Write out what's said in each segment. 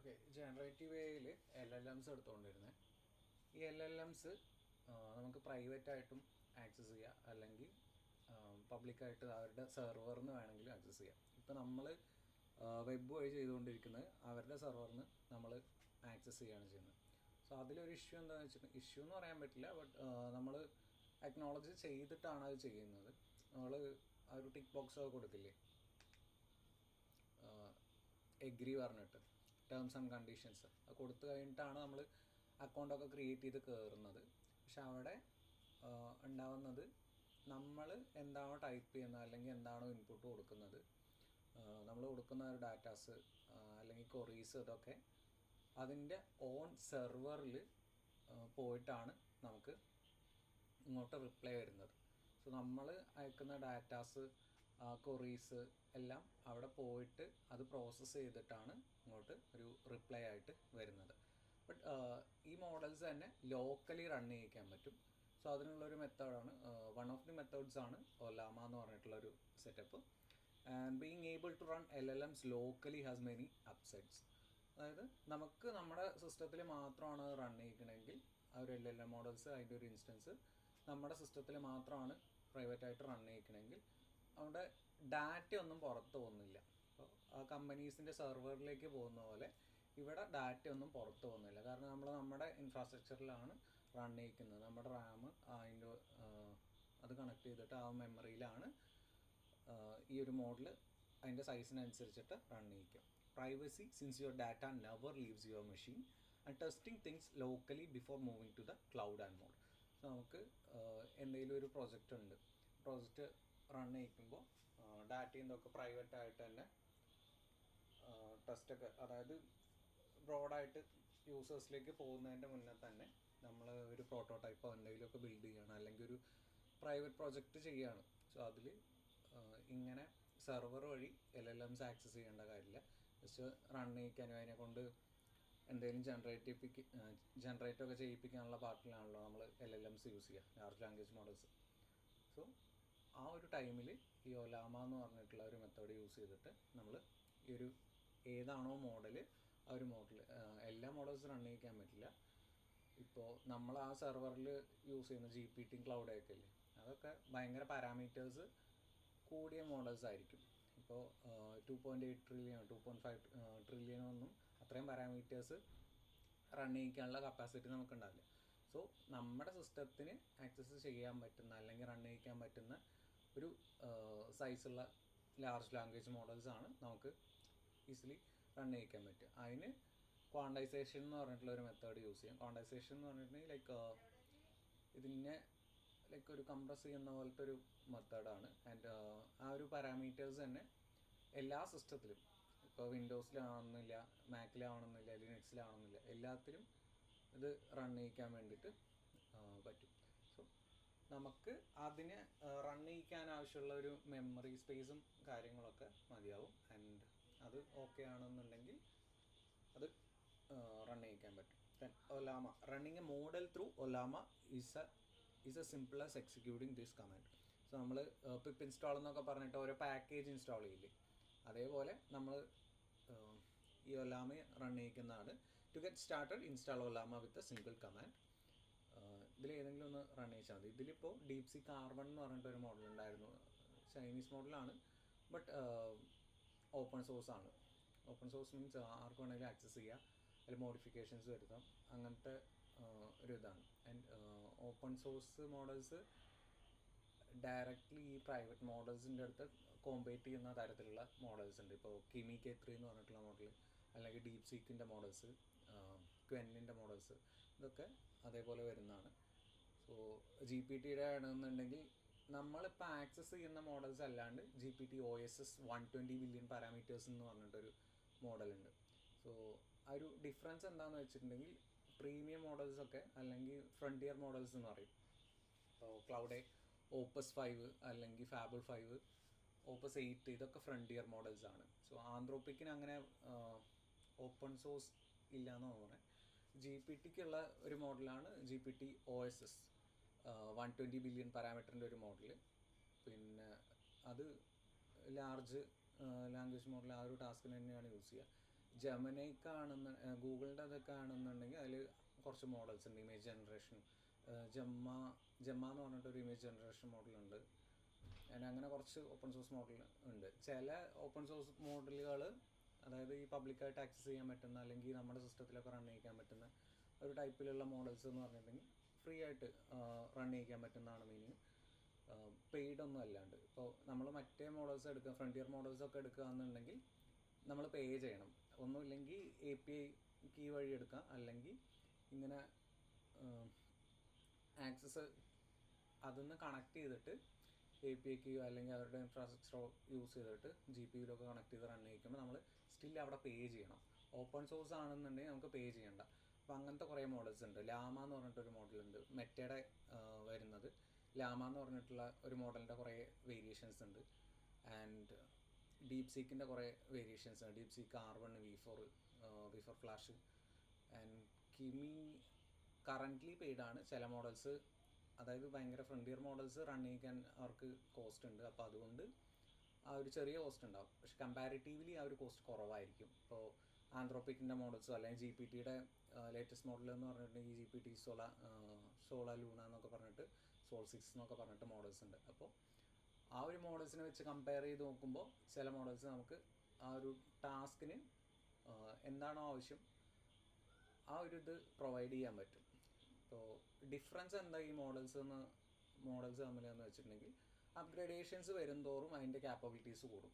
Okay, generative എയിൽ LLMs എടുത്തുകൊണ്ടിരുന്നത്. ഈ LLMs നമുക്ക് പ്രൈവറ്റായിട്ടും ആക്സസ് ചെയ്യാം, അല്ലെങ്കിൽ പബ്ലിക്കായിട്ട് അവരുടെ സെർവറിന് വേണമെങ്കിലും ആക്സസ് ചെയ്യാം. ഇപ്പോൾ നമ്മൾ വെബ് വഴി ചെയ്തുകൊണ്ടിരിക്കുന്നത് അവരുടെ സെർവറിന് നമ്മൾ ആക്സസ് ചെയ്യുകയാണ് ചെയ്യുന്നത്. സോ അതിലൊരു ഇഷ്യൂ എന്താണെന്ന് വെച്ചിട്ടുണ്ടെങ്കിൽ, ഇഷ്യൂ എന്ന് പറയാൻ പറ്റില്ല, ബട്ട് നമ്മൾ അക്നോളജ് ചെയ്തിട്ടാണ് അത് ചെയ്യുന്നത്. നമ്മൾ ആ ഒരു ടിക്ക് ബോക്സ് കൊടുക്കില്ലേ, എഗ്രി പറഞ്ഞിട്ട് ടേംസ് ആൻഡ് കണ്ടീഷൻസ് അത് കൊടുത്തു കഴിഞ്ഞിട്ടാണ് നമ്മൾ അക്കൗണ്ടൊക്കെ ക്രിയേറ്റ് ചെയ്ത് കയറുന്നത്. പക്ഷെ അവിടെ ഉണ്ടാവുന്നത് നമ്മൾ എന്താണോ ടൈപ്പ് ചെയ്യുന്നത് അല്ലെങ്കിൽ എന്താണോ ഇൻപുട്ട് കൊടുക്കുന്നത്, നമ്മൾ കൊടുക്കുന്ന ഒരു ഡാറ്റാസ് അല്ലെങ്കിൽ കൊറീസ് ഇതൊക്കെ അതിൻ്റെ ഓൺ സെർവറിൽ പോയിട്ടാണ് നമുക്ക് ഇങ്ങോട്ട് റിപ്ലൈ വരുന്നത്. സോ നമ്മൾ അയക്കുന്ന ഡാറ്റാസ് കൊറീസ് എല്ലാം അവിടെ പോയിട്ട് അത് പ്രോസസ്സ് ചെയ്തിട്ടാണ് ഇങ്ങോട്ട് ഒരു റിപ്ലൈ ആയിട്ട് വരുന്നത്. ബട്ട് ഈ മോഡൽസ് തന്നെ ലോക്കലി റൺ ചെയ്യിക്കാൻ പറ്റും. സോ അതിനുള്ളൊരു മെത്തേഡാണ്, വൺ ഓഫ് ദി മെത്തേഡ്സ് ആണ് ഒലാമ എന്ന് പറഞ്ഞിട്ടുള്ളൊരു setup. And being able to run LLMs locally has many upsides. അതായത് നമുക്ക് നമ്മുടെ സിസ്റ്റത്തിൽ മാത്രമാണ് റൺ ചെയ്യിക്കണമെങ്കിൽ ആ ഒരു LLM മോഡൽസ് അതിൻ്റെ ഒരു ഇൻസ്റ്റൻസ് നമ്മുടെ സിസ്റ്റത്തിൽ മാത്രമാണ് പ്രൈവറ്റായിട്ട് റൺ ചെയ്യിക്കണമെങ്കിൽ അവിടെ ഡാറ്റയൊന്നും പുറത്ത് പോകുന്നില്ല. അപ്പോൾ ആ കമ്പനീസിൻ്റെ സെർവറിലേക്ക് പോകുന്ന പോലെ ഇവിടെ ഡാറ്റയൊന്നും പുറത്ത് പോകുന്നില്ല. കാരണം നമ്മൾ നമ്മുടെ ഇൻഫ്രാസ്ട്രക്ചറിലാണ് റൺ ചെയ്യിക്കുന്നത്. നമ്മുടെ റാം അതിൻ്റെ അത് കണക്ട് ചെയ്തിട്ട് ആ മെമ്മറിയിലാണ് ഈ ഒരു മോഡൽ അതിൻ്റെ സൈസിനനുസരിച്ചിട്ട് റൺ ചെയ്യിക്കും. Privacy since your data never leaves your machine and testing things locally before moving to the cloud and mode. So നമുക്ക് എന്തെങ്കിലും ഒരു പ്രൊജക്റ്റ് ഉണ്ട്, പ്രൊജക്റ്റ് റൺ ചെയ്യിക്കുമ്പോൾ ഡാറ്റയും ഇതൊക്കെ പ്രൈവറ്റായിട്ട് തന്നെ ടെസ്റ്റൊക്കെ, അതായത് ബ്രോഡായിട്ട് യൂസേഴ്സിലേക്ക് പോകുന്നതിൻ്റെ മുന്നേ തന്നെ നമ്മൾ ഒരു പ്രോട്ടോടൈപ്പോ എന്തെങ്കിലുമൊക്കെ ബിൽഡ് ചെയ്യുകയാണ്, അല്ലെങ്കിൽ ഒരു പ്രൈവറ്റ് പ്രൊജക്റ്റ് ചെയ്യുകയാണ്. സോ അതിൽ ഇങ്ങനെ സെർവർ വഴി LLMs ആക്സസ് ചെയ്യേണ്ട കാര്യമില്ല. ജസ്റ്റ് റൺ ചെയ്യിക്കാനും അതിനെ കൊണ്ട് എന്തെങ്കിലും ജനറേറ്റൊക്കെ ചെയ്യിപ്പിക്കാനുള്ള പാർട്ടിലാണല്ലോ നമ്മൾ LLMs യൂസ് ചെയ്യുക, ലാർജ് ലാംഗ്വേജ് മോഡൽസ്. സോ ആ ഒരു ടൈമിൽ ഈ ഒലാമ എന്ന് പറഞ്ഞിട്ടുള്ള ഒരു മെത്തേഡ് യൂസ് ചെയ്തിട്ട് നമ്മൾ ഈ ഒരു ഏതാണോ മോഡൽ ആ ഒരു മോഡൽ, എല്ലാ മോഡൽസ് റൺ ചെയ്യിക്കാൻ പറ്റില്ല. ഇപ്പോൾ നമ്മൾ ആ സെർവറിൽ യൂസ് ചെയ്യുന്ന GPT ക്ലൗഡൊക്കെ ഇല്ലേ, അതൊക്കെ ഭയങ്കര പാരാമീറ്റേഴ്സ് കൂടിയ മോഡൽസ് ആയിരിക്കും. ഇപ്പോൾ 2.8 ട്രില്യൺ 2.5 ട്രില്യണൊന്നും അത്രയും പാരാമീറ്റേഴ്സ് റൺ ചെയ്യിക്കാനുള്ള കപ്പാസിറ്റി നമുക്കുണ്ടാവില്ല. സോ നമ്മുടെ സിസ്റ്റത്തിന് ആക്സസ് ചെയ്യാൻ പറ്റുന്ന അല്ലെങ്കിൽ റൺ ചെയ്യിക്കാൻ പറ്റുന്ന ഒരു സൈസുള്ള ലാർജ് ലാംഗ്വേജ് മോഡൽസാണ് നമുക്ക് ഈസിലി റൺ ചെയ്യിക്കാൻ പറ്റുക. അതിന് ക്വാണ്ടൈസേഷൻ എന്ന് പറഞ്ഞിട്ടുള്ളൊരു മെത്തേഡ് യൂസ് ചെയ്യാം. ക്വാണ്ടൈസേഷൻ എന്ന് പറഞ്ഞിട്ടുണ്ടെങ്കിൽ ഇതിനെ ഒരു കംപ്രസ് ചെയ്യുന്ന പോലത്തെ ഒരു മെത്തേഡാണ്. ആൻഡ് ആ ഒരു പാരാമീറ്റേഴ്സ് തന്നെ എല്ലാ സിസ്റ്റത്തിലും, ഇപ്പോൾ വിൻഡോസിലാവണമെന്നില്ല, മാക്കിലാവണമെന്നില്ല, ലിനക്സിലാവണമെന്നില്ല, എല്ലാത്തിലും ഇത് റൺ ചെയ്യിക്കാൻ വേണ്ടിയിട്ട് പറ്റും. സോ നമുക്ക് അതിനെ റൺ ചെയ്യിക്കാൻ ആവശ്യമുള്ള ഒരു മെമ്മറി സ്പേസും കാര്യങ്ങളൊക്കെ മതിയാവും. ആൻഡ് അത് ഓക്കെ ആണെന്നുണ്ടെങ്കിൽ അത് റൺ ചെയ്യിക്കാൻ പറ്റും. Then Ollama running a model through Ollama is a simple as executing this command. So നമ്മൾ പിപ്പ് ഇൻസ്റ്റാൾ എന്നൊക്കെ പറഞ്ഞിട്ട് ഓരോ പാക്കേജ് ഇൻസ്റ്റാൾ ചെയ്യില്ലേ, അതേപോലെ നമ്മൾ ഈ ഒലാമ റൺ ചെയ്യിക്കുന്നതാണ്. To get started install Ollama with a single command. ഇതിലേതെങ്കിലും ഒന്ന് റൺ ചെയ്യിച്ചാൽ മതി. ഇതിലിപ്പോൾ ഡീപ്സി കാർബൺ എന്ന് പറഞ്ഞിട്ടൊരു മോഡൽ ഉണ്ടായിരുന്നു, ചൈനീസ് മോഡലാണ്, ബട്ട് ഓപ്പൺ സോഴ്സ് ആണ്. ഓപ്പൺ സോഴ്സ് മീൻസ് ആർക്ക് വേണമെങ്കിലും ആക്സസ് ചെയ്യാം, അതിൽ മോഡിഫിക്കേഷൻസ് വരുത്താം, അങ്ങനത്തെ ഒരു ഇതാണ്. And open source models directly ഈ പ്രൈവറ്റ് മോഡൽസിൻ്റെ അടുത്ത് കോമ്പീറ്റ് ചെയ്യുന്ന തരത്തിലുള്ള മോഡൽസ് ഉണ്ട്. ഇപ്പോൾ കിമി K3 എന്ന് പറഞ്ഞിട്ടുള്ള മോഡൽ, അല്ലെങ്കിൽ ഡീപ് സീക്കിൻ്റെ മോഡൽസ്, ക്വെന്നിൻ്റെ മോഡൽസ്, ഇതൊക്കെ അതേപോലെ വരുന്നതാണ്. സോ GPT ആണെന്നുണ്ടെങ്കിൽ നമ്മളിപ്പോൾ ആക്സസ് ചെയ്യുന്ന മോഡൽസ് അല്ലാണ്ട് GPT OSS 120 ബില്യൺ പാരാമീറ്റേഴ്സ് എന്ന് പറഞ്ഞിട്ടൊരു മോഡലുണ്ട്. സോ ആ ഒരു ഡിഫറൻസ് എന്താണെന്ന് വെച്ചിട്ടുണ്ടെങ്കിൽ, പ്രീമിയം മോഡൽസൊക്കെ അല്ലെങ്കിൽ ഫ്രണ്ടിയർ മോഡൽസ് എന്ന് പറയും. ഇപ്പോൾ ക്ലൗഡ് ഓപ്പസ് 5 അല്ലെങ്കിൽ ഫാബിൾ 5, ഓപ്പസ് 8, ഇതൊക്കെ ഫ്രണ്ടിയർ മോഡൽസ് ആണ്. സോ ആന്ത്രോപ്പിക്കിന് അങ്ങനെ ഓപ്പൺ സോഴ്സ് ഇല്ലയെന്ന് തോന്നുന്നത്. GPT-ക്കുള്ള ഒരു മോഡലാണ് GPT OSS 120 ബില്യൺ പാരാമീറ്ററിൻ്റെ ഒരു മോഡൽ. പിന്നെ അത് ലാർജ് ലാംഗ്വേജ് മോഡൽ ആ ഒരു ടാസ്കിന് തന്നെയാണ് യൂസ് ചെയ്യുക. ജെമിനൈക്കാണെന്ന് ഗൂഗിളിൻ്റെ അതൊക്കെ ആണെന്നുണ്ടെങ്കിൽ അതിൽ കുറച്ച് മോഡൽസ് ഉണ്ട്. ഇമേജ് ജനറേഷൻ ജമ്മ ജമ്മ എന്ന് പറഞ്ഞിട്ടൊരു ഇമേജ് ജനറേഷൻ മോഡലുണ്ട്. അങ്ങനെ കുറച്ച് ഓപ്പൺ സോഴ്സ് മോഡൽ ഉണ്ട്. ചില ഓപ്പൺ സോഴ്സ് മോഡലുകൾ അതായത് ഈ പബ്ലിക്കായിട്ട് ആക്സസ് ചെയ്യാൻ പറ്റുന്ന അല്ലെങ്കിൽ നമ്മുടെ സിസ്റ്റത്തിലൊക്കെ റൺ ചെയ്യിക്കാൻ പറ്റുന്ന ഒരു ടൈപ്പിലുള്ള മോഡൽസ് എന്ന് പറഞ്ഞിട്ടുണ്ടെങ്കിൽ ഫ്രീ ആയിട്ട് റൺ ചെയ്യിക്കാൻ പറ്റുന്നതാണ്. മീനിങ് പെയ്ഡ് ഒന്നും അല്ലാണ്ട്. ഇപ്പോൾ നമ്മൾ മറ്റേ മോഡൽസ് എടുക്കുക, ഫ്രണ്ടിയർ മോഡൽസ് ഒക്കെ എടുക്കുകയെന്നുണ്ടെങ്കിൽ നമ്മൾ പേ ചെയ്യണം. ഒന്നുമില്ലെങ്കിൽ API കീ വഴി എടുക്കാം, അല്ലെങ്കിൽ ഇങ്ങനെ ആക്സസ് അതിൽ കണക്ട് ചെയ്തിട്ട് API കീ അല്ലെങ്കിൽ അവരുടെ ഇൻഫ്രാസ്ട്രക്ചർ യൂസ് ചെയ്തിട്ട് GPUയിലൊക്കെ കണക്ട് ചെയ്ത് റൺ ചെയ്യിക്കുമ്പോൾ നമ്മൾ സ്റ്റിൽ അവിടെ പേ ചെയ്യണം. ഓപ്പൺ സോഴ്സ് ആണെന്നുണ്ടെങ്കിൽ നമുക്ക് പേ ചെയ്യണ്ട. അപ്പോൾ അങ്ങനത്തെ കുറേ മോഡൽസ് ഉണ്ട്. ലാമ എന്ന് പറഞ്ഞിട്ടൊരു മോഡലുണ്ട്, മെറ്റയുടെ വരുന്നത്. ലാമ എന്ന് പറഞ്ഞിട്ടുള്ള ഒരു മോഡലിൻ്റെ കുറേ വേരിയേഷൻസ് ഉണ്ട്. ആൻഡ് ഡീപ് സീക്കിൻ്റെ കുറേ വേരിയേഷൻസ് ഉണ്ട്. DeepSeek R1, V4 flash and Kimi currently പെയ്ഡാണ്. ചില മോഡൽസ് അതായത് ഭയങ്കര ഫ്രണ്ടിയർ മോഡൽസ് റൺ ചെയ്യിക്കാൻ അവർക്ക് കോസ്റ്റ് ഉണ്ട്. അപ്പോൾ അതുകൊണ്ട് ആ ഒരു ചെറിയ കോസ്റ്റ് ഉണ്ടാവും. പക്ഷെ കമ്പാരിറ്റീവ്ലി ആ ഒരു കോസ്റ്റ് കുറവായിരിക്കും. ഇപ്പോൾ ആന്ത്രോപ്പിക്കിൻ്റെ മോഡൽസോ അല്ലെങ്കിൽ GPTയുടെ ലേറ്റസ്റ്റ് മോഡൽ എന്ന് പറഞ്ഞിട്ടുണ്ടെങ്കിൽ GPT സോള ലൂണ എന്നൊക്കെ പറഞ്ഞിട്ട് സോൾ 6 എന്നൊക്കെ പറഞ്ഞിട്ട് മോഡൽസ് ഉണ്ട്. അപ്പോൾ ആ ഒരു മോഡൽസിനെ വെച്ച് കമ്പയർ ചെയ്ത് നോക്കുമ്പോൾ ചില മോഡൽസ് നമുക്ക് ആ ഒരു ടാസ്കിന് എന്താണോ ആവശ്യം ആ ഒരു ഇത് പ്രൊവൈഡ് ചെയ്യാൻ പറ്റും. അപ്പോൾ ഡിഫറൻസ് എന്താ ഈ മോഡൽസ് തമ്മിലെന്ന് വെച്ചിട്ടുണ്ടെങ്കിൽ അപ്ഗ്രഡേഷൻസ് വരുംതോറും അതിൻ്റെ ക്യാപ്പബിലിറ്റീസ് കൂടും.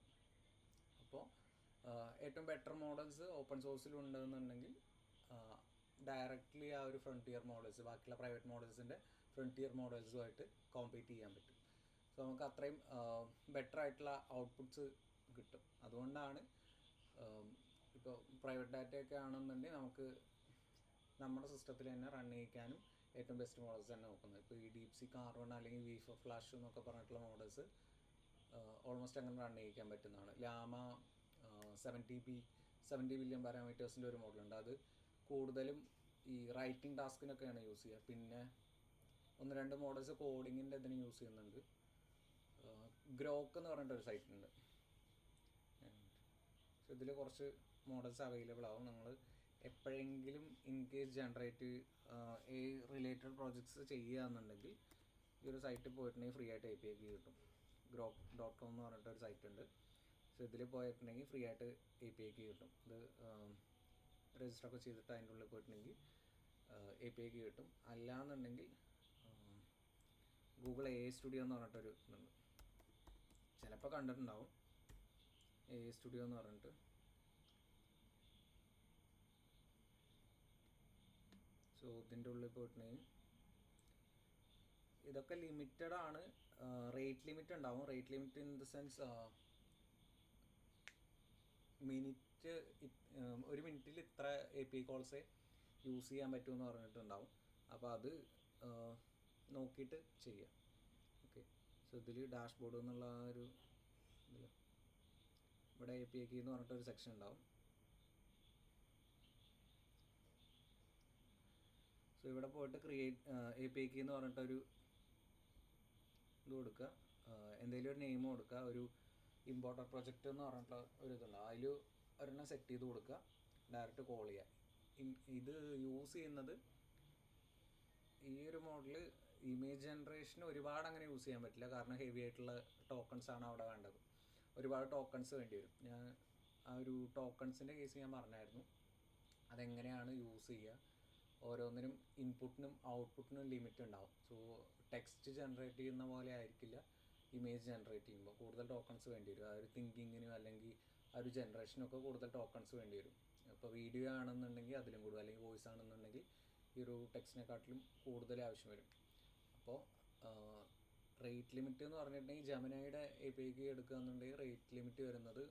അപ്പോൾ ഏറ്റവും ബെറ്റർ മോഡൽസ് ഓപ്പൺ സോഴ്സിലുണ്ടെന്നുണ്ടെങ്കിൽ ഡയറക്റ്റ്ലി ആ ഒരു ഫ്രണ്ടിയർ മോഡൽസ് ബാക്കിയുള്ള പ്രൈവറ്റ് മോഡൽസിൻ്റെ ഫ്രണ്ടിയർ മോഡൽസുമായിട്ട് കോമ്പീറ്റ് ചെയ്യാൻ പറ്റും. സോ നമുക്ക് അത്രയും ബെറ്റർ ആയിട്ടുള്ള ഔട്ട്പുട്ട്സ് കിട്ടും. അതുകൊണ്ടാണ് ഇപ്പോൾ പ്രൈവറ്റ് ഡാറ്റയൊക്കെ ആണെന്നുണ്ടെങ്കിൽ നമുക്ക് നമ്മുടെ സിസ്റ്റത്തിൽ തന്നെ റൺ ചെയ്യിക്കാനും ഏറ്റവും ബെസ്റ്റ് മോഡൽസ് തന്നെ നോക്കുന്നത്. ഇപ്പോൾ ഈ ഡീപ് സീക്ക് R1 അല്ലെങ്കിൽ V4 ഫ്ലാഷ് എന്നൊക്കെ പറഞ്ഞിട്ടുള്ള മോഡൽസ് ഓൾമോസ്റ്റ് അങ്ങനെ റൺ ചെയ്യിക്കാൻ പറ്റുന്നതാണ്. ലാമ 70 ബില്യൺ പാരാമീറ്റേഴ്സിൻ്റെ ഒരു മോഡലുണ്ട്. അത് കൂടുതലും ഈ റൈറ്റിംഗ് ടാസ്കിനൊക്കെയാണ് യൂസ് ചെയ്യുക. പിന്നെ 1-2 മോഡൽസ് കോഡിങ്ങിൻ്റെ ഇതിന് യൂസ് ചെയ്യുന്നുണ്ട്. ഗ്രോക്ക് എന്ന് പറഞ്ഞിട്ടൊരു സൈറ്റ് ഉണ്ട്. സോ ഇതിൽ കുറച്ച് മോഡൽസ് അവൈലബിൾ ആവും. നിങ്ങൾ എപ്പോഴെങ്കിലും in case generative related projects ചെയ്യുകയെന്നുണ്ടെങ്കിൽ ഈ ഒരു സൈറ്റിൽ പോയിട്ടുണ്ടെങ്കിൽ ഫ്രീ ആയിട്ട് API കീ കിട്ടും. grok.com എന്ന് പറഞ്ഞിട്ടൊരു സൈറ്റ് ഉണ്ട്. സോ ഇതിൽ പോയിട്ടുണ്ടെങ്കിൽ ഫ്രീ ആയിട്ട് API കീ കിട്ടും. ഇത് രജിസ്റ്ററൊക്കെ ചെയ്തിട്ട് അതിൻ്റെ ഉള്ളിൽ പോയിട്ടുണ്ടെങ്കിൽ API കീ കിട്ടും. അല്ലാന്നുണ്ടെങ്കിൽ ഗൂഗിൾ AI സ്റ്റുഡിയോ എന്ന് പറഞ്ഞിട്ടൊരു ഇതുണ്ട്, ചിലപ്പോൾ കണ്ടിട്ടുണ്ടാവും. AI സ്റ്റുഡിയോ എന്ന് പറഞ്ഞിട്ട് സോ ഇതിൻ്റെ ഉള്ളിൽ പോയിട്ടുണ്ടെങ്കിൽ ഇതൊക്കെ ലിമിറ്റഡ് ആണ്. റേറ്റ് ലിമിറ്റ് ഉണ്ടാവും. Rate limit in the sense ഒരു മിനിറ്റിൽ ഇത്ര API കോൾസേ യൂസ് ചെയ്യാൻ പറ്റുമെന്ന് പറഞ്ഞിട്ടുണ്ടാവും. അപ്പോൾ അത് നോക്കിയിട്ട് ചെയ്യാം. ഓക്കെ. സോ ഇതിൽ ഡാഷ്ബോർഡ് എന്നുള്ള ഒരു ഇതിൽ ഇവിടെ API കീ എന്ന് പറഞ്ഞിട്ടൊരു സെക്ഷൻ ഉണ്ടാവും. സോ ഇവിടെ പോയിട്ട് API കീ എന്ന് പറഞ്ഞിട്ടൊരു ഇത് കൊടുക്കുക, എന്തെങ്കിലും ഒരു നെയിം കൊടുക്കുക. ഒരു ഇമ്പോർട്ടർ പ്രൊജക്റ്റ് എന്ന് പറഞ്ഞിട്ടുള്ള ഒരു ഇതുണ്ട്, അതിൽ ഒരെണ്ണം സെറ്റ് ചെയ്ത് കൊടുക്കുക, ഡയറക്റ്റ് കോൾ ചെയ്യുക. ഇത് യൂസ് ചെയ്യുന്നത് ഈ ഒരു മോഡൽ ഇമേജ് ജനറേഷന് ഒരുപാട് അങ്ങനെ യൂസ് ചെയ്യാൻ പറ്റില്ല. കാരണം ഹെവി ആയിട്ടുള്ള ടോക്കൺസ് ആണ് അവിടെ വേണ്ടത്. ഒരുപാട് ടോക്കൺസ് വേണ്ടി വരും. ഞാൻ ആ ഒരു ടോക്കൺസിൻ്റെ കേസ് ഞാൻ പറഞ്ഞായിരുന്നു. അതെങ്ങനെയാണ് യൂസ് ചെയ്യുക, ഓരോന്നിനും ഇൻപുട്ടിനും ഔട്ട്പുട്ടിനും ലിമിറ്റ് ഉണ്ടാവും. സോ ടെക്സ്റ്റ് ജനറേറ്റ് ചെയ്യുന്ന പോലെ ആയിരിക്കില്ല ഇമേജ് ജനറേറ്റ് ചെയ്യുമ്പോൾ. കൂടുതൽ ടോക്കൺസ് വേണ്ടി വരും. ആ ഒരു തിങ്കിങ്ങിനും അല്ലെങ്കിൽ ആ ഒരു ജനറേഷനൊക്കെ കൂടുതൽ ടോക്കൺസ് വേണ്ടി വരും. ഇപ്പോൾ വീഡിയോ ആണെന്നുണ്ടെങ്കിൽ അതിലും കൂടുതൽ, അല്ലെങ്കിൽ വോയിസ് ആണെന്നുണ്ടെങ്കിൽ ഈ ഒരു ടെക്സ്റ്റിനെക്കാട്ടിലും കൂടുതൽ ആവശ്യം വരും. അപ്പോൾ റേറ്റ് ലിമിറ്റ് എന്ന് പറഞ്ഞിട്ടുണ്ടെങ്കിൽ ജെമിനൈയുടെ API കീ എടുക്കുകയെന്നുണ്ടെങ്കിൽ റേറ്റ് ലിമിറ്റ് വരുന്നത്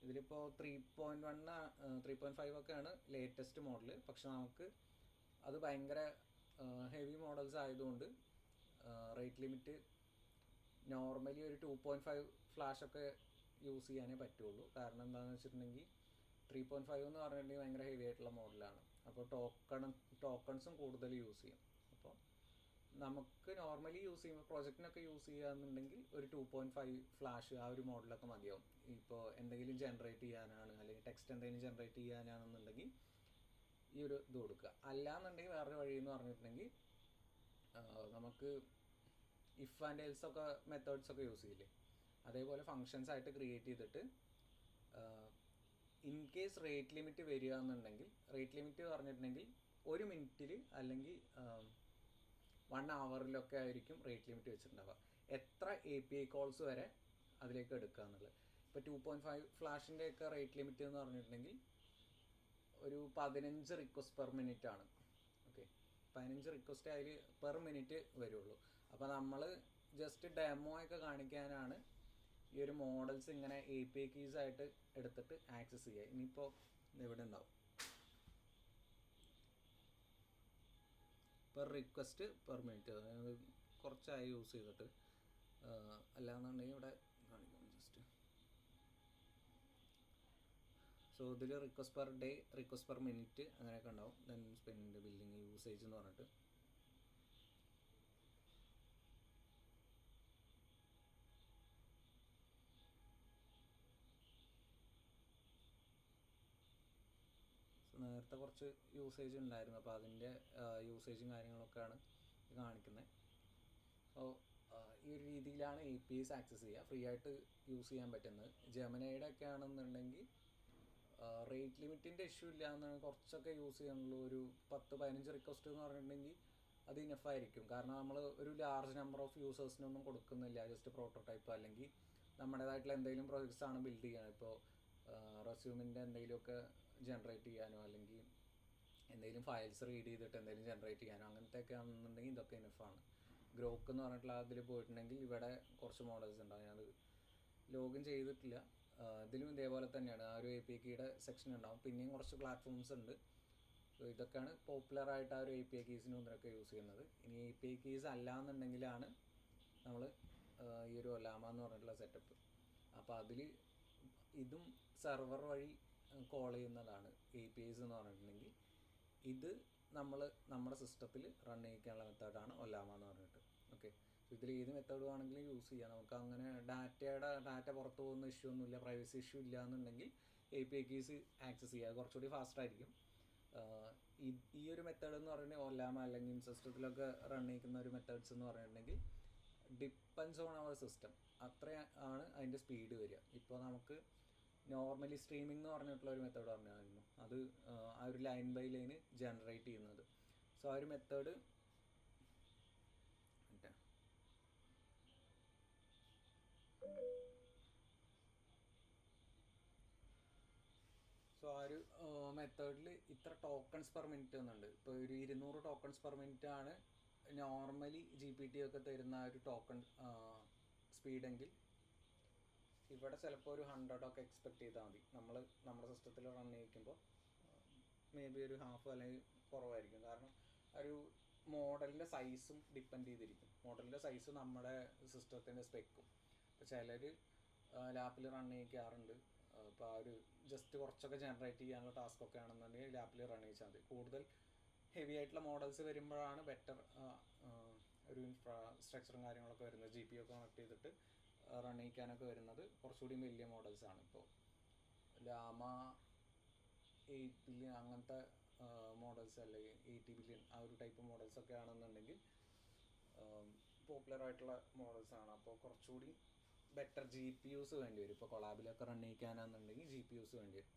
ഇതിലിപ്പോൾ 3.1 3.5 ഒക്കെയാണ് ലേറ്റസ്റ്റ് മോഡൽ. പക്ഷെ നമുക്ക് അത് ഭയങ്കര ഹെവി മോഡൽസ് ആയതുകൊണ്ട് റേറ്റ് ലിമിറ്റ് നോർമലി ഒരു 2.5 ഫ്ലാഷൊക്കെ യൂസ് ചെയ്യാനേ പറ്റുള്ളൂ. കാരണം എന്താണെന്ന് വെച്ചിട്ടുണ്ടെങ്കിൽ 3.5 എന്ന് പറഞ്ഞിട്ടുണ്ടെങ്കിൽ ഭയങ്കര ഹെവി ആയിട്ടുള്ള മോഡലാണ്. അപ്പോൾ ടോക്കൺസും കൂടുതൽ യൂസ് ചെയ്യും. അപ്പോൾ നമുക്ക് നോർമലി യൂസ് ചെയ്യുമ്പോൾ പ്രൊജക്റ്റിനൊക്കെ യൂസ് ചെയ്യുകയെന്നുണ്ടെങ്കിൽ ഒരു 2.5 ഫ്ലാഷ് ആ ഒരു മോഡലൊക്കെ മതിയാവും. ഇപ്പോൾ എന്തെങ്കിലും ജനറേറ്റ് ചെയ്യാനാണ് അല്ലെങ്കിൽ ടെക്സ്റ്റ് എന്തെങ്കിലും ജനറേറ്റ് ചെയ്യാനാണെന്നുണ്ടെങ്കിൽ ഈ ഒരു ഇത് കൊടുക്കുക. അല്ലാന്നുണ്ടെങ്കിൽ വേറൊരു വഴി എന്ന് പറഞ്ഞിട്ടുണ്ടെങ്കിൽ നമുക്ക് ഇഫ് ആൻഡ് എൽസ് ഒക്കെ മെത്തേഡ്സ് ഒക്കെ യൂസ് ചെയ്യില്ലേ, അതേപോലെ ഫങ്ഷൻസ് ആയിട്ട് ക്രിയേറ്റ് ചെയ്തിട്ട് ഇൻ കേസ് റേറ്റ് ലിമിറ്റ് വരിക എന്നുണ്ടെങ്കിൽ, റേറ്റ് ലിമിറ്റ് പറഞ്ഞിട്ടുണ്ടെങ്കിൽ 1 മിനിറ്റിൽ അല്ലെങ്കിൽ 1 ഹവറിലൊക്കെ ആയിരിക്കും റേറ്റ് ലിമിറ്റ് വെച്ചിട്ടുണ്ടാവുക. എത്ര API കോൾസ് വരെ അതിലേക്ക് എടുക്കുക എന്നുള്ളത്. ഇപ്പോൾ 2.5 ഫ്ലാഷിൻ്റെ ഒക്കെ റേറ്റ് ലിമിറ്റ് എന്ന് പറഞ്ഞിട്ടുണ്ടെങ്കിൽ ഒരു 15 റിക്വസ്റ്റ് പെർ മിനിറ്റ് ആണ്. ഓക്കെ, 15 റിക്വസ്റ്റ് അതിൽ പെർ മിനിറ്റ് വരുള്ളൂ. അപ്പോൾ നമ്മൾ ജസ്റ്റ് ഡെമോ ഒക്കെ കാണിക്കാനാണ് ഈ ഒരു മോഡൽസ് ഇങ്ങനെ API കീസ് ആയിട്ട് എടുത്തിട്ട് ആക്സസ് ചെയ്യുക. ഇനിയിപ്പോൾ ഇവിടെ ഉണ്ടാവും പെർ റിക്വസ്റ്റ് പെർ മിനിറ്റ്. അത് കുറച്ചായി യൂസ് ചെയ്തിട്ട്, അല്ലാന്നുണ്ടെങ്കിൽ ഇവിടെ കാണിക്കാം ജസ്റ്റ്. സോ ഇതിൽ request per day, request per minute അങ്ങനെയൊക്കെ ഉണ്ടാവും. ദെൻ സ്പെൻഡ്, ബില്ലിങ്, യൂസേജ് എന്ന് പറഞ്ഞിട്ട്. നേരത്തെ കുറച്ച് യൂസേജ് ഉണ്ടായിരുന്നു, അപ്പോൾ അതിൻ്റെ യൂസേജും കാര്യങ്ങളൊക്കെയാണ് കാണിക്കുന്നത്. അപ്പോൾ ഈ ഒരു രീതിയിലാണ് APIs ആക്സസ് ചെയ്യുക, ഫ്രീ ആയിട്ട് യൂസ് ചെയ്യാൻ പറ്റുന്നത്. ജെമിനൈയുടെ ഒക്കെ ആണെന്നുണ്ടെങ്കിൽ റേറ്റ് ലിമിറ്റിൻ്റെ ഇഷ്യൂ ഇല്ല എന്നാണ്, കുറച്ചൊക്കെ യൂസ് ചെയ്യാനുള്ളൂ. ഒരു 10-15 റിക്വസ്റ്റ് എന്ന് പറഞ്ഞിട്ടുണ്ടെങ്കിൽ അത് ഇനഫായിരിക്കും. കാരണം നമ്മൾ ഒരു ലാർജ് നമ്പർ ഓഫ് യൂസേഴ്സിനൊന്നും കൊടുക്കുന്നില്ല, ജസ്റ്റ് പ്രോട്ടോടൈപ്പ് അല്ലെങ്കിൽ നമ്മുടേതായിട്ടുള്ള എന്തെങ്കിലും പ്രോജക്ട്സ് ആണ് ബിൽഡ് ചെയ്യാൻ. ഇപ്പോൾ റെസ്യൂമിൻ്റെ എന്തെങ്കിലുമൊക്കെ ജനറേറ്റ് ചെയ്യാനോ അല്ലെങ്കിൽ എന്തെങ്കിലും ഫയൽസ് റീഡ് ചെയ്തിട്ട് എന്തെങ്കിലും ജനറേറ്റ് ചെയ്യാനോ അങ്ങനത്തെയൊക്കെ ആണെന്നുണ്ടെങ്കിൽ ഇതൊക്കെ ഇനഫാണ്. ഗ്രോക്ക് എന്ന് പറഞ്ഞിട്ടുള്ള അതിൽ പോയിട്ടുണ്ടെങ്കിൽ ഇവിടെ കുറച്ച് മോഡൽസ് ഉണ്ടാവും. ഞാനത് ലോഗിൻ ചെയ്തിട്ടില്ല. ഇതിലും ഇതേപോലെ തന്നെയാണ്, ആ ഒരു API കീയുടെ സെക്ഷൻ ഉണ്ടാവും. പിന്നെയും കുറച്ച് പ്ലാറ്റ്ഫോംസ് ഉണ്ട്. സോ ഇതൊക്കെയാണ് പോപ്പുലറായിട്ട് ആ ഒരു API കീസിനും ഇതിനൊക്കെ യൂസ് ചെയ്യുന്നത്. ഇനി API കീസ് അല്ലാന്നുണ്ടെങ്കിലാണ് നമ്മൾ ഈ ഒരു ഒലാമ എന്ന് പറഞ്ഞിട്ടുള്ള സെറ്റപ്പ്. അപ്പോൾ അതിൽ ഇതും സെർവർ വഴി കോൾ ചെയ്യുന്നതാണ് APIs എന്ന് പറഞ്ഞിട്ടുണ്ടെങ്കിൽ. ഇത് നമ്മൾ നമ്മുടെ സിസ്റ്റത്തിൽ റൺ ചെയ്യിക്കാനുള്ള മെത്തേഡാണ് ഒലാമ എന്ന് പറഞ്ഞിട്ട്. ഓക്കെ, ഇതിൽ ഏത് മെത്തേഡ് വേണമെങ്കിലും യൂസ് ചെയ്യാം. നമുക്ക് അങ്ങനെ ഡാറ്റ പുറത്ത് പോകുന്ന ഇഷ്യൂ ഒന്നുമില്ല, പ്രൈവസി ഇഷ്യൂ ഇല്ല എന്നുണ്ടെങ്കിൽ API കീസ് ആക്സസ് ചെയ്യുക കുറച്ചുകൂടി ഫാസ്റ്റ് ആയിരിക്കും. ഈ ഒരു മെത്തേഡ് എന്ന് പറഞ്ഞിട്ടുണ്ടെങ്കിൽ ഒലാമ അല്ലെങ്കിൽ സിസ്റ്റത്തിലൊക്കെ റൺ ചെയ്യിക്കുന്ന ഒരു മെത്തേഡ്സ് എന്ന് പറഞ്ഞിട്ടുണ്ടെങ്കിൽ ഡിപ്പെൻസ് ഓൺ അവർ സിസ്റ്റം, അത്രയാണ് അതിൻ്റെ സ്പീഡ് വരിക. ഇപ്പോൾ നമുക്ക് നോർമലി സ്ട്രീമിംഗ് എന്ന് പറഞ്ഞിട്ടുള്ള ഒരു മെത്തേഡ് പറഞ്ഞായിരുന്നു, അത് ആ ഒരു ലൈൻ ബൈ ലൈന് ജനറേറ്റ് ചെയ്യുന്നത്. സോ ആ ഒരു മെത്തേഡ് സോ ആ ഒരു മെത്തേഡിൽ ഇത്ര ടോക്കൺസ് പെർ മിനിറ്റ് എന്നുണ്ട്. ഇപ്പോൾ ഒരു 200 ടോക്കൺസ് പെർ മിനിറ്റ് ആണ് നോർമലി GPT ഒക്കെ തരുന്ന ആ ഒരു ടോക്കൺ സ്പീഡെങ്കിൽ ഇവിടെ ചിലപ്പോൾ ഒരു 100 ഒക്കെ എക്സ്പെക്ട് ചെയ്താൽ മതി. നമ്മുടെ സിസ്റ്റത്തിൽ റൺ ചെയ്യിക്കുമ്പോൾ മേ ബി ഒരു ഹാഫ് അല്ലെങ്കിൽ കുറവായിരിക്കും. കാരണം ഒരു മോഡലിൻ്റെ സൈസും ഡിപ്പെൻഡ് ചെയ്തിരിക്കും. മോഡലിൻ്റെ സൈസ് നമ്മുടെ സിസ്റ്റത്തിൻ്റെ സ്പെക്കും. ഇപ്പോൾ ചിലർ ലാപ്പിൽ റൺ ചെയ്യിക്കാറുണ്ട്. ഇപ്പോൾ ആ ഒരു ജസ്റ്റ് കുറച്ചൊക്കെ ജനറേറ്റ് ചെയ്യാനുള്ള ടാസ്കൊക്കെ ആണെന്നുണ്ടെങ്കിൽ ലാപ്പിൽ റൺ ചെയ്യിച്ചാൽ മതി. കൂടുതൽ ഹെവി ആയിട്ടുള്ള മോഡൽസ് വരുമ്പോഴാണ് ബെറ്റർ ഒരു ഇൻഫ്രാസ്ട്രക്ചറും കാര്യങ്ങളൊക്കെ വരുന്നത്. GPU ഒക്കെ കണക്ട് ചെയ്തിട്ട് റൺ ചെയ്യിക്കാനൊക്കെ വരുന്നത് കുറച്ചുകൂടി വലിയ മോഡൽസാണ്. ഇപ്പോൾ ലാമ 8 ബില്യൺ അങ്ങനത്തെ മോഡൽസ് അല്ലെങ്കിൽ 80 ബില്യൺ ആ ഒരു ടൈപ്പ് മോഡൽസൊക്കെ ആണെന്നുണ്ടെങ്കിൽ പോപ്പുലറായിട്ടുള്ള മോഡൽസാണ്. അപ്പോൾ കുറച്ചുകൂടി ബെറ്റർ GPUs വേണ്ടി വരും. ഇപ്പോൾ കൊളാബിലൊക്കെ റൺ ചെയ്യിക്കാനാണെന്നുണ്ടെങ്കിൽ GPUs വേണ്ടി വരും.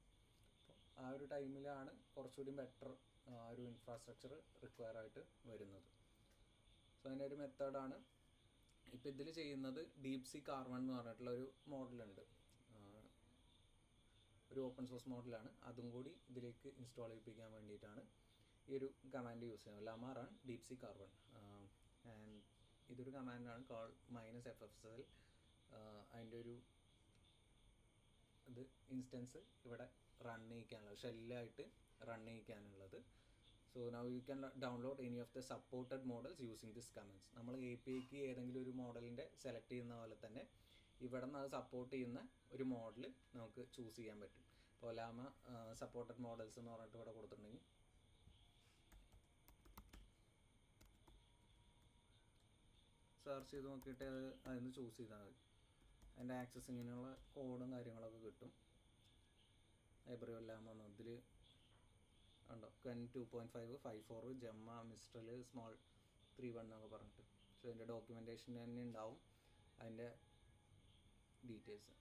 അപ്പോൾ ആ ഒരു ടൈമിലാണ് കുറച്ചുകൂടി ബെറ്റർ ഒരു ഇൻഫ്രാസ്ട്രക്ചർ റിക്വയർ ആയിട്ട് വരുന്നത്. സോ അതിൻ്റെ ഒരു മെത്തേഡാണ് ഇപ്പോൾ ഇതിൽ ചെയ്യുന്നത്. DeepSeek R1 എന്ന് പറഞ്ഞിട്ടുള്ള ഒരു മോഡലുണ്ട്, ഒരു ഓപ്പൺ സോഴ്സ് മോഡലാണ്. അതും കൂടി ഇതിലേക്ക് ഇൻസ്റ്റാൾ ചെയ്യിപ്പിക്കാൻ വേണ്ടിയിട്ടാണ് ഈ ഒരു കമാൻഡ് യൂസ് ചെയ്യുന്നത്. llama run DeepSeek R1 and ഇതൊരു കമാൻഡാണ് കോൾ -ffsl. അതിൻ്റെ ഒരു ഇത് ഇൻസ്റ്റൻസ് ഇവിടെ റൺ ചെയ്യിക്കാനുള്ളത്, ഷെല്ലായിട്ട് റൺ ചെയ്യിക്കാനുള്ളത്. So now you can download any of the supported models using this commands. നമ്മൾ APIക്ക് ഏതെങ്കിലും ഒരു മോഡലിൻ്റെ സെലക്ട് ചെയ്യുന്ന പോലെ തന്നെ ഇവിടെ നിന്ന് അത് സപ്പോർട്ട് ചെയ്യുന്ന ഒരു മോഡൽ നമുക്ക് ചൂസ് ചെയ്യാൻ പറ്റും. ഇപ്പോൾ llama സപ്പോർട്ടഡ് മോഡൽസ് എന്ന് പറഞ്ഞിട്ട് ഇവിടെ കൊടുത്തിട്ടുണ്ടെങ്കിൽ സെർച്ച് ചെയ്ത് നോക്കിയിട്ട് അതിന് ചൂസ് ചെയ്താൽ മതി. അതിൻ്റെ ആക്സസിങ്ങിനുള്ള കോഡും കാര്യങ്ങളൊക്കെ കിട്ടും. ലൈബ്രറി എല്ലാം വന്നു ഇതിൽ ഉണ്ടോ, ക്വൻ 2.5 5.4 ജമ്മ മിസ്ട്രൽ സ്മോൾ 3.1 എന്നൊക്കെ പറഞ്ഞിട്ട്. സോ ഇതിൻ്റെ ഡോക്യുമെൻറ്റേഷൻ തന്നെ ഉണ്ടാവും അതിൻ്റെ ഡീറ്റെയിൽസ്.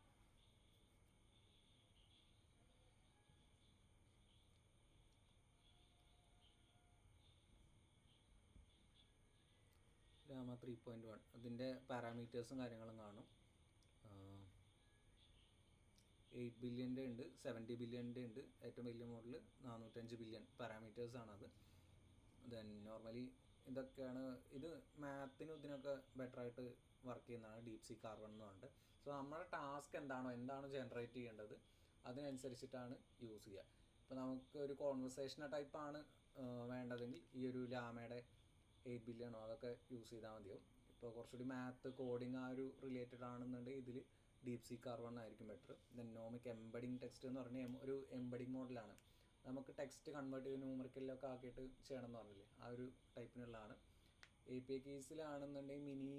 ലാമ 3.1 അതിൻ്റെ പാരാമീറ്റേഴ്സും കാര്യങ്ങളും കാണും. 8 ബില്യൻ്റെ ഉണ്ട്, 70 ബില്യൻ്റെ ഉണ്ട്. ഏറ്റവും വലിയ മോഡൽ 405 ബില്യൺ പാരാമീറ്റേഴ്സാണത്. ദെൻ നോർമലി ഇതൊക്കെയാണ്. ഇത് മാത്തിനും ഇതിനൊക്കെ ബെറ്ററായിട്ട് വർക്ക് ചെയ്യുന്നതാണ് ഡീപ്സി കാർബൺ എന്ന് പറഞ്ഞിട്ട്. സോ നമ്മുടെ ടാസ്ക് എന്താണോ ജനറേറ്റ് ചെയ്യേണ്ടത് അതിനനുസരിച്ചിട്ടാണ് യൂസ് ചെയ്യുക. ഇപ്പോൾ നമുക്ക് ഒരു കോൺവെർസേഷണൽ ടൈപ്പാണ് വേണ്ടതെങ്കിൽ ഈ ഒരു ലാമയുടെ 8 ബില്യണോ അതൊക്കെ യൂസ് ചെയ്താൽ മതിയാവും. ഇപ്പോൾ കുറച്ചുകൂടി മാത്ത് കോഡിങ് ആ ഒരു റിലേറ്റഡ് ആണെന്നുണ്ടെങ്കിൽ ഇതിൽ ഡീപ്സി കാർബൺ ആയിരിക്കും ബെറ്റർ. ദെൻ നോമിക് എംബഡിങ് ടെക്സ്റ്റ് എന്ന് പറഞ്ഞാൽ ഒരു എംബഡിങ് മോഡലാണ്. നമുക്ക് ടെക്സ്റ്റ് കൺവേർട്ട് ചെയ്ത് ന്യൂമറിക്കലിലൊക്കെ ആക്കിയിട്ട് ചെയ്യണം എന്ന് പറഞ്ഞില്ലേ, ആ ഒരു ടൈപ്പിനുള്ളതാണ്. API കേസിലാണെന്നുണ്ടെങ്കിൽ മിനി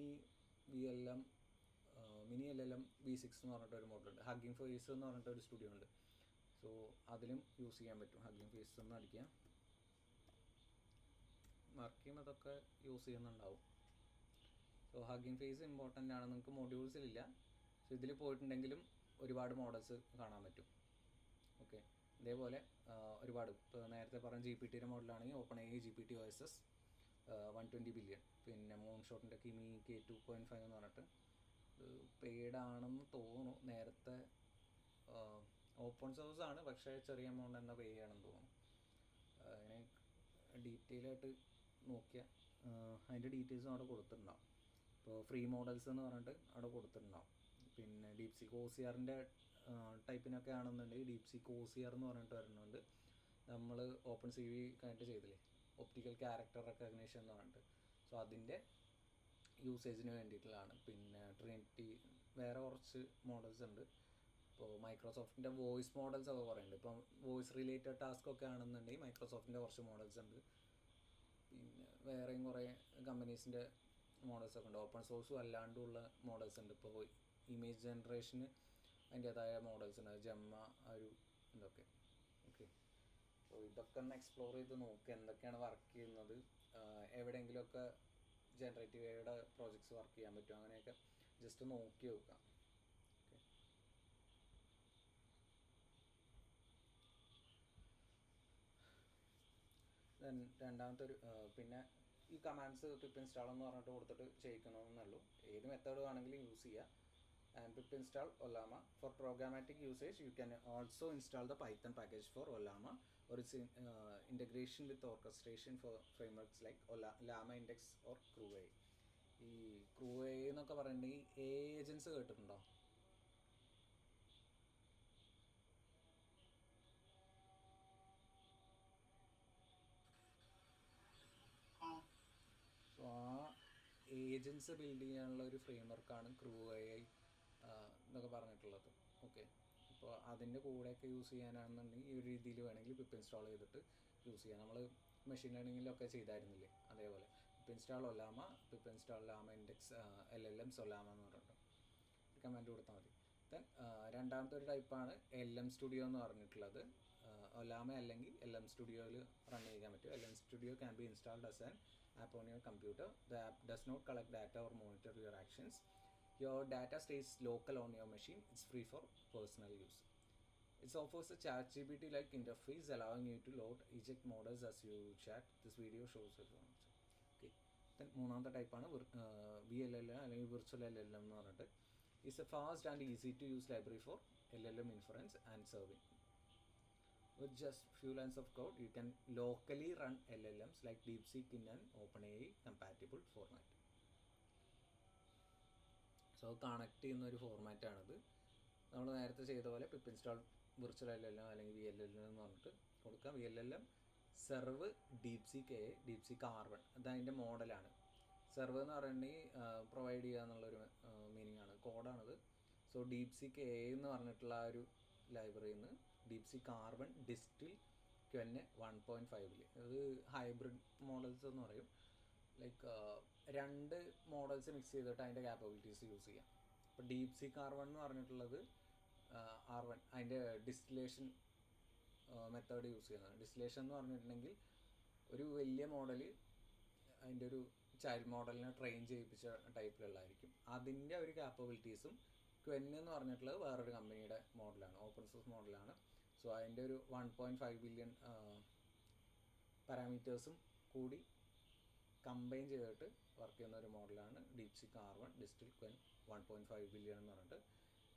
LLM V6 എന്ന് പറഞ്ഞിട്ടൊരു മോഡലുണ്ട്. ഹഗ്ഗിങ് ഫേസ് എന്ന് പറഞ്ഞിട്ടൊരു സ്റ്റുഡിയോ ഉണ്ട്. സോ അതിലും യൂസ് ചെയ്യാൻ പറ്റും. ഹഗ്ഗിങ് ഫേസ് എന്ന് അടിക്കാം, വർക്ക് ചെയ്യുമ്പോൾ അതൊക്കെ യൂസ് ചെയ്യുന്നുണ്ടാവും. സോ ഹഗ്ഗിങ് ഫേസ് ഇമ്പോർട്ടൻ്റ് ആണ്. നിങ്ങൾക്ക് മൊഡ്യൂൾസിലില്ല. സോ ഇതിൽ പോയിട്ടുണ്ടെങ്കിലും ഒരുപാട് മോഡൽസ് കാണാൻ പറ്റും. ഓക്കെ, ഇതേപോലെ ഒരുപാട്. ഇപ്പോൾ നേരത്തെ പറഞ്ഞ GPT-യുടെ മോഡലാണെങ്കിൽ OpenAI GPT-OSS 120 ബില്യൺ. പിന്നെ മൂൺഷോട്ടിൻ്റെ കിമി K2.5 എന്ന് പറഞ്ഞിട്ട് പെയ്ഡ് ആണെന്ന് തോന്നുന്നു. നേരത്തെ ഓപ്പൺ സോഴ്സ് ആണ്, പക്ഷേ ചെറിയ എമൗണ്ട് തന്നെ പേ ചെയ്യണമെന്ന് തോന്നുന്നു. അങ്ങനെ ഡീറ്റെയിൽ ആയിട്ട് നോക്കിയാൽ അതിൻ്റെ ഡീറ്റെയിൽസും അവിടെ കൊടുത്തിട്ടുണ്ടാവും. ഇപ്പോൾ ഫ്രീ മോഡൽസ് എന്ന് പറഞ്ഞിട്ട് അവിടെ കൊടുത്തിട്ടുണ്ടാവും. പിന്നെ ഡീപ്സി OCRൻ്റെ ടൈപ്പിനൊക്കെ ആണെന്നുണ്ടെങ്കിൽ ഡീപ്സി OCR എന്ന് പറഞ്ഞിട്ട് വരുന്നുണ്ട്. നമ്മൾ ഓപ്പൺ CV കഴിഞ്ഞിട്ട് ചെയ്തില്ലേ, ഒപ്റ്റിക്കൽ ക്യാരക്ടർ റെക്കഗ്നേഷൻ എന്ന് പറഞ്ഞിട്ട്. സോ അതിൻ്റെ യൂസേജിന് വേണ്ടിയിട്ടുള്ളതാണ്. പിന്നെ ട്രിനിറ്റി വേറെ കുറച്ച് മോഡൽസ് ഉണ്ട്. ഇപ്പോൾ മൈക്രോസോഫ്റ്റിൻ്റെ വോയിസ് മോഡൽസ് ഒക്കെ കുറേ ഉണ്ട്. ഇപ്പം വോയിസ് റിലേറ്റഡ് ടാസ്ക് ഒക്കെ ആണെന്നുണ്ടെങ്കിൽ മൈക്രോസോഫ്റ്റിൻ്റെ കുറച്ച് മോഡൽസ് ഉണ്ട്. പിന്നെ വേറെയും കുറേ കമ്പനീസിൻ്റെ മോഡൽസൊക്കെ ഉണ്ട്. ഓപ്പൺ സോഴ്സും അല്ലാണ്ടുള്ള മോഡൽസ് ഉണ്ട്. ഇപ്പോൾ ഇമേജ് ജനറേഷന് അതിൻ്റേതായ മോഡൽസ് ഉണ്ട്. ജമ്മ ആ ഒരു ഇതൊക്കെ. ഓക്കെ, സോ ഇതൊക്കെ ഒന്ന് എക്സ്പ്ലോർ ചെയ്ത് നോക്കുക എന്തൊക്കെയാണ് വർക്ക് ചെയ്യുന്നത്, എവിടെയെങ്കിലുമൊക്കെ ജനറേറ്റീവ് AIയുടെ പ്രോജക്ട്സ് വർക്ക് ചെയ്യാൻ പറ്റും, അങ്ങനെയൊക്കെ ജസ്റ്റ് നോക്കി നോക്കാം. ഓക്കെ, ദെൻ രണ്ടാമത്തെ ഒരു പിന്നെ ഈ കമാൻഡ്സ് പിപ്പ് ഇൻസ്റ്റാൾ എന്ന് പറഞ്ഞിട്ട് കൊടുത്തിട്ട് ചെയ്യിക്കണമെന്നുള്ളൂ. ഏത് മെത്തേഡ് വേണമെങ്കിലും യൂസ് ചെയ്യുക. And pip install Ollama. For programmatic usage, you can also install the Python package for Ollama or its integration with orchestration for frameworks like Llama Index or CrewAI. ഈ CrewAI എന്നൊക്കെ പറയുന്നുണ്ടെങ്കിൽ AI agents കേട്ടിട്ടുണ്ടോ? So ആ agents build ചെയ്യാനുള്ള ഒരു ഫ്രെയിംവർക്കാണ് CrewAI എന്നൊക്കെ പറഞ്ഞിട്ടുള്ളത്. Okay, അപ്പോൾ അതിൻ്റെ കൂടെയൊക്കെ യൂസ് ചെയ്യാനാണെന്നുണ്ടെങ്കിൽ ഈ ഒരു രീതിയിൽ വേണമെങ്കിൽ പിപ്പ് ഇൻസ്റ്റാൾ ചെയ്തിട്ട് യൂസ് ചെയ്യാം. നമ്മൾ മെഷീൻ ലേണിങ്ങിലൊക്കെ ചെയ്തായിരുന്നില്ലേ, അതേപോലെ pip install Ollama, pip install llama index LLM Ollama എന്ന് പറഞ്ഞിട്ട് കമാൻഡ് കൊടുത്താൽ മതി. ദെൻ രണ്ടാമത്തെ ഒരു ടൈപ്പാണ് LM സ്റ്റുഡിയോ എന്ന് പറഞ്ഞിട്ടുള്ളത്. ഒലാമ അല്ലെങ്കിൽ LM സ്റ്റുഡിയോയിൽ റൺ ചെയ്യാൻ പറ്റും. LM studio can be installed as an app on your computer. The app does not collect data or monitor your actions. Your data stays local on your machine. It's free for personal use. It offers a ChatGPT-like interface, allowing you to load eject models as you chat. This video shows it. Okay. Then മൂന്നാമത്തെ ടൈപ്പാണ് VLLM അല്ലെങ്കിൽ virtual LLM എന്ന് പറഞ്ഞിട്ട്. It's a fast and easy to use library for LLM inference and serving. With just few lines of code, you can locally run LLMs like DeepSeek in an OpenAI compatible format. So connect ചെയ്യുന്ന ഒരു ഫോർമാറ്റാണിത്. നമ്മൾ നേരത്തെ ചെയ്ത പോലെ pip install virtual LLM അല്ലെങ്കിൽ VLLM എന്ന് പറഞ്ഞിട്ട് കൊടുക്കാം. VLLM serve DeepSeek AI, DeepSeek R1 അതതിൻ്റെ മോഡലാണ്. സെർവ് എന്ന് പറയുകയാണെങ്കിൽ പ്രൊവൈഡ് ചെയ്യുക എന്നുള്ളൊരു മീനിങ് ആണ്, കോഡാണിത്. സോ DeepSeek AI എന്ന് പറഞ്ഞിട്ടുള്ള ആ ഒരു ലൈബ്രറിയിൽ നിന്ന് DeepSeek R1 ഡിസ്റ്റിൽ Qn 1.5 അത് ഹൈബ്രിഡ് മോഡൽസ് എന്ന് പറയും. ലൈക്ക് രണ്ട് മോഡൽസ് മിക്സ് ചെയ്തിട്ട് അതിൻ്റെ ക്യാപ്പബിലിറ്റീസ് യൂസ് ചെയ്യാം. ഇപ്പോൾ DeepSeek R1 എന്ന് പറഞ്ഞിട്ടുള്ളത് R1 അതിൻ്റെ ഡിസ്റ്റിലേഷൻ മെത്തേഡ് യൂസ് ചെയ്യുന്നതാണ്. ഡിസ്റ്റിലേഷൻ എന്ന് പറഞ്ഞിട്ടുണ്ടെങ്കിൽ ഒരു വലിയ മോഡൽ അതിൻ്റെ ഒരു ചൈൽഡ് മോഡലിനെ ട്രെയിൻ ചെയ്യിപ്പിച്ച ടൈപ്പിലുള്ളതായിരിക്കും. അതിൻ്റെ ഒരു ക്യാപ്പബിലിറ്റീസും ക്വെൻ എന്ന് പറഞ്ഞിട്ടുള്ളത് വേറൊരു കമ്പനിയുടെ മോഡലാണ്, ഓപ്പൺ സോഴ്സ് മോഡലാണ്. സോ അതിൻ്റെ ഒരു 1.5 ബില്യൺ പാരാമീറ്റേഴ്സും കൂടി കമ്പൈൻ ചെയ്തിട്ട് വർക്ക് ചെയ്യുന്ന ഒരു മോഡലാണ് DeepSeek R1 ഡിസ്റ്റിൽ ക്വെൻ 1.5 ബില്യൺ എന്ന് പറഞ്ഞിട്ട്.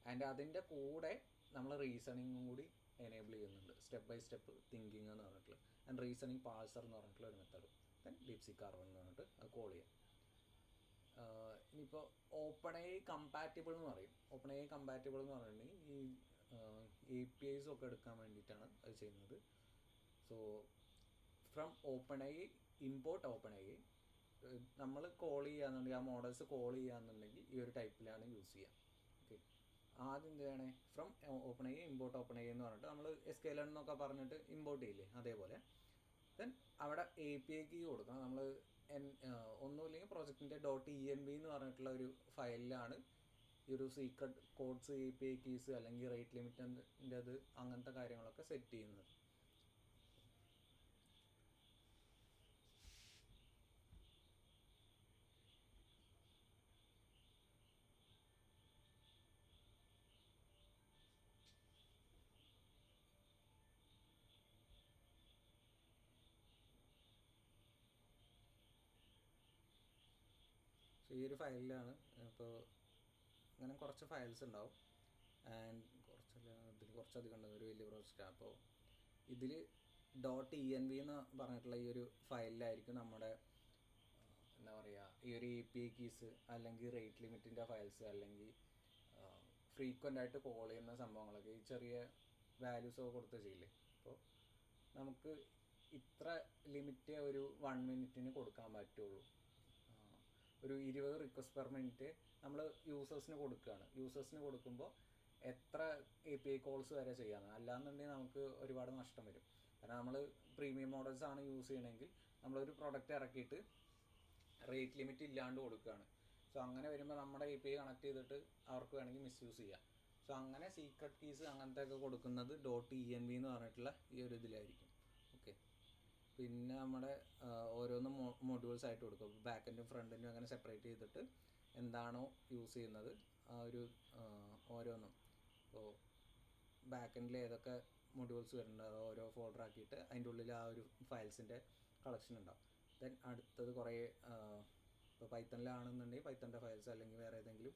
ആൻഡ് അതിൻ്റെ കൂടെ നമ്മൾ റീസണിങ്ങും കൂടി എനേബിൾ ചെയ്യുന്നുണ്ട്, സ്റ്റെപ്പ് ബൈ സ്റ്റെപ്പ് തിങ്കിങ് എന്ന് പറഞ്ഞിട്ടുള്ള ആൻഡ് റീസണിങ് പാഴ്സർ എന്ന് പറഞ്ഞിട്ടുള്ള ഒരു മെത്തേഡ്. ദെൻ DeepSeek R1 എന്ന് പറഞ്ഞിട്ട് അത് കോൾ ചെയ്യാം. ഇനിയിപ്പോൾ OpenAI കമ്പാറ്റബിൾ എന്ന് പറയും. OpenAI കമ്പാറ്റബിൾ എന്ന് പറഞ്ഞിട്ടുണ്ടെങ്കിൽ ഈ APIs ഒക്കെ എടുക്കാൻ വേണ്ടിയിട്ടാണ് അത് ചെയ്യുന്നത്. So from OpenAI import OpenAI നമ്മൾ കോൾ ചെയ്യാന്നുണ്ടെങ്കിൽ, ആ മോഡൽസ് കോൾ ചെയ്യാന്നുണ്ടെങ്കിൽ ഈ ഒരു ടൈപ്പിലാണ് യൂസ് ചെയ്യുക. ഓക്കെ, ആദ്യം എന്ത് ചെയ്യണേ, ഫ്രം OpenAI ഇമ്പോർട്ട് OpenAI എന്ന് പറഞ്ഞിട്ട് നമ്മൾ SQL എന്നൊക്കെ പറഞ്ഞിട്ട് ഇമ്പോർട്ട് ചെയ്യില്ലേ, അതേപോലെ. ദെൻ അവിടെ API കീ കൊടുക്കണം. നമ്മൾ ഒന്നുമില്ലെങ്കിൽ പ്രൊജക്റ്റിൻ്റെ .env എന്ന് പറഞ്ഞിട്ടുള്ള ഒരു ഫയലിലാണ് ഈ ഒരു സീക്രട്ട് കോഡ്സ്, API കീസ് അല്ലെങ്കിൽ റേറ്റ് ലിമിറ്റിൻ്റെത് അങ്ങനത്തെ കാര്യങ്ങളൊക്കെ സെറ്റ് ചെയ്യുന്നത്. ഈ ഒരു ഫയലിലാണ്. ഇപ്പോൾ അങ്ങനെ കുറച്ച് ഫയൽസ് ഉണ്ടാവും. ആൻഡ് ഇതിൽ കുറച്ചധികം ഉണ്ട്, ഒരു വലിയ പ്രോജക്റ്റാണ്. അപ്പോൾ ഇതിൽ .env എന്ന് പറഞ്ഞിട്ടുള്ള ഈ ഒരു ഫയലിലായിരിക്കും നമ്മുടെ എന്താ പറയുക, ഈ ഒരു API കീസ് അല്ലെങ്കിൽ റേറ്റ് ലിമിറ്റിൻ്റെ ഫയൽസ് അല്ലെങ്കിൽ ഫ്രീക്വൻ്റ് ആയിട്ട് കോൾ ചെയ്യുന്ന സംഭവങ്ങളൊക്കെ, ഈ ചെറിയ വാല്യൂസൊക്കെ കൊടുത്ത് ചെയ്യില്ലേ. അപ്പോൾ നമുക്ക് ഇത്ര ലിമിറ്റ് ഒരു 1 മിനിറ്റിന് കൊടുക്കാൻ പറ്റുള്ളൂ. ഒരു 20 റിക്വസ്റ്റ് പെർ മിനിറ്റ് നമ്മൾ യൂസേഴ്സിന് കൊടുക്കുകയാണ്. യൂസേഴ്സിന് കൊടുക്കുമ്പോൾ എത്ര API കോൾസ് വരെ ചെയ്യാമെന്ന്, അല്ലാന്നുണ്ടെങ്കിൽ നമുക്ക് ഒരുപാട് നഷ്ടം വരും. കാരണം നമ്മൾ പ്രീമിയം മോഡൽസ് ആണ് യൂസ് ചെയ്യണമെങ്കിൽ നമ്മളൊരു പ്രൊഡക്റ്റ് ഇറക്കിയിട്ട് റേറ്റ് ലിമിറ്റ് ഇല്ലാണ്ട് കൊടുക്കുകയാണ്. സോ അങ്ങനെ വരുമ്പോൾ നമ്മുടെ API കണക്ട് ചെയ്തിട്ട് അവർക്ക് വേണമെങ്കിൽ മിസ്യൂസ് ചെയ്യാം. സോ അങ്ങനെ സീക്രട്ട് കീസ് അങ്ങനത്തെ ഒക്കെ കൊടുക്കുന്നത് .env എന്ന് പറഞ്ഞിട്ടുള്ള ഈ ഒരു ഇതിലായിരിക്കും. ഓക്കെ, പിന്നെ നമ്മുടെ ഓരോന്നും മൊഡ്യൂൾസ് ആയിട്ട് കൊടുക്കും. ബാക്ക് എൻഡും ഫ്രണ്ട് എൻഡും അങ്ങനെ സെപ്പറേറ്റ് ചെയ്തിട്ട് എന്താണോ യൂസ് ചെയ്യുന്നത് ആ ഒരു ഓരോന്നും, ഇപ്പോൾ ബാക്ക് എൻഡിൽ ഏതൊക്കെ മൊഡ്യൂൾസ് വരുന്നുണ്ട് അത് ഓരോ ഫോൾഡർ ആക്കിയിട്ട് അതിൻ്റെ ഉള്ളിൽ ആ ഒരു ഫയൽസിൻ്റെ കളക്ഷൻ ഉണ്ടാവും. ദെൻ അടുത്തത് കുറേ ഇപ്പോൾ പൈത്തണിലാണെന്നുണ്ടെങ്കിൽ പൈത്തണിൻ്റെ ഫയൽസ്, അല്ലെങ്കിൽ വേറെ ഏതെങ്കിലും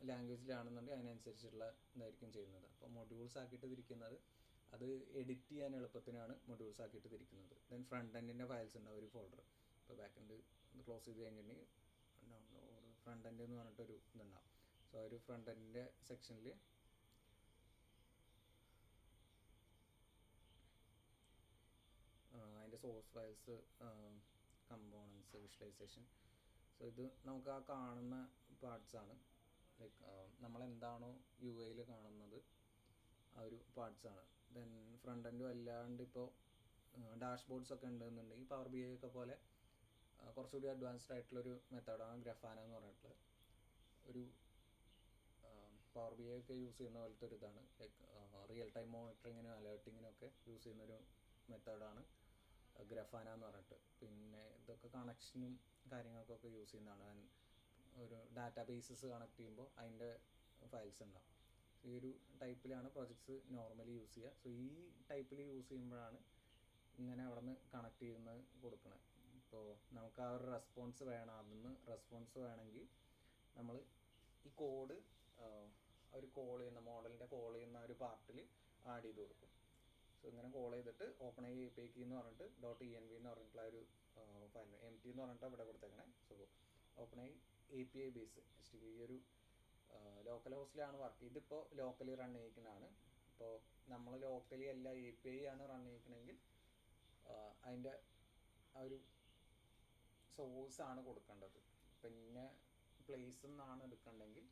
ലാംഗ്വേജിലാണെന്നുണ്ടെങ്കിൽ അതിനനുസരിച്ചുള്ള ഇതായിരിക്കും ചെയ്യുന്നത്. അപ്പോൾ മൊഡ്യൂൾസ് ആക്കിയിട്ട് തിരിക്കുന്നത് അത് എഡിറ്റ് ചെയ്യാൻ എളുപ്പത്തിനാണ് മൊഡ്യൂൾസ് ആക്കിയിട്ട് തിരിക്കുന്നത്. ദെൻ ഫ്രണ്ട് എൻഡിൻ്റെ ഫയൽസ് ഉണ്ടാവും ഒരു ഫോൾഡർ. ഇപ്പോൾ ബാക്ക് എൻഡ് ക്ലോസ് ചെയ്ത് കഴിഞ്ഞിട്ടുണ്ടെങ്കിൽ ഫ്രണ്ട് എൻഡ് എന്ന് പറഞ്ഞിട്ടൊരു ഇതുണ്ടാവും. സോ ഒരു ഫ്രണ്ട് എൻഡിൻ്റെ സെക്ഷനിൽ അതിൻ്റെ source files, components, visualisation. So ഇത് നമുക്ക് ആ കാണുന്ന പാർട്സാണ്. ലൈക്ക് നമ്മളെന്താണോ UI കാണുന്നത് ആ ഒരു പാർട്സാണ്. ദെൻ ഫ്രണ്ട് എൻഡും അല്ലാണ്ട് ഇപ്പോൾ ഡാഷ്ബോർഡ്സ് ഒക്കെ ഉണ്ടെന്നുണ്ടെങ്കിൽ പവർ BI ഒക്കെ പോലെ കുറച്ചുകൂടി അഡ്വാൻസ്ഡ് ആയിട്ടുള്ളൊരു മെത്തേഡാണ് ഗ്രഫാന എന്ന് പറഞ്ഞിട്ടുള്ളത്. ഒരു പവർ BI ഒക്കെ യൂസ് ചെയ്യുന്ന പോലത്തെ ഒരു ഇതാണ്. ലൈക്ക് റിയൽ ടൈം മോണിറ്ററിങ്ങിനും അലേർട്ടിങ്ങിനും ഒക്കെ യൂസ് ചെയ്യുന്നൊരു മെത്തേഡാണ് ഗ്രഫാന എന്ന് പറഞ്ഞിട്ട്. പിന്നെ ഇതൊക്കെ കണക്ഷനും കാര്യങ്ങൾക്കൊക്കെ യൂസ് ചെയ്യുന്നതാണ്. ഒരു ഡാറ്റാ ബേസസ് കണക്ട് ചെയ്യുമ്പോൾ അതിൻ്റെ ഫയൽസ് ഉണ്ടാവും. ഈ ഒരു ടൈപ്പിലാണ് പ്രൊജക്ട്സ് നോർമലി യൂസ് ചെയ്യുക. സോ ഈ ടൈപ്പിൽ യൂസ് ചെയ്യുമ്പോഴാണ് ഇങ്ങനെ അവിടെ നിന്ന് കണക്ട് ചെയ്യുന്നത് കൊടുക്കുന്നത്. ഇപ്പോൾ നമുക്ക് ആ ഒരു റെസ്പോൺസ് വേണം, അതിന്ന് റെസ്പോൺസ് വേണമെങ്കിൽ നമ്മൾ ഈ കോഡ് ഒരു കോൾ ചെയ്യുന്ന മോഡലിൻ്റെ കോൾ ചെയ്യുന്ന ഒരു പാർട്ടിൽ ആഡ് ചെയ്ത് കൊടുക്കും. സോ ഇങ്ങനെ കോൾ ചെയ്തിട്ട് OpenAI API key എന്ന് പറഞ്ഞിട്ട് .env എന്ന് പറഞ്ഞിട്ടുള്ള ഒരു ഫയൽ, MT എന്ന് പറഞ്ഞിട്ട് ഇവിടെ കൊടുത്തേക്കണേ. So OpenAI API base HTTP ഈ ഒരു ലോക്കൽ ഹോസ്റ്റിലാണ് വർക്ക്. ഇതിപ്പോൾ ലോക്കലി റൺ ചെയ്യിക്കുന്നതാണ്. ഇപ്പോൾ നമ്മൾ ലോക്കലി എല്ലാ API ആണ് റൺ ചെയ്യിക്കണമെങ്കിൽ അതിൻ്റെ ആ ഒരു സോഴ്സാണ് കൊടുക്കേണ്ടത്. പിന്നെ പ്ലേസിൽ നിന്നാണ് എടുക്കേണ്ടതെങ്കിൽ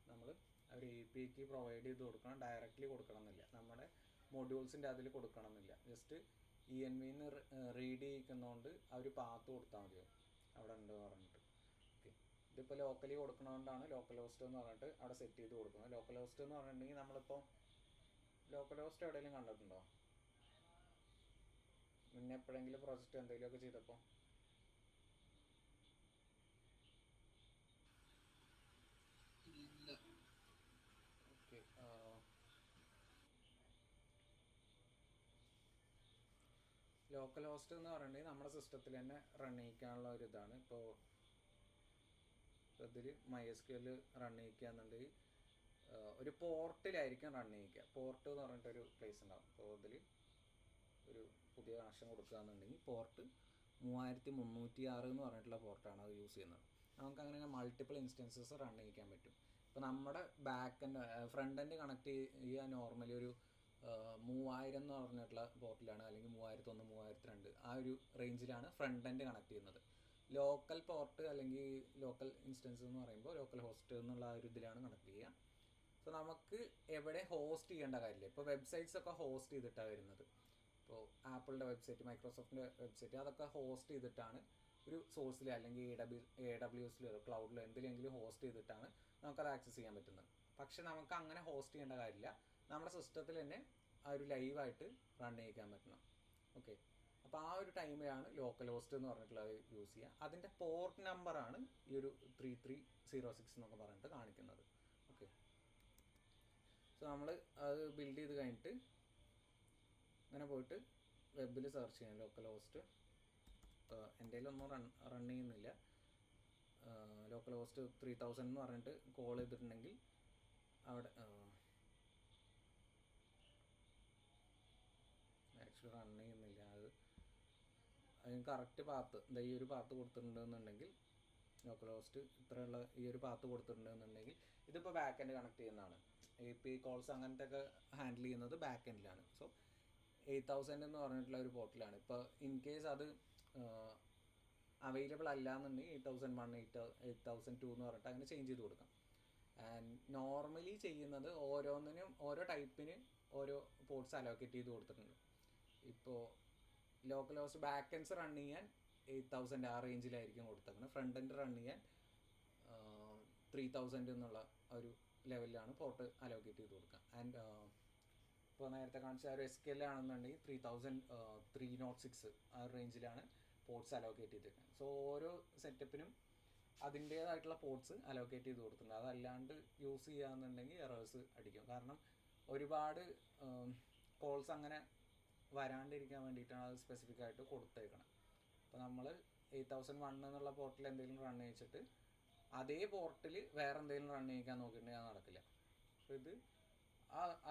നമ്മൾ ഒരു API key പ്രൊവൈഡ് ചെയ്ത് കൊടുക്കണം. ഡയറക്റ്റ്ലി കൊടുക്കണം എന്നില്ല, നമ്മുടെ മൊഡ്യൂൾസിൻ്റെ അതിൽ കൊടുക്കണം എന്നില്ല. ജസ്റ്റ് ENVന്ന് റീഡ് ചെയ്യിക്കുന്നതുകൊണ്ട് ആ ഒരു പാത്ത് കൊടുത്താൽ മതിയോ അവിടെ ഉണ്ട് പറഞ്ഞിട്ട്. ഓക്കെ, ഇതിപ്പോൾ ലോക്കലി കൊടുക്കുന്നതുകൊണ്ടാണ് ലോക്കൽ ഹോസ്റ്റ് എന്ന് പറഞ്ഞിട്ട് അവിടെ സെറ്റ് ചെയ്ത് കൊടുക്കുന്നത്. ലോക്കൽ ഹോസ്റ്റ് എന്ന് പറഞ്ഞിട്ടുണ്ടെങ്കിൽ നമ്മളിപ്പോൾ ലോക്കൽ ഹോസ്റ്റ് എവിടെയെങ്കിലും കണ്ടിട്ടുണ്ടോ മുന്നേ എപ്പോഴെങ്കിലും പ്രോജക്റ്റ് എന്തെങ്കിലുമൊക്കെ ചെയ്തപ്പോൾ? ഓക്കെ, ലോക്കൽ ഹോസ്റ്റ് എന്ന് പറഞ്ഞിട്ടുണ്ടെങ്കിൽ നമ്മുടെ സിസ്റ്റത്തിൽ തന്നെ റൺ ചെയ്യിക്കാനുള്ള ഒരു ഇതാണ്. ഇപ്പോൾ ഇതിൽ MySQL റൺ ചെയ്യിക്കുകയെന്നുണ്ടെങ്കിൽ ഒരു പോർട്ടിലായിരിക്കും റൺ ചെയ്യിക്കുക. പോർട്ട് എന്ന് പറഞ്ഞിട്ടൊരു പ്ലേസ് ഉണ്ടാവും. അപ്പോൾ ഇതിൽ ഒരു പുതിയ കണക്ഷൻ കൊടുക്കുകയെന്നുണ്ടെങ്കിൽ പോർട്ട് 3306 എന്ന് പറഞ്ഞിട്ടുള്ള പോർട്ടാണ് അത് യൂസ് ചെയ്യുന്നത്. നമുക്ക് അങ്ങനെ മൾട്ടിപ്പിൾ ഇൻസ്റ്റൻസസ് റൺ ചെയ്യിക്കാൻ പറ്റും. ഇപ്പോൾ നമ്മുടെ back end front end connect ചെയ്യുക നോർമലി ഒരു 3000 എന്ന് പറഞ്ഞിട്ടുള്ള പോർട്ടിലാണ്, അല്ലെങ്കിൽ 3001 3002 ആ ഒരു റേഞ്ചിലാണ് ഫ്രണ്ട് എൻഡ് കണക്ട് ചെയ്യുന്നത്. ലോക്കൽ പോർട്ട് അല്ലെങ്കിൽ ലോക്കൽ ഇൻസ്റ്റൻസ് എന്ന് പറയുമ്പോൾ ലോക്കൽ ഹോസ്റ്റ് എന്നുള്ള ആ ഒരു ഇതിലാണ് കണക്ട് ചെയ്യുക. സോ നമുക്ക് എവിടെ ഹോസ്റ്റ് ചെയ്യേണ്ട കാര്യമില്ല. ഇപ്പോൾ വെബ്സൈറ്റ്സ് ഒക്കെ ഹോസ്റ്റ് ചെയ്തിട്ടാണ് വരുന്നത്. ഇപ്പോൾ ആപ്പിളിൻ്റെ വെബ്സൈറ്റ്, മൈക്രോസോഫ്റ്റിൻ്റെ വെബ്സൈറ്റ്, അതൊക്കെ ഹോസ്റ്റ് ചെയ്തിട്ടാണ് ഒരു സോഴ്സിൽ അല്ലെങ്കിൽ AWSലോ ക്ലൗഡിലോ എന്തിലെങ്കിലും ഹോസ്റ്റ് ചെയ്തിട്ടാണ് നമുക്കത് ആക്സസ് ചെയ്യാൻ പറ്റുന്നത്. പക്ഷെ നമുക്ക് അങ്ങനെ ഹോസ്റ്റ് ചെയ്യേണ്ട കാര്യമില്ല. നമ്മുടെ സിസ്റ്റത്തിൽ തന്നെ ആ ഒരു ലൈവായിട്ട് റൺ ചെയ്യിക്കാൻ പറ്റണം. ഓക്കെ, അപ്പോൾ ആ ഒരു ടൈമിലാണ് ലോക്കൽ ഹോസ്റ്റ് എന്ന് പറഞ്ഞിട്ടുള്ളത് യൂസ് ചെയ്യുക. അതിൻ്റെ പോർട്ട് നമ്പറാണ് ഈ ഒരു 3306 എന്നൊക്കെ പറഞ്ഞിട്ട് കാണിക്കുന്നത്. ഓക്കെ, സോ നമ്മൾ അത് ബിൽഡ് ചെയ്ത് കഴിഞ്ഞിട്ട് അങ്ങനെ പോയിട്ട് വെബിൽ സെർച്ച് ചെയ്യാം ലോക്കൽ ഹോസ്റ്റ്. എൻ്റെ കയ്യിലൊന്നും റൺ ചെയ്യുന്നില്ല. ലോക്കൽ ഹോസ്റ്റ് 3000 എന്ന് പറഞ്ഞിട്ട് കോൾ ചെയ്തിട്ടുണ്ടെങ്കിൽ അവിടെ ആക്ച്വലി റൺ ചെയ്യുന്നില്ല. അതിന് കറക്റ്റ് പാത്ത് ഈ ഒരു പാത്ത് കൊടുത്തിട്ടുണ്ടെന്നുണ്ടെങ്കിൽ ലോക്കൽ ഹോസ്റ്റ് ഇത്രയുള്ള ഈ ഒരു പാത്ത് കൊടുത്തിട്ടുണ്ടെന്നുണ്ടെങ്കിൽ ഇതിപ്പോൾ ബാക്ക് എൻഡ് കണക്ട് ചെയ്യുന്നതാണ്. API കോൾസ് അങ്ങനത്തെ ഒക്കെ ഹാൻഡിൽ ചെയ്യുന്നത് ബാക്ക് എൻഡിലാണ്. സോ 8000 എന്ന് പറഞ്ഞിട്ടുള്ള ഒരു പോർട്ടലാണ്. ഇപ്പോൾ ഇൻ കേസ് അത് അവൈലബിൾ അല്ല എന്നുണ്ടെങ്കിൽ 8001 8002 എന്ന് പറഞ്ഞിട്ട് അങ്ങനെ ചേഞ്ച് ചെയ്ത് കൊടുക്കാം. ആൻഡ് നോർമലി ചെയ്യുന്നത് ഓരോന്നിനും ഓരോ ടൈപ്പിന് ഓരോ പോർട്ട്സ് അലോക്കേറ്റ് ചെയ്ത് കൊടുത്തിട്ടുണ്ട്. ഇപ്പോൾ local host back ends run ചെയ്യാൻ 8000 ആ റേഞ്ചിലായിരിക്കും കൊടുത്തേക്കുന്നത്. ഫ്രണ്ട് എൻഡ് റൺ ചെയ്യാൻ 3000 എന്നുള്ള ഒരു ലെവലിലാണ് പോർട്ട് അലോക്കേറ്റ് ചെയ്ത് കൊടുക്കുക. ആൻഡ് ഇപ്പോൾ നേരത്തെ കാണിച്ച ഒരു SQL ആണെന്നുണ്ടെങ്കിൽ 3306 ആ റേഞ്ചിലാണ് പോർട്ട്സ് അലോക്കേറ്റ് ചെയ്തിരിക്കുന്നത്. സോ ഓരോ സെറ്റപ്പിനും അതിൻ്റേതായിട്ടുള്ള പോർട്ട്സ് അലോക്കേറ്റ് ചെയ്ത് കൊടുത്തിട്ടുണ്ട്. അതല്ലാണ്ട് യൂസ് ചെയ്യുകയെന്നുണ്ടെങ്കിൽ എറേഴ്സ് അടിക്കും. കാരണം ഒരുപാട് കോൾസ് അങ്ങനെ വരാണ്ടിരിക്കാൻ വേണ്ടിയിട്ടാണ് അത് സ്പെസിഫിക് ആയിട്ട് കൊടുത്തേക്കണം. അപ്പോൾ നമ്മൾ 8001 എന്നുള്ള പോർട്ടിൽ എന്തെങ്കിലും റൺ ചെയ്യിച്ചിട്ട് അതേ പോർട്ടിൽ വേറെ എന്തെങ്കിലും റൺ ചെയ്യിക്കാൻ നോക്കിയിട്ടുണ്ടെങ്കിൽ അത് നടക്കില്ല. അപ്പോൾ ഇത്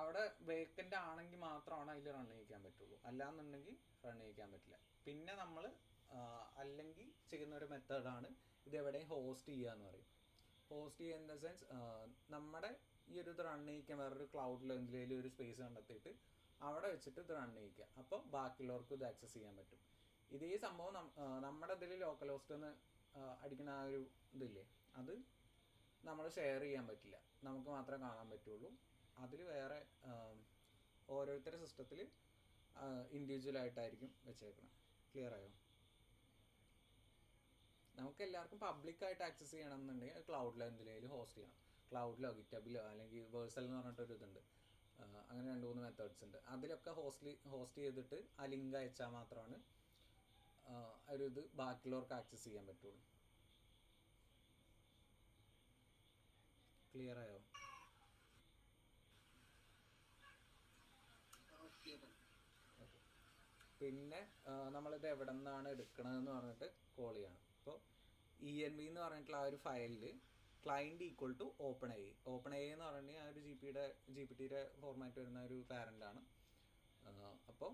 അവിടെ വേക്കൻ്റ് ആണെങ്കിൽ മാത്രമാണ് അതിൽ റൺ ചെയ്യിക്കാൻ പറ്റുള്ളൂ, അല്ലാന്നുണ്ടെങ്കിൽ റൺ ചെയ്യിക്കാൻ പറ്റില്ല. പിന്നെ നമ്മൾ അല്ലെങ്കിൽ ചെയ്യുന്ന ഒരു മെത്തേഡാണ് ഇതെവിടെയും ഹോസ്റ്റ് ചെയ്യുക എന്ന് പറയും. ഹോസ്റ്റ് ചെയ്യുക ഇൻ ദ സെൻസ് നമ്മുടെ ഈ ഒരു ഇത് റൺ ചെയ്യിക്കാൻ വേറൊരു ക്ലൗഡിലോ എന്തിലേലും ഒരു സ്പേസ് കണ്ടെത്തിയിട്ട് അവിടെ വെച്ചിട്ട് ഇത് റൺ ചെയ്യിക്കുക. അപ്പോൾ ബാക്കിയുള്ളവർക്കും ഇത് ആക്സസ് ചെയ്യാൻ പറ്റും. ഇതേ സംഭവം നമ്മുടെ ഇതിൽ ലോക്കൽ ഹോസ്റ്റ് എന്ന് അടിക്കുന്ന ആ ഒരു ഇതില്ലേ, അത് നമ്മൾ ഷെയർ ചെയ്യാൻ പറ്റില്ല, നമുക്ക് മാത്രമേ കാണാൻ പറ്റുള്ളൂ. അതിൽ വേറെ ഓരോരുത്തരുടെ സിസ്റ്റത്തിൽ ഇൻഡിവിജ്വലായിട്ടായിരിക്കും വെച്ചേക്കണം. ക്ലിയർ ആയോ? നമുക്ക് എല്ലാവർക്കും പബ്ലിക്കായിട്ട് ആക്സസ് ചെയ്യണമെന്നുണ്ടെങ്കിൽ ക്ലൗഡിലോ എന്തിലേലും ഹോസ്റ്റ് ചെയ്യണം. ക്ലൗഡിലോ ഗിറ്റബിലോ അല്ലെങ്കിൽ വേഴ്സൽ എന്ന് പറഞ്ഞിട്ടൊരു ഇതുണ്ട്. അങ്ങനെ 2-3 മെത്തേഡ്സ് ഉണ്ട്. അതിലൊക്കെ ഹോസ്റ്റ് ചെയ്തിട്ട് ആ ലിങ്ക് അയച്ചാൽ മാത്രമാണ് ഒരു ഇത് ബാക്കിയുള്ളവർക്ക് ആക്സസ് ചെയ്യാൻ പറ്റുള്ളൂ. ക്ലിയർ ആയോ? പിന്നെ നമ്മളിത് എവിടെ നിന്നാണ് എടുക്കണതെന്ന് പറഞ്ഞിട്ട് കോൾ ചെയ്യണം. ഇപ്പോൾ ENV എന്ന് പറഞ്ഞിട്ടുള്ള ആ ഒരു ഫയലിൽ ക്ലയൻറ്റ് ഈക്വൽ ടു OpenAI എന്ന് പറഞ്ഞിട്ടുണ്ടെങ്കിൽ ആ ഒരു GPT-യുടെ ഫോർമാറ്റ് വരുന്ന ഒരു പാരൻ്റാണ്. അപ്പോൾ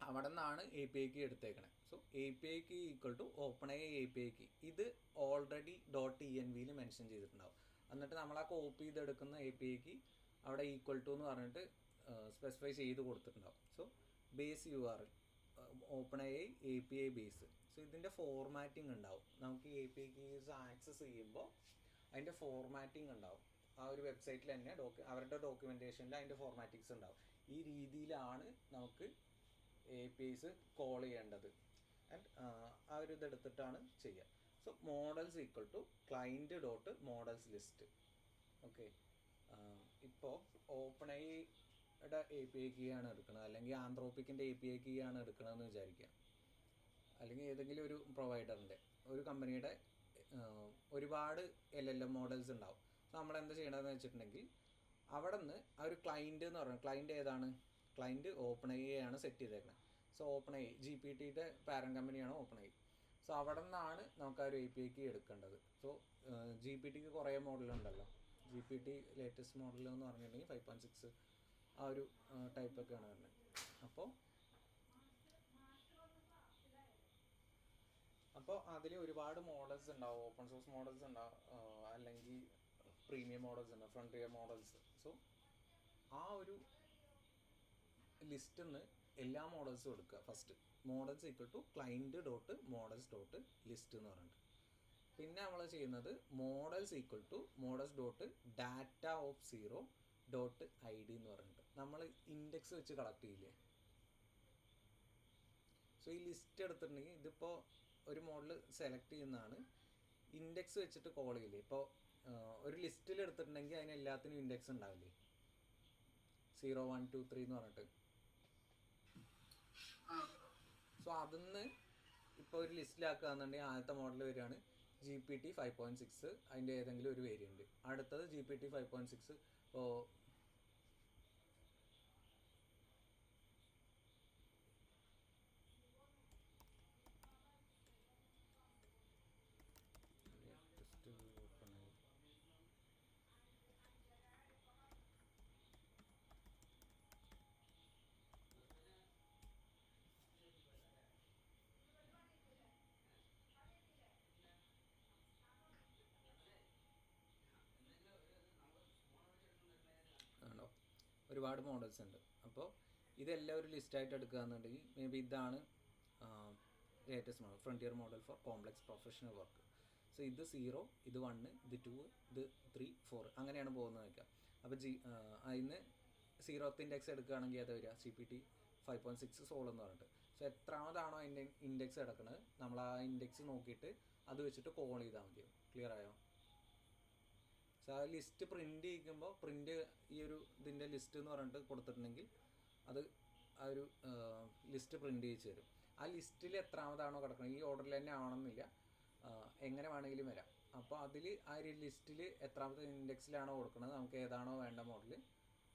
അവിടെ നിന്നാണ് API key എടുത്തേക്കണേ. So API key equal to OpenAI API key. ഇത് ഓൾറെഡി .envയിൽ മെൻഷൻ ചെയ്തിട്ടുണ്ടാവും. എന്നിട്ട് നമ്മൾ ആ കോപ്പി ചെയ്തെടുക്കുന്ന API key അവിടെ ഈക്വൽ ടു എന്ന് പറഞ്ഞിട്ട് സ്പെസിഫൈ ചെയ്ത് കൊടുത്തിട്ടുണ്ടാവും. So base URL OpenAI API ബേസ്. സോ ഇതിൻ്റെ ഫോർമാറ്റിംഗ് ഉണ്ടാവും. നമുക്ക് API keys ആക്സസ് ചെയ്യുമ്പോൾ അതിൻ്റെ ഫോർമാറ്റിംഗ് ഉണ്ടാവും. ആ ഒരു വെബ്സൈറ്റിൽ തന്നെ അവരുടെ ഡോക്യുമെൻറ്റേഷനിൽ അതിൻ്റെ ഫോർമാറ്റിങ്സ് ഉണ്ടാവും. ഈ രീതിയിലാണ് നമുക്ക് APIs കോൾ ചെയ്യേണ്ടത്. ആൻഡ് ആ ഒരു ഇതെടുത്തിട്ടാണ് ചെയ്യുക. So models equal to client dot models list. Okay, ഇപ്പോൾ ഓപ്പൺ ഐയുടെ API കീ ആണ് എടുക്കുന്നത്, അല്ലെങ്കിൽ ആന്ത്രോപ്പിക്കിൻ്റെ API കീ ആണ് എടുക്കണമെന്ന് വിചാരിക്കുക. അല്ലെങ്കിൽ ഏതെങ്കിലും ഒരു പ്രൊവൈഡറിൻ്റെ, ഒരു കമ്പനിയുടെ ഒരുപാട് LLM മോഡൽസ് ഉണ്ടാവും. സോ നമ്മളെന്താ ചെയ്യേണ്ടതെന്ന് വെച്ചിട്ടുണ്ടെങ്കിൽ, അവിടെ നിന്ന് ആ ഒരു ക്ലൈൻറ്റ് എന്ന് പറയുന്നത്, ക്ലൈൻറ്റ് ഏതാണ്? ക്ലൈൻറ്റ് ഓപ്പൺ ഐ ആണ് സെറ്റ് ചെയ്തേക്കുന്നത്. സോ ഓപ്പൺ ഐ GPTയുടെ പാരന്റ് കമ്പനിയാണ് ഓപ്പൺ ഐ. സോ അവിടെ നിന്നാണ് നമുക്ക് ആ ഒരു API കീ എടുക്കേണ്ടത്. സോ GPTക്ക് കുറേ മോഡലുണ്ടല്ലോ. GPT ലേറ്റസ്റ്റ് മോഡൽ എന്ന് പറഞ്ഞിട്ടുണ്ടെങ്കിൽ 5.6 ആ ഒരു ടൈപ്പൊക്കെയാണ് വരുന്നത്. അപ്പോൾ അതിൽ ഒരുപാട് മോഡൽസ് ഉണ്ടാവും. ഓപ്പൺ സോഴ്സ് മോഡൽസ് ഉണ്ടാവും, അല്ലെങ്കിൽ പ്രീമിയം മോഡൽസ് ഉണ്ടാവും, ഫ്രണ്ടിയർ മോഡൽസ്. സോ ആ ഒരു ലിസ്റ്റിൽ നിന്ന് എല്ലാ മോഡൽസും എടുക്കുക. First models equal to client dot models dot list എന്ന് പറഞ്ഞിട്ട്. പിന്നെ നമ്മൾ ചെയ്യുന്നത് models equal to models dot data of 0 dot ID എന്ന് പറഞ്ഞിട്ട് നമ്മൾ ഇൻഡെക്സ് വെച്ച് കളക്ട് ചെയ്യില്ലേ. സോ ഈ ലിസ്റ്റ് എടുത്തിട്ടുണ്ടെങ്കിൽ ഇതിപ്പോൾ ഒരു മോഡൽ സെലക്ട് ചെയ്യുന്നതാണ്, ഇൻഡെക്സ് വെച്ചിട്ട് കോൾ ചെയ്യില്ലേ. ഇപ്പോൾ ഒരു ലിസ്റ്റിൽ എടുത്തിട്ടുണ്ടെങ്കിൽ അതിന് എല്ലാത്തിനും ഇൻഡെക്സ് ഉണ്ടാവില്ലേ, 0 1 2 3 എന്ന് പറഞ്ഞിട്ട്. സോ അതിന്ന് ഇപ്പോൾ ഒരു ലിസ്റ്റിലാക്കുകയെന്നുണ്ടെങ്കിൽ ആദ്യത്തെ മോഡൽ വരികയാണ് GPT 5.6, അതിൻ്റെ ഏതെങ്കിലും ഒരു വേരിയൻറ്റ്. അടുത്തത് GPT 5.6. ഇപ്പോൾ ഒരുപാട് മോഡൽസ് ഉണ്ട്. അപ്പോൾ ഇതെല്ലാം ഒരു ലിസ്റ്റായിട്ട് എടുക്കുകയെന്നുണ്ടെങ്കിൽ മേ ബി ഇതാണ് latest model, frontier model for complex professional work. So ഇത് 0, ഇത് 1, ഇത് 2, ഇത് 3, 4 അങ്ങനെയാണ് പോകുന്നത് വയ്ക്കാം. അപ്പോൾ അതിന് 0th ഇൻഡെക്സ് എടുക്കുകയാണെങ്കിൽ അത് വരിക GPT 5.6 സോൾ എന്ന് പറഞ്ഞിട്ട്. സോ എത്രാമതാണോ അതിൻ്റെ ഇൻഡെക്സ് കിടക്കുന്നത്, നമ്മൾ ആ ഇൻഡെക്സ് നോക്കിയിട്ട് അത് വെച്ചിട്ട് കോൾ ചെയ്താൽ മതിയോ. ക്ലിയർ ആയോ? സോ ആ ലിസ്റ്റ് പ്രിൻറ്റ് ചെയ്യിക്കുമ്പോൾ പ്രിൻറ്റ് ഈ ഒരു ഇതിൻ്റെ ലിസ്റ്റ് എന്ന് പറഞ്ഞിട്ട് കൊടുത്തിട്ടുണ്ടെങ്കിൽ അത് ആ ഒരു ലിസ്റ്റ് പ്രിൻറ്റ് ചെയ്യിച്ച് തരും. ആ ലിസ്റ്റിൽ എത്രാമതാണോ കിടക്കുന്നത്, ഈ ഓർഡറിൽ തന്നെ ആവണമെന്നില്ല, എങ്ങനെ വേണമെങ്കിലും വരാം. അപ്പോൾ അതിൽ ആ ഒരു ലിസ്റ്റിൽ എത്രാമത്തെ ഇൻഡെക്സിലാണോ കൊടുക്കുന്നത്, നമുക്ക് ഏതാണോ വേണ്ട മോഡൽ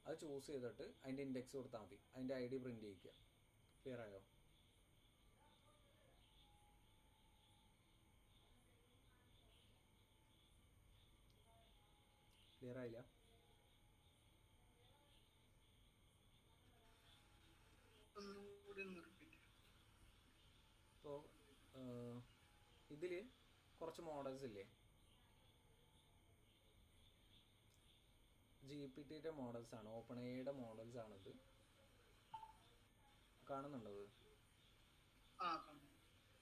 അത് ചൂസ് ചെയ്തിട്ട് അതിൻ്റെ ഇൻഡെക്സ് കൊടുത്താൽ മതി, അതിൻ്റെ ID പ്രിൻറ്റ് ചെയ്യിക്കുക. ക്ലിയർ ആയോ? ക്ലിയർ ആയില്ല? ഇപ്പോൾ ഇതിൽ കുറച്ച് മോഡൽസ് ഇല്ലേ, GPTയുടെ മോഡൽസാണ്, ഓപ്പൺ ഐയുടെ മോഡൽസാണിത്. കാണുന്നുണ്ടോ?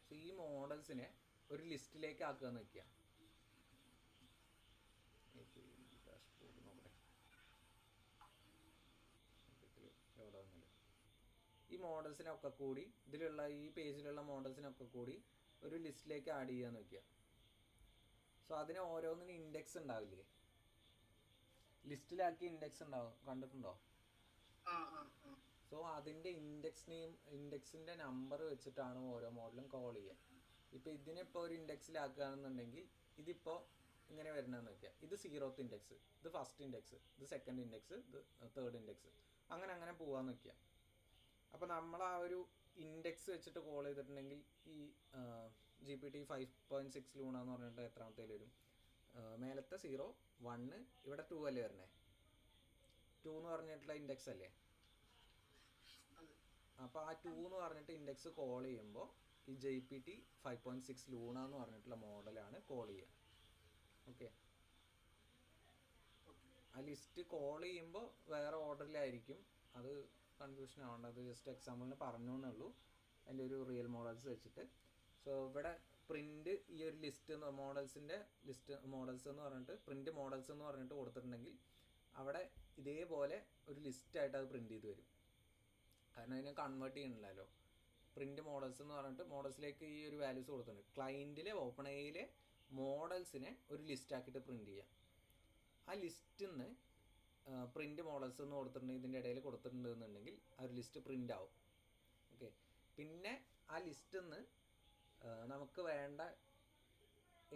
സോ ഈ മോഡൽസിനെ ഒരു ലിസ്റ്റിലേക്ക് ആക്കുകയെന്ന് വയ്ക്കുക. ഈ മോഡൽസിനൊക്കെ കൂടി ഇതിലുള്ള ഈ പേജിലുള്ള മോഡൽസിനൊക്കെ കൂടി ഒരു ലിസ്റ്റിലേക്ക് ആഡ് ചെയ്യാന്ന് വയ്ക്കുക. സോ അതിന് ഓരോന്നിനും ഇൻഡെക്സ് ഉണ്ടാവില്ലേ, ലിസ്റ്റിലാക്കി ഇൻഡെക്സ് ഉണ്ടാവും, കണ്ടിട്ടുണ്ടോ? സോ അതിൻ്റെ ഇൻഡെക്സിൻ്റെ നമ്പർ വെച്ചിട്ടാണ് ഓരോ മോഡലും കോൾ ചെയ്യുക. ഇപ്പോൾ ഇതിനിപ്പോൾ ഒരു ഇൻഡെക്സിലാക്കുകയാണെന്നുണ്ടെങ്കിൽ ഇതിപ്പോൾ ഇങ്ങനെ വരണമെന്ന് വയ്ക്കുക. ഇത് 0th ഇൻഡെക്സ്, ഇത് ഫസ്റ്റ് ഇൻഡെക്സ്, ഇത് സെക്കൻഡ് ഇൻഡെക്സ്, ഇത് തേർഡ് ഇൻഡെക്സ്, അങ്ങനെ പോകാമെന്ന് വയ്ക്കുക. അപ്പോൾ നമ്മൾ ആ ഒരു ഇൻഡെക്സ് വെച്ചിട്ട് കോൾ ചെയ്തിട്ടുണ്ടെങ്കിൽ ഈ GPT 5.6 ലൂണ എന്ന് പറഞ്ഞിട്ട് എത്രാമത്തേലും വരും, മേലത്തെ 0 1, ഇവിടെ 2 അല്ലേ വരണേ, 2 എന്ന് പറഞ്ഞിട്ടുള്ള ഇൻഡെക്സ് അല്ലേ. അപ്പോൾ ആ 2 എന്ന് പറഞ്ഞിട്ട് ഇൻഡെക്സ് കോൾ ചെയ്യുമ്പോൾ ഈ GPT 5.6 ലൂണ എന്ന് പറഞ്ഞിട്ടുള്ള മോഡലാണ് കോൾ ചെയ്യുക. ഓക്കെ, ആ ലിസ്റ്റ് കോൾ ചെയ്യുമ്പോൾ വേറെ ഓർഡറിലായിരിക്കും, അത് കൺഫ്യൂഷൻ ആവേണ്ടത്, ജസ്റ്റ് എക്സാമ്പിളിന് പറഞ്ഞു എന്നുള്ളൂ, അതിൻ്റെ ഒരു റിയൽ മോഡൽസ് വെച്ചിട്ട്. സോ ഇവിടെ പ്രിൻറ്റ് ഈ ഒരു ലിസ്റ്റ് മോഡൽസിൻ്റെ ലിസ്റ്റ് മോഡൽസ് എന്ന് പറഞ്ഞിട്ട് പ്രിൻറ്റ് മോഡൽസ് എന്ന് പറഞ്ഞിട്ട് കൊടുത്തിട്ടുണ്ടെങ്കിൽ അവിടെ ഇതേപോലെ ഒരു ലിസ്റ്റായിട്ട് അത് പ്രിൻറ്റ് ചെയ്ത് വരും. കാരണം അതിനെ കൺവേർട്ട് ചെയ്യണില്ലല്ലോ. പ്രിൻറ്റ് മോഡൽസ് എന്ന് പറഞ്ഞിട്ട് മോഡൽസിലേക്ക് ഈ ഒരു വാല്യൂസ് കൊടുത്തിട്ടുണ്ട്. ക്ലയൻറ്റിലെ ഓപ്പൺ എയിലെ മോഡൽസിനെ ഒരു ലിസ്റ്റ് ആക്കിയിട്ട് പ്രിൻറ്റ് ചെയ്യാം. ആ ലിസ്റ്റിൽ നിന്ന് പ്രിൻറ്റ് മോഡൽസ് എന്ന് കൊടുത്തിട്ടുണ്ടെങ്കിൽ ഇതിൻ്റെ ഇടയിൽ കൊടുത്തിട്ടുണ്ടെന്നുണ്ടെങ്കിൽ ആ ഒരു ലിസ്റ്റ് പ്രിൻ്റ് ആവും. ഓക്കെ, പിന്നെ ആ ലിസ്റ്റിൽ നിന്ന് നമുക്ക് വേണ്ട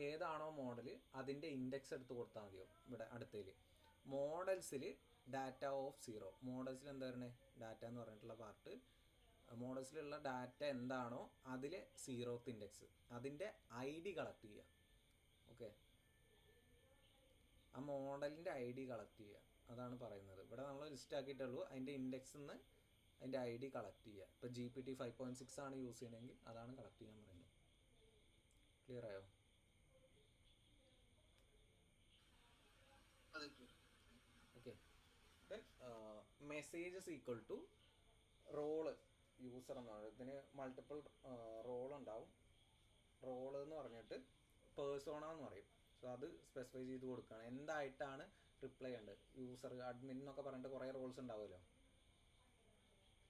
ഏതാണോ മോഡൽ അതിൻ്റെ ഇൻഡെക്സ് എടുത്ത് കൊടുത്താൽ മതിയോ. ഇവിടെ അടുത്തതിൽ മോഡൽസിൽ ഡാറ്റ ഓഫ് 0, മോഡൽസിൽ എന്താ പറയുന്നത്, ഡാറ്റ എന്ന് പറഞ്ഞിട്ടുള്ള പാർട്ട്, മോഡൽസിലുള്ള ഡാറ്റ എന്താണോ അതിലെ 0th ഇൻഡെക്സ്, അതിൻ്റെ ID കളക്ട് ചെയ്യുക. ഓക്കെ, ആ മോഡലിൻ്റെ ID കളക്ട് ചെയ്യുക, അതാണ് പറയുന്നത്. ഇവിടെ നമ്മൾ ലിസ്റ്റ് ആക്കിയിട്ടുള്ളൂ, അതിൻ്റെ ഇൻഡെക്സിൽ നിന്ന് അതിൻ്റെ ID കളക്ട് ചെയ്യുക. ഇപ്പോൾ GPT 5.6 ആണ് യൂസ് ചെയ്യണമെങ്കിൽ അതാണ് കളക്ട് ചെയ്യാൻ പറയുന്നത്. ക്ലിയർ ആയോ? Okay, then messages equal to role user എന്ന് പറയുന്നത്. ഇതിന് മൾട്ടിപ്പിൾ റോൾ ഉണ്ടാവും. റോള് എന്ന് പറഞ്ഞിട്ട് പേഴ്സോണ എന്ന് പറയും. സോ അത് സ്പെസിഫൈ ചെയ്ത് കൊടുക്കുകയാണ് എന്തായിട്ടാണ് റിപ്ലൈ ഉണ്ട്. യൂസർ, അഡ്മിൻ എന്നൊക്കെ പറഞ്ഞിട്ട് കുറേ റോൾസ് ഉണ്ടാവുമല്ലോ.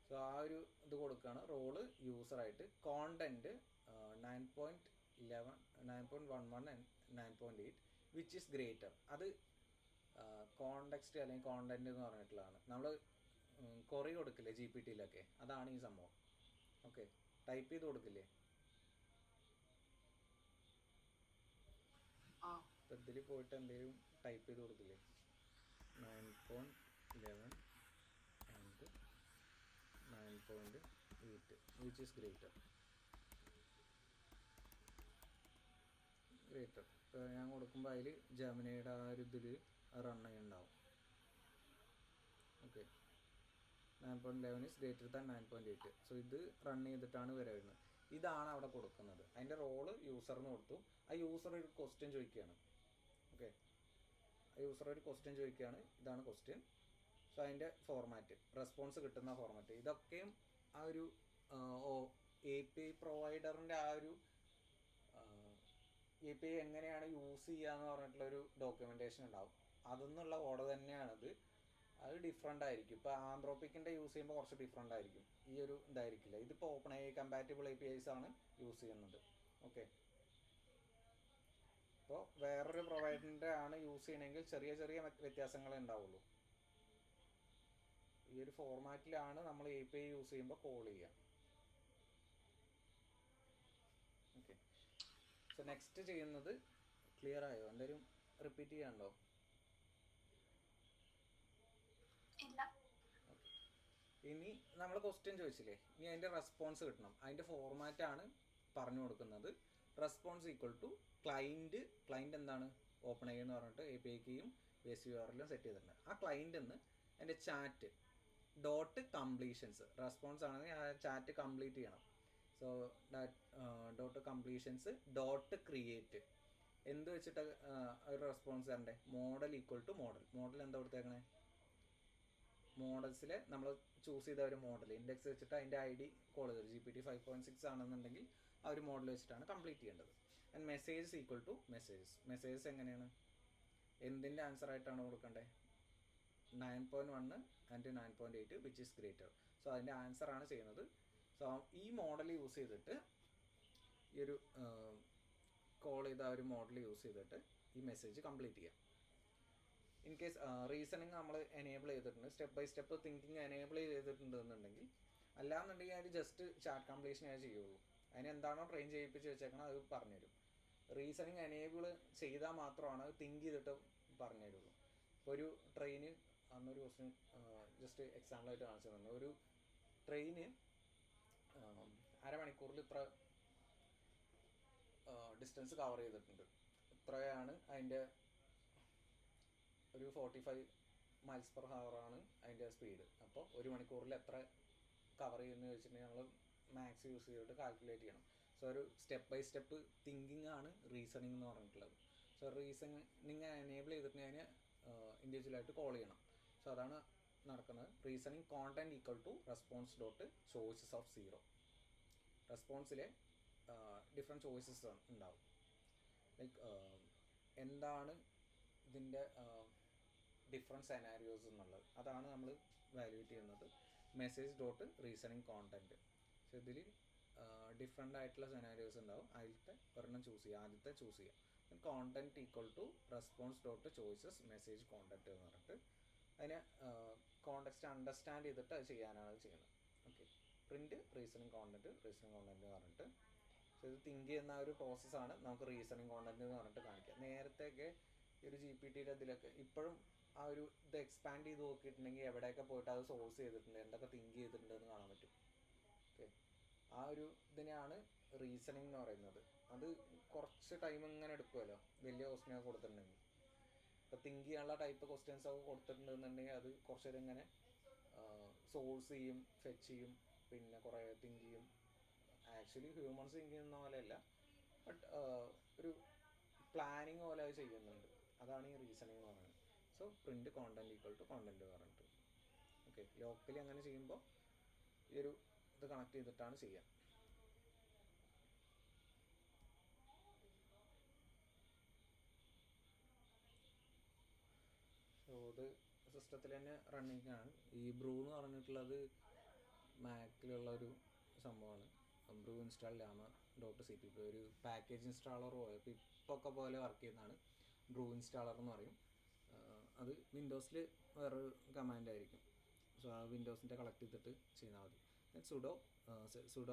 സോ ആ ഒരു ഇത് കൊടുക്കുകയാണ് റോള് യൂസറായിട്ട്. Content 9.11, 9.11 and 9.8 which is greater. അത് കോണ്ടെക്സ്റ്റ് അല്ലെങ്കിൽ കോണ്ടൻറ്റ് എന്ന് പറഞ്ഞിട്ടുള്ളതാണ്. നമ്മൾ കൊറി കൊടുക്കില്ലേ GPT-യിലൊക്കെ, അതാണ് ഈ സംഭവം. ഓക്കെ, ടൈപ്പ് ചെയ്ത് കൊടുക്കില്ലേ, ഇതിൽ പോയിട്ട് എന്തെങ്കിലും ടൈപ്പ് ചെയ്ത് കൊടുക്കില്ലേ 9.11 ആൻഡ് 9.8 വിച്ച് ഈസ് ഗ്രേറ്റർ. ഞാൻ കൊടുക്കുമ്പോൾ അതിൽ ജെമിനിയുടെ ആ ഒരു ഇതിൽ റൺ ചെയ്യുന്നുണ്ടാവും. Okay, 9.11 is greater than 9.8. So ഇത് റൺ ചെയ്തിട്ടാണ് വരുന്നത്. ഇതാണ് അവിടെ കൊടുക്കുന്നത്. അതിൻ്റെ റോള് യൂസറിന് കൊടുത്തു. ആ യൂസർ ഒരു ക്വസ്റ്റ്യൻ ചോദിക്കുകയാണ്. ഓക്കെ, ആ യൂസർ ഒരു ക്വസ്റ്റ്യൻ ചോദിക്കുകയാണ്, ഇതാണ് ക്വസ്റ്റ്യൻ. സോ അതിൻ്റെ ഫോർമാറ്റ്, റെസ്പോൺസ് കിട്ടുന്ന ഫോർമാറ്റ്, ഇതൊക്കെയും ആ ഒരു API പ്രൊവൈഡറിൻ്റെ ആ ഒരു API എങ്ങനെയാണ് യൂസ് ചെയ്യുക എന്ന് പറഞ്ഞിട്ടുള്ളൊരു ഡോക്യുമെൻറ്റേഷൻ ഉണ്ടാവും. അതെന്നുള്ള ഓർഡർ തന്നെയാണത്. അത് ഡിഫറെൻ്റ് ആയിരിക്കും. ഇപ്പോൾ ആന്ത്രോപ്പിക്കിൻ്റെ യൂസ് ചെയ്യുമ്പോൾ കുറച്ച് ഡിഫറെൻ്റ് ആയിരിക്കും, ഈ ഒരു ഇതായിരിക്കില്ല. ഇതിപ്പോൾ ഓപ്പൺ AI കമ്പാറ്റബിൾ APIs ആണ് യൂസ് ചെയ്യുന്നത്. ഓക്കെ, അപ്പോൾ വേറൊരു പ്രൊവൈഡറിൻ്റെ ആണ് യൂസ് ചെയ്യണമെങ്കിൽ ചെറിയ ചെറിയ വ്യത്യാസങ്ങളേ ഉണ്ടാവുള്ളൂ. ഈ ഒരു ഫോർമാറ്റിലാണ് നമ്മൾ API യൂസ് ചെയ്യുമ്പോൾ കോൾ ചെയ്യുക. ഓക്കെ, സോ നെക്സ്റ്റ് ചെയ്യുന്നത്, ക്ലിയർ ആയോ? എന്തെങ്കിലും റിപ്പീറ്റ് ചെയ്യാനുണ്ടോ? ഇനി നമ്മൾ ക്വസ്റ്റ്യൻ ചോദിച്ചില്ലേ, ഇനി അതിൻ്റെ റെസ്പോൺസ് കിട്ടണം. അതിൻ്റെ ഫോർമാറ്റാണ് പറഞ്ഞു കൊടുക്കുന്നത്. റെസ്പോൺസ് ഈക്വൽ ടു ക്ലൈൻറ്റ് എന്താണ്, ഓപ്പൺ AI എന്ന് പറഞ്ഞിട്ട് API കീയും ബേസ് URL സെറ്റ് ചെയ്തിട്ടുണ്ട്. ആ ക്ലൈൻറ്റ് എന്ന് അതിൻ്റെ ചാറ്റ് ഡോട്ട് കംപ്ലീഷൻസ്, റെസ്പോൺസ് ആണെങ്കിൽ ആ ചാറ്റ് കംപ്ലീറ്റ് ചെയ്യണം. സോ ഡോട്ട് കംപ്ലീഷൻസ് ഡോട്ട് ക്രിയേറ്റ് എന്ത് വെച്ചിട്ട് ഒരു റെസ്പോൺസ് തരണ്ടേ, മോഡൽ ഈക്വൽ ടു മോഡൽ എന്താ കൊടുത്തേക്കണേ, മോഡൽസിൽ നമ്മൾ ചൂസ് ചെയ്ത ഒരു മോഡൽ ഇൻഡെക്സ് വെച്ചിട്ട് അതിൻ്റെ ID കോൾ ചെയ്തത്. GPT 5.6 ആണെന്നുണ്ടെങ്കിൽ ആ ഒരു മോഡൽ വെച്ചിട്ടാണ് കംപ്ലീറ്റ് ചെയ്യേണ്ടത്. And messages equal to messages എങ്ങനെയാണ്, എന്തിൻ്റെ ആൻസർ ആയിട്ടാണ് കൊടുക്കേണ്ടത്, 9.1 and 9.8 which is greater. So അതിൻ്റെ ആൻസറാണ് ചെയ്യുന്നത്. സോ ഈ മോഡൽ യൂസ് ചെയ്തിട്ട്, ഈ ഒരു കോൾ ചെയ്ത ആ ഒരു മോഡൽ യൂസ് ചെയ്തിട്ട് ഈ മെസ്സേജ് കംപ്ലീറ്റ് ചെയ്യാം. ഇൻ കേസ് റീസണിങ് നമ്മൾ എനേബിൾ ചെയ്തിട്ടുണ്ട്, step by step thinking enable ചെയ്തിട്ടുണ്ടെന്നുണ്ടെങ്കിൽ, അല്ലാന്നുണ്ടെങ്കിൽ അതിന് ജസ്റ്റ് ചാറ്റ് കംപ്ലീഷനേ ചെയ്യുള്ളൂ. അതിന് എന്താണോ ട്രെയിൻ ചെയ്യിപ്പിച്ച് വെച്ചേക്കണം അത് പറഞ്ഞുതരും. റീസണിങ് എനേബിൾ ചെയ്താൽ മാത്രമാണ് അത് തിങ്ക് ചെയ്തിട്ട് പറഞ്ഞു തരുള്ളൂ. ഇപ്പോൾ ഒരു ട്രെയിന്, അന്നൊരു ക്വസ്റ്റ്യൻ ജസ്റ്റ് എക്സാമ്പിളായിട്ട് കാണിച്ചു തന്നെ, ഒരു ട്രെയിന് അരമണിക്കൂറിൽ ഇത്ര ഡിസ്റ്റൻസ് കവർ ചെയ്തിട്ടുണ്ട്, ഇത്രയാണ് അതിൻ്റെ ഒരു 45 miles per hour ആണ് അതിൻ്റെ സ്പീഡ്. അപ്പോൾ ഒരു മണിക്കൂറിൽ എത്ര കവർ ചെയ്യുമെന്ന് ചോദിച്ചിട്ടുണ്ടെങ്കിൽ നമ്മൾ മാക്സ് യൂസ് ചെയ്തിട്ട് കാൽക്കുലേറ്റ് ചെയ്യണം. സോ ഒരു സ്റ്റെപ്പ് ബൈ സ്റ്റെപ്പ് തിങ്കിങ് ആണ് റീസണിങ് എന്ന് പറഞ്ഞിട്ടുള്ളത്. സോ റീസണിങ് എനേബിൾ ചെയ്തിട്ടുണ്ടെങ്കിൽ അതിന് ഇൻഡിവിജ്വലായിട്ട് കോൾ ചെയ്യണം. സോ അതാണ് നടക്കുന്നത്. Reasoning content equal to response dot choices of 0. റെസ്പോൺസിലെ ഡിഫറെൻറ്റ് ചോയ്സസ് ഉണ്ടാവും. ലൈക്ക് എന്താണ് ഇതിൻ്റെ ഡിഫറെൻറ്റ് സെനാരിയോസ് എന്നുള്ളത്, അതാണ് നമ്മൾ വാല്യുവേറ്റ് ചെയ്യുന്നത്. Message dot reasoning content. So ഇതിൽ ഡിഫറെൻ്റ് ആയിട്ടുള്ള സെനാരിയോസ് ഉണ്ടാവും. അതിലത്തെ ഒരെണ്ണം ചൂസ് ചെയ്യുക, ആദ്യത്തെ ചൂസ് ചെയ്യുക. Content equal to response dot choices message content എന്ന് പറഞ്ഞിട്ട് അതിനെ കോണ്ടെക്സ്റ്റ് അണ്ടർസ്റ്റാൻഡ് ചെയ്തിട്ട് അത് ചെയ്യാനാണ് ചെയ്യുന്നത്. ഓക്കെ, പ്രിൻറ്റ് റീസണിങ് കോണ്ടന്റ് എന്ന് പറഞ്ഞിട്ട്. സോ ഇത് തിങ്ക് ചെയ്യുന്ന ഒരു പ്രോസസ്സാണ് നമുക്ക് റീസണിങ് കോണ്ടന്റ് എന്ന് പറഞ്ഞിട്ട് കാണിക്കുക. നേരത്തെയൊക്കെ ഒരു GPT-യുടെ ഇതിലൊക്കെ ഇപ്പോഴും ആ ഒരു ഇത് എക്സ്പാൻഡ് ചെയ്ത് നോക്കിയിട്ടുണ്ടെങ്കിൽ എവിടെയൊക്കെ പോയിട്ട് അത് സോഴ്സ് ചെയ്തിട്ടുണ്ട്, എന്തൊക്കെ തിങ്ക് ചെയ്തിട്ടുണ്ട് എന്ന് കാണാൻ പറ്റും. ഓക്കെ, ആ ഒരു ഇതിനെയാണ് റീസണിങ് എന്ന് പറയുന്നത്. അത് കുറച്ച് ടൈം ഇങ്ങനെ എടുക്കുമല്ലോ വലിയ ക്വസ്റ്റ്യനൊക്കെ കൊടുത്തിട്ടുണ്ടെങ്കിൽ. ഇപ്പോൾ തിങ്ക് ചെയ്യാനുള്ള ടൈപ്പ് ക്വസ്റ്റ്യൻസ് ഒക്കെ കൊടുത്തിട്ടുണ്ടെന്നുണ്ടെങ്കിൽ അത് കുറച്ച് നേരം ഇങ്ങനെ സോഴ്സ് ചെയ്യും, ഫെച്ച് ചെയ്യും, പിന്നെ കുറേ തിങ്ക് ചെയ്യും. ആക്ച്വലി ഹ്യൂമൻസ് തിങ്ക് ചെയ്യുന്ന പോലെയല്ല, ബട്ട് ഒരു പ്ലാനിങ് പോലെ അത് ചെയ്യുന്നുണ്ട്. അതാണ് ഈ റീസണിങ് എന്ന് പറയുന്നത്. So print content equal to content പറഞ്ഞിട്ട്. ഓക്കെ, ലോക്കലി അങ്ങനെ ചെയ്യുമ്പോൾ ഈ ഒരു ഇത് കണക്ട് ചെയ്തിട്ടാണ് ചെയ്യുക. സോ ഇത് സിസ്റ്റത്തിൽ തന്നെ റണ്ണിങ് ആണ്. ഈ ബ്രൂ എന്ന് പറഞ്ഞിട്ടുള്ളത് മാക്കിലുള്ളൊരു സംഭവമാണ്. ബ്രൂ ഇൻസ്റ്റാൾ ലാമ .cpp ഒരു പാക്കേജ് ഇൻസ്റ്റാളർ പോലെ ഇപ്പോൾ പോലെ വർക്ക് ചെയ്യുന്നതാണ് ബ്രൂ ഇൻസ്റ്റാളർ എന്ന് പറയും. അത് വിൻഡോസിൽ വേറൊരു കമാൻഡ് ആയിരിക്കും. സോ ആ വിൻഡോസിൻ്റെ കളക്ട് ചെയ്തിട്ട് ചെയ്താൽ മതി. സുഡോ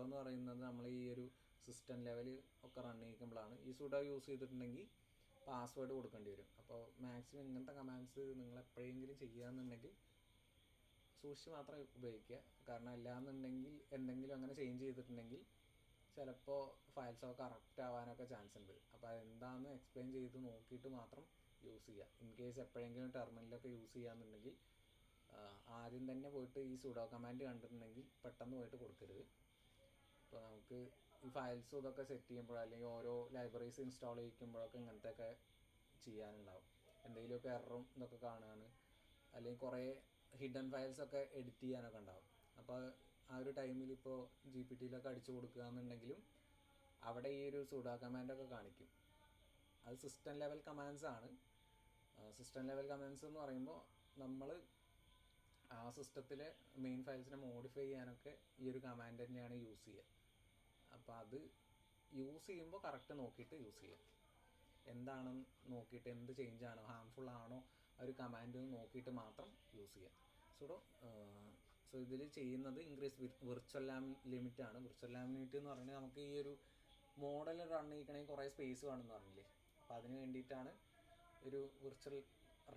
എന്ന് പറയുന്നത് നമ്മൾ ഈ ഒരു സിസ്റ്റം ലെവൽ ഒക്കെ റൺ ചെയ്യിക്കുമ്പോഴാണ്. ഈ സുഡോ യൂസ് ചെയ്തിട്ടുണ്ടെങ്കിൽ പാസ്വേഡ് കൊടുക്കേണ്ടി വരും. അപ്പോൾ മാക്സിമം ഇങ്ങനത്തെ കമാൻഡ്സ് നിങ്ങൾ എപ്പോഴെങ്കിലും ചെയ്യുകയെന്നുണ്ടെങ്കിൽ സൂക്ഷിച്ച് മാത്രം ഉപയോഗിക്കുക. കാരണം അല്ലാന്നുണ്ടെങ്കിൽ എന്തെങ്കിലും അങ്ങനെ ചേഞ്ച് ചെയ്തിട്ടുണ്ടെങ്കിൽ ചിലപ്പോൾ ഫയൽസൊക്കെ കറക്റ്റ് ആവാനൊക്കെ ചാൻസ് ഉണ്ട്. അപ്പോൾ അതെന്താണെന്ന് എക്സ്പ്ലെയിൻ ചെയ്ത് നോക്കിയിട്ട് മാത്രം യൂസ് ചെയ്യുക. ഇൻ കേസ് എപ്പോഴെങ്കിലും ടെർമിനലൊക്കെ യൂസ് ചെയ്യാന്നുണ്ടെങ്കിൽ ആദ്യം തന്നെ പോയിട്ട് ഈ സുഡോ കമാൻഡ് കണ്ടിട്ടുണ്ടെങ്കിൽ പെട്ടെന്ന് പോയിട്ട് കൊടുക്കരുത്. ഇപ്പോൾ നമുക്ക് ഈ ഫയൽസും ഇതൊക്കെ സെറ്റ് ചെയ്യുമ്പോഴോ അല്ലെങ്കിൽ ഓരോ ലൈബ്രറീസ് ഇൻസ്റ്റാൾ ചെയ്യിക്കുമ്പോഴൊക്കെ ഇങ്ങനത്തെയൊക്കെ ചെയ്യാനുണ്ടാവും. എന്തെങ്കിലുമൊക്കെ എററും ഇതൊക്കെ കാണുകയാണ്, അല്ലെങ്കിൽ കുറേ ഹിഡൻ ഫയൽസൊക്കെ എഡിറ്റ് ചെയ്യാനൊക്കെ ഉണ്ടാവും. അപ്പോൾ ആ ഒരു ടൈമിൽ ഇപ്പോൾ GPT-യിലൊക്കെ അടിച്ചു കൊടുക്കുകയെന്നുണ്ടെങ്കിലും അവിടെ ഈ ഒരു സുഡോ കമാൻഡൊക്കെ കാണിക്കും. അത് സിസ്റ്റം ലെവൽ കമാൻഡ്സ് ആണ്. സിസ്റ്റം ലെവൽ കമാൻഡ്സ് എന്ന് പറയുമ്പോൾ നമ്മൾ ആ സിസ്റ്റത്തിലെ മെയിൻ ഫയൽസിനെ മോഡിഫൈ ചെയ്യാനൊക്കെ ഈ ഒരു കമാൻഡ് തന്നെയാണ് യൂസ് ചെയ്യുക. അപ്പോൾ അത് യൂസ് ചെയ്യുമ്പോൾ കറക്റ്റ് നോക്കിയിട്ട് യൂസ് ചെയ്യുക. എന്താണെന്ന് നോക്കിയിട്ട്, എന്ത് ചേഞ്ച് ആണോ, ഹാംഫുൾ ആണോ ആ ഒരു കമാൻഡ് നോക്കിയിട്ട് മാത്രം യൂസ് ചെയ്യുക. സോ ഇതിൽ ചെയ്യുന്നത് ഇൻക്രീസ് വിർച്വൽ റാം ലിമിറ്റ് ആണ്. വിർച്വൽ റാം ലിമിറ്റ് എന്ന് പറഞ്ഞാൽ നമുക്ക് ഈ ഒരു മോഡൽ റൺ ചെയ്യിക്കണമെങ്കിൽ കുറേ സ്പേസ് വേണമെന്ന് പറഞ്ഞില്ലേ. അപ്പോൾ അതിന് വേണ്ടിയിട്ടാണ് ഒരു virtual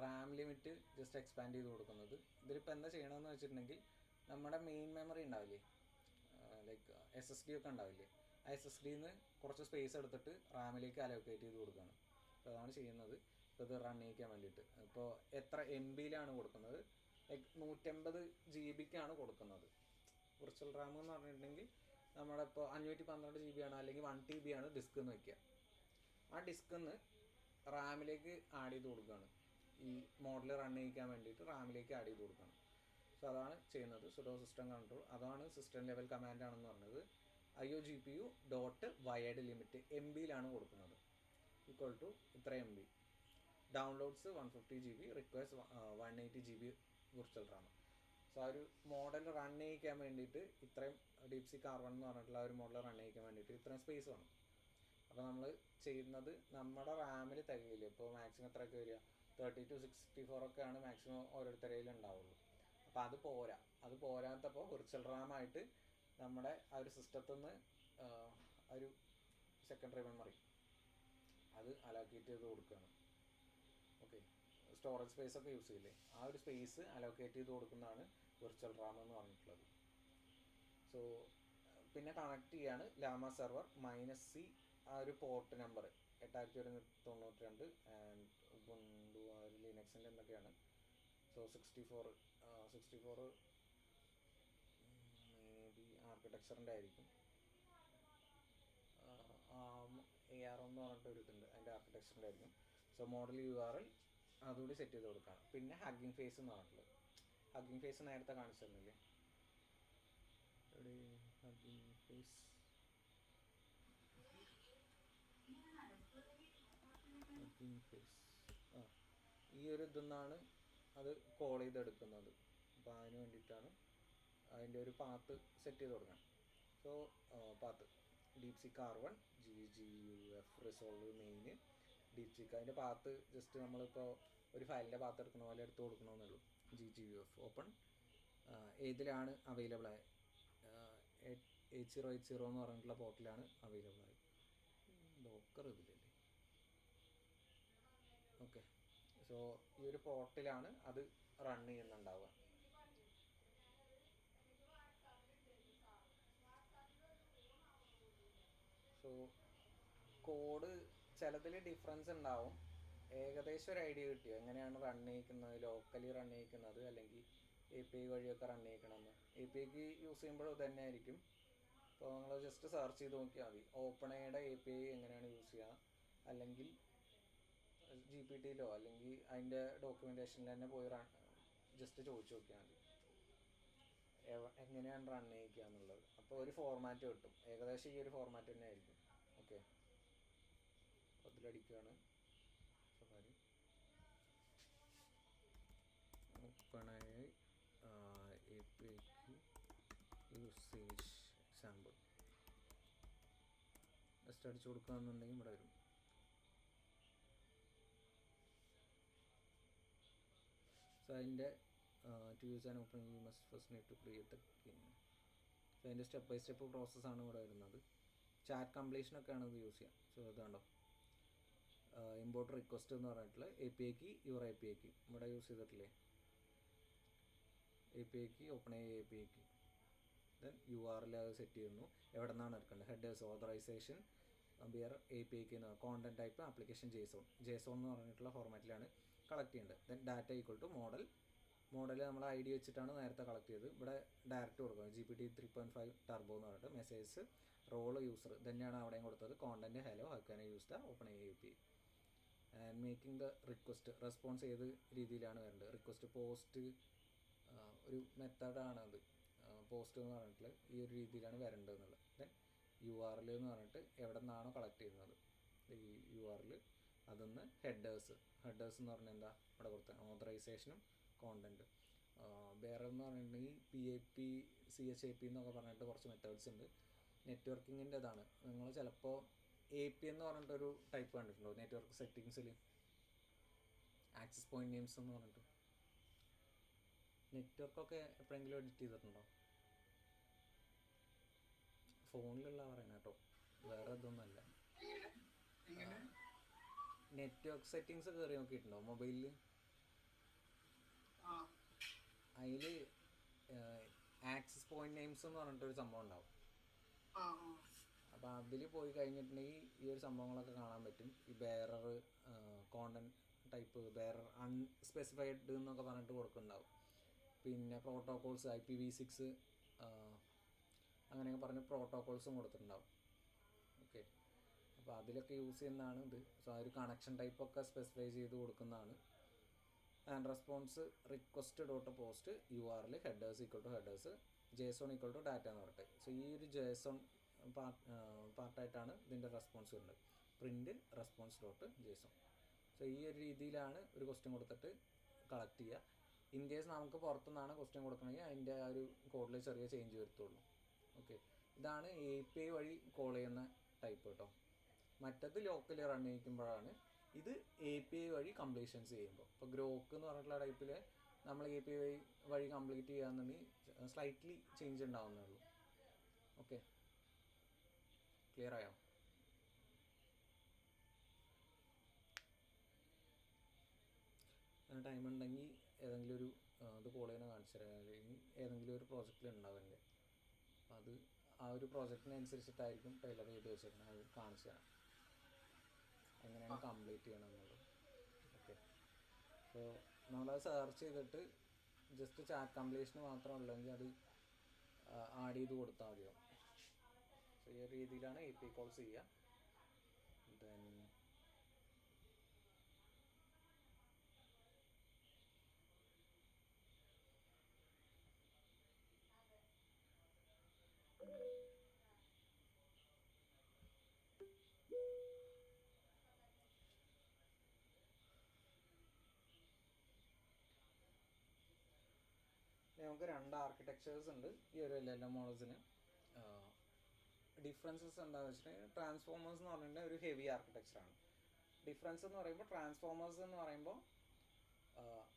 Ram limit just expand ചെയ്ത് കൊടുക്കുന്നത്. ഇതിലിപ്പോൾ എന്താ ചെയ്യണമെന്ന് വെച്ചിട്ടുണ്ടെങ്കിൽ നമ്മുടെ മെയിൻ മെമ്മറി ഉണ്ടാവില്ലേ, ലൈക്ക് SSD ഒക്കെ ഉണ്ടാവില്ലേ, ആ SSDയിൽ നിന്ന് കുറച്ച് സ്പേസ് എടുത്തിട്ട് റാമിലേക്ക് അലോക്കേറ്റ് ചെയ്ത് കൊടുക്കുകയാണ്. അപ്പോൾ അതാണ് ചെയ്യുന്നത്. ഇപ്പോൾ ഇത് റൺ ചെയ്യിക്കാൻ വേണ്ടിയിട്ട് ഇപ്പോൾ എത്ര MB-യിലാണ് കൊടുക്കുന്നത്, ലൈക്ക് 150 GB-ക്കാണ് കൊടുക്കുന്നത്. വിർച്വൽ റാം എന്ന് പറഞ്ഞിട്ടുണ്ടെങ്കിൽ നമ്മുടെ ഇപ്പോൾ 512 GB ആണ് അല്ലെങ്കിൽ 1 TB ആണ് ഡിസ്ക് എന്ന് വയ്ക്കുക. ആ ഡിസ്കിൽ നിന്ന് റാമിലേക്ക് ആഡ് ചെയ്ത് കൊടുക്കുകയാണ്. ഈ മോഡൽ റൺ ചെയ്യിക്കാൻ വേണ്ടിയിട്ട് റാമിലേക്ക് ആഡ് ചെയ്ത് കൊടുക്കുകയാണ്. സോ അതാണ് ചെയ്യുന്നത്. സുഡോ സിസ്റ്റം കൺട്രോൾ, അതാണ് സിസ്റ്റം ലെവൽ കമാൻഡ് ആണെന്ന് പറഞ്ഞത്. IOGPU ഡോട്ട് വയേർഡ് ലിമിറ്റ് MB-യിലാണ് കൊടുക്കുന്നത്, ഈക്വൽ ടു ഇത്ര MB. Downloads 150 GB, requires 180 GB virtual Ram. So ആ ഒരു മോഡൽ റൺ ചെയ്യിക്കാൻ വേണ്ടിയിട്ട് ഇത്രയും DeepSeek R1 എന്ന് പറഞ്ഞിട്ടുള്ള ഒരു മോഡൽ റൺ ചെയ്യിക്കാൻ വേണ്ടിയിട്ട് ഇത്രയും സ്പേസ് വേണം. അപ്പോൾ നമ്മൾ ചെയ്യുന്നത് നമ്മുടെ റാമിൽ തികയില്ല. ഇപ്പോൾ മാക്സിമം എത്രയൊക്കെ വരിക, 32 64 ഒക്കെയാണ് മാക്സിമം ഓരോരുത്തരുടെ കയ്യിൽ ഉണ്ടാവുള്ളൂ. അപ്പോൾ അത് പോരാത്തപ്പോൾ വിർച്വൽ റാമായിട്ട് നമ്മുടെ ആ ഒരു സിസ്റ്റത്തിൽ നിന്ന് ഒരു സെക്കൻഡറി മെമ്മറി അത് അലോക്കേറ്റ് ചെയ്ത് കൊടുക്കുകയാണ്. ഓക്കെ, സ്റ്റോറേജ് സ്പേസ് ഒക്കെ യൂസ് ചെയ്യില്ലേ, ആ ഒരു സ്പേസ് അലോക്കേറ്റ് ചെയ്ത് കൊടുക്കുന്നതാണ് വിർച്വൽ റാം എന്ന് പറഞ്ഞിട്ടുള്ളത്. സോ പിന്നെ കണക്ട് ചെയ്യാണ് ലാമ സെർവർ -C ആ ഒരു പോർട്ട് നമ്പർ 8192 ആൻഡ് ഉബുണ്ടു ലിനക്സിൻ്റെ എന്തൊക്കെയാണ്. സോ 64 മേ ബി ആർക്കിടെക്ചറിൻ്റെ ആയിരിക്കും. ARM എന്ന് പറഞ്ഞിട്ട് ഒരു ഇതുണ്ട്, അതിൻ്റെ ആർക്കിടെക്ചറിൻ്റെ ആയിരിക്കും. സോ മോഡൽ URL അതുകൂടി സെറ്റ് ചെയ്ത് കൊടുക്കണം. പിന്നെ ഹഗ്ഗിങ് ഫേസ് എന്ന് പറഞ്ഞിട്ടുള്ളത്, ഹഗ്ഗിങ് ഫേസ് നേരത്തെ കാണിച്ചു തന്നില്ലേ, ഹഗ്ഗിങ് ഫേസ് ഈ ഒരു ഇതെന്നാണ് അത് കോൾ ചെയ്തെടുക്കുന്നത്. അപ്പോൾ അതിന് വേണ്ടിയിട്ടാണ് അതിൻ്റെ ഒരു പാത്ത് സെറ്റ് ചെയ്ത് കൊടുക്കണം. So path DeepSeek R1 GGUF resolve main DeepSeek അതിൻ്റെ പാത്ത് ജസ്റ്റ് നമ്മളിപ്പോൾ ഒരു ഫയലിൻ്റെ പാത്ത് എടുക്കണ പോലെ എടുത്ത് കൊടുക്കണമെന്നുള്ളൂ. GGUF ഓപ്പൺ ഏതിലാണ് അവൈലബിൾ ആയത് 8080 എന്ന് പറഞ്ഞിട്ടുള്ള പോർട്ടിലാണ് അവൈലബിൾ ആയത്. ഡോക്കർ ഇതിലല്ലേ. ഓക്കെ, സോ ഈ ഒരു പോർട്ടിലാണ് അത് റൺ ചെയ്യുന്നുണ്ടാവുക. സോ കോഡ് ചിലതിൽ ഡിഫറൻസ് ഉണ്ടാവും. ഏകദേശം ഒരു ഐഡിയ കിട്ടിയോ എങ്ങനെയാണ് റൺ ചെയ്യിക്കുന്നത്, ലോക്കലി റൺ ചെയ്യിക്കുന്നത് അല്ലെങ്കിൽ API വഴിയൊക്കെ റൺ ചെയ്യിക്കണമെന്ന്? APIക്ക് യൂസ് ചെയ്യുമ്പോഴും തന്നെ ആയിരിക്കും. അപ്പോൾ നിങ്ങൾ ജസ്റ്റ് സെർച്ച് ചെയ്ത് നോക്കിയാൽ മതി ഓപ്പൺഎയുടെ API എങ്ങനെയാണ് യൂസ് ചെയ്യുക, അല്ലെങ്കിൽ GPT-യിലോ അല്ലെങ്കിൽ അതിൻ്റെ ഡോക്യുമെൻറ്റേഷനിൽ തന്നെ പോയി ജസ്റ്റ് ചോദിച്ചു നോക്കിയാൽ മതി എങ്ങനെയാണ് റൺ ചെയ്യിക്കുക എന്നുള്ളത്. അപ്പോൾ ഒരു ഫോർമാറ്റ് കിട്ടും, ഏകദേശം ഈ ഒരു ഫോർമാറ്റ് തന്നെ ആയിരിക്കും. ഓക്കെ, അതിലടിക്കുകയാണ് Safari OpenAI API usage example just അടിച്ചു കൊടുക്കുകയെന്നുണ്ടെങ്കിൽ ഇവിടെ വരും. സോ അതിൻ്റെ to use and open you must first need to create the key. So അതിൻ്റെ സ്റ്റെപ്പ് ബൈ സ്റ്റെപ്പ് പ്രോസസ്സാണ് ഇവിടെ വരുന്നത്. ചാറ്റ് കംപ്ലീഷനൊക്കെയാണ് ഇത് യൂസ് ചെയ്യുക. സോ ഇതാണ്ടോ ഇമ്പോർട്ട് റിക്വസ്റ്റ് എന്ന് പറഞ്ഞിട്ടുള്ള APIക്ക് യുവർ APIക്ക് ഇവിടെ യൂസ് ചെയ്തിട്ടില്ലേ, APIക്ക് OpenAI APIക്ക് ദെൻ URL അത് സെറ്റ് ചെയ്യുന്നു. എവിടെ നിന്നാണ് എടുക്കേണ്ടത്, ഹെഡേഴ്സ് ഓതറൈസേഷൻ ബിയർ APIക്ക് കോണ്ടന്റ് ടൈപ്പ് ആപ്ലിക്കേഷൻ JSON എന്ന് പറഞ്ഞിട്ടുള്ള ഫോർമാറ്റിലാണ് കളക്ട് ചെയ്യേണ്ടത്. Then data equal to model നമ്മൾ ID വെച്ചിട്ടാണ് നേരത്തെ കളക്ട് ചെയ്തത്. ഇവിടെ ഡയറക്റ്റ് കൊടുക്കുക GPT 3.5 ടർബോ എന്ന് പറഞ്ഞിട്ട് മെസ്സേജ് റോൾ യൂസർ തന്നെയാണ് അവിടെയും കൊടുത്തത്. Content hello how can I use the OpenAI API and making the request response ഏത് രീതിയിലാണ് വരേണ്ടത്. റിക്വസ്റ്റ് പോസ്റ്റ് ഒരു മെത്തേഡാണത്. പോസ്റ്റ് എന്ന് പറഞ്ഞിട്ട് ഈ ഒരു രീതിയിലാണ് വരേണ്ടതെന്നുള്ളത്. ദെൻ URL എന്ന് പറഞ്ഞിട്ട് എവിടെ നിന്നാണോ കളക്ട് ചെയ്യുന്നത് ഈ URL അതൊന്ന് ഹെഡേഴ്സ് എന്ന് പറഞ്ഞാൽ എന്താ ഇവിടെ കൊടുത്ത ഓതറൈസേഷനും കോണ്ടൻറ്റ്. വേറെ എന്ന് പറഞ്ഞിട്ടുണ്ടെങ്കിൽ PAP CHAP എന്നൊക്കെ പറഞ്ഞിട്ട് കുറച്ച് മെത്തേഡ്സ് ഉണ്ട്. നെറ്റ്വർക്കിങ്ങിൻ്റെ ഇതാണ്. നിങ്ങൾ ചിലപ്പോൾ API എന്ന് പറഞ്ഞിട്ടൊരു ടൈപ്പ് കണ്ടിട്ടുണ്ടോ നെറ്റ്വർക്ക് സെറ്റിങ്സിൽ, ആക്സസ് പോയിന്റ് നെയിംസ് എന്ന് പറഞ്ഞിട്ട്. നെറ്റ്വർക്കൊക്കെ എപ്പോഴെങ്കിലും എഡിറ്റ് ചെയ്തിട്ടുണ്ടോ? ഫോണിലുള്ള പറയണ കേട്ടോ, വേറെ ഇതൊന്നുമല്ല. നെറ്റ്വർക്ക് സെറ്റിങ്സ് കയറി നോക്കിയിട്ടുണ്ടോ മൊബൈലിൽ? അതിൽ ആക്സസ് പോയിന്റ് നെയിംസ് എന്ന് പറഞ്ഞിട്ടൊരു സംഭവം ഉണ്ടാവും. അപ്പോൾ അതിൽ പോയി കഴിഞ്ഞിട്ടുണ്ടെങ്കിൽ ഈ ഒരു സംഭവങ്ങളൊക്കെ കാണാൻ പറ്റും. ഈ bearer content type bearer unspecified എന്നൊക്കെ പറഞ്ഞിട്ട് കൊടുക്കുന്നുണ്ടാവും. പിന്നെ പ്രോട്ടോകോൾസ് IPv6 അങ്ങനെയൊക്കെ പറഞ്ഞ് പ്രോട്ടോകോൾസും കൊടുത്തിട്ടുണ്ടാവും. ഓക്കെ, അപ്പോൾ അതിലൊക്കെ യൂസ് ചെയ്യുന്നതാണ് ഇത്. സോ ആ ഒരു കണക്ഷൻ ടൈപ്പൊക്കെ സ്പെസിഫൈ ചെയ്ത് കൊടുക്കുന്നതാണ്. And response request dot post URL headers equal to headers JSON equal to data എന്ന് പറഞ്ഞിട്ട്. സോ ഈ ഒരു JSON പാർട്ടായിട്ടാണ് ഇതിൻ്റെ റെസ്പോൺസ് വരുന്നത്. Print response dot JSON. So ഈ ഒരു രീതിയിലാണ് ഒരു ക്വസ്റ്റ്യൻ കൊടുത്തിട്ട് കളക്ട് ചെയ്യുക. ഇൻ കേസ് നമുക്ക് പുറത്തുനിന്നാണ് ക്വസ്റ്റ്യൻ കൊടുക്കണമെങ്കിൽ അതിൻ്റെ ആ ഒരു കോഡിൽ ചെറിയ ചേഞ്ച് വരുത്തുള്ളൂ. ഓക്കെ, ഇതാണ് API വഴി കോൾ ചെയ്യുന്ന ടൈപ്പ് കേട്ടോ. മറ്റത് ലോക്കലി റൺ ചെയ്യിക്കുമ്പോഴാണ്. ഇത് API വഴി കംപ്ലീഷൻസ് ചെയ്യുമ്പോൾ. ഇപ്പോൾ ഗ്രോക്ക് എന്ന് പറഞ്ഞിട്ടുള്ള ടൈപ്പിൽ നമ്മൾ API വഴി കംപ്ലീറ്റ് ചെയ്യുകയാണെന്നുണ്ടെങ്കിൽ സ്ലൈറ്റ്ലി ചേഞ്ച് ഉണ്ടാവുന്നേ ഉള്ളൂ. ഓക്കെ, ക്ലിയർ ആയോ? ടൈം ഉണ്ടെങ്കിൽ ഏതെങ്കിലും ഒരു ഇത് കോൾ ചെയ്യുന്ന കാണിച്ചു തരാം, അല്ലെങ്കിൽ ഏതെങ്കിലും ഒരു പ്രോജക്റ്റിൽ ഉണ്ടാവുമെങ്കിൽ അപ്പോൾ അത് ആ ഒരു പ്രോജക്റ്റിനനുസരിച്ചിട്ടായിരിക്കും ടൈലർ ചെയ്ത് വെച്ചേക്കണം. അത് കാണിച്ചു തരാം എങ്ങനെയാണ് കംപ്ലീറ്റ് ചെയ്യണം എന്നുള്ളത്. ഓക്കെ, സോ നമ്മളത് സെർച്ച് ചെയ്തിട്ട് ജസ്റ്റ് ചാറ്റ് കംപ്ലീഷന് മാത്രം ഉള്ളെങ്കിൽ അത് ആഡ് ചെയ്ത് കൊടുത്താൽ മതിയാവും. സോ ഈ രീതിയിലാണ് API കോൾസ് ചെയ്യുക. ദെൻ നമുക്ക് 2 ആർക്കിടെക്ചേഴ്സ് ഉണ്ട് ഈ ഒരു LLM മോഡൽസിന്. ഡിഫറൻസസ് എന്താണെന്ന് വെച്ചിട്ടുണ്ടെങ്കിൽ ട്രാൻസ്ഫോമേഴ്സ് എന്ന് പറഞ്ഞിട്ടുണ്ടെങ്കിൽ ഒരു ഹെവി ആർക്കിടെക്ചറാണ്. ഡിഫറൻസ് എന്ന് പറയുമ്പോൾ ട്രാൻസ്ഫോമേഴ്സ് എന്ന് പറയുമ്പോൾ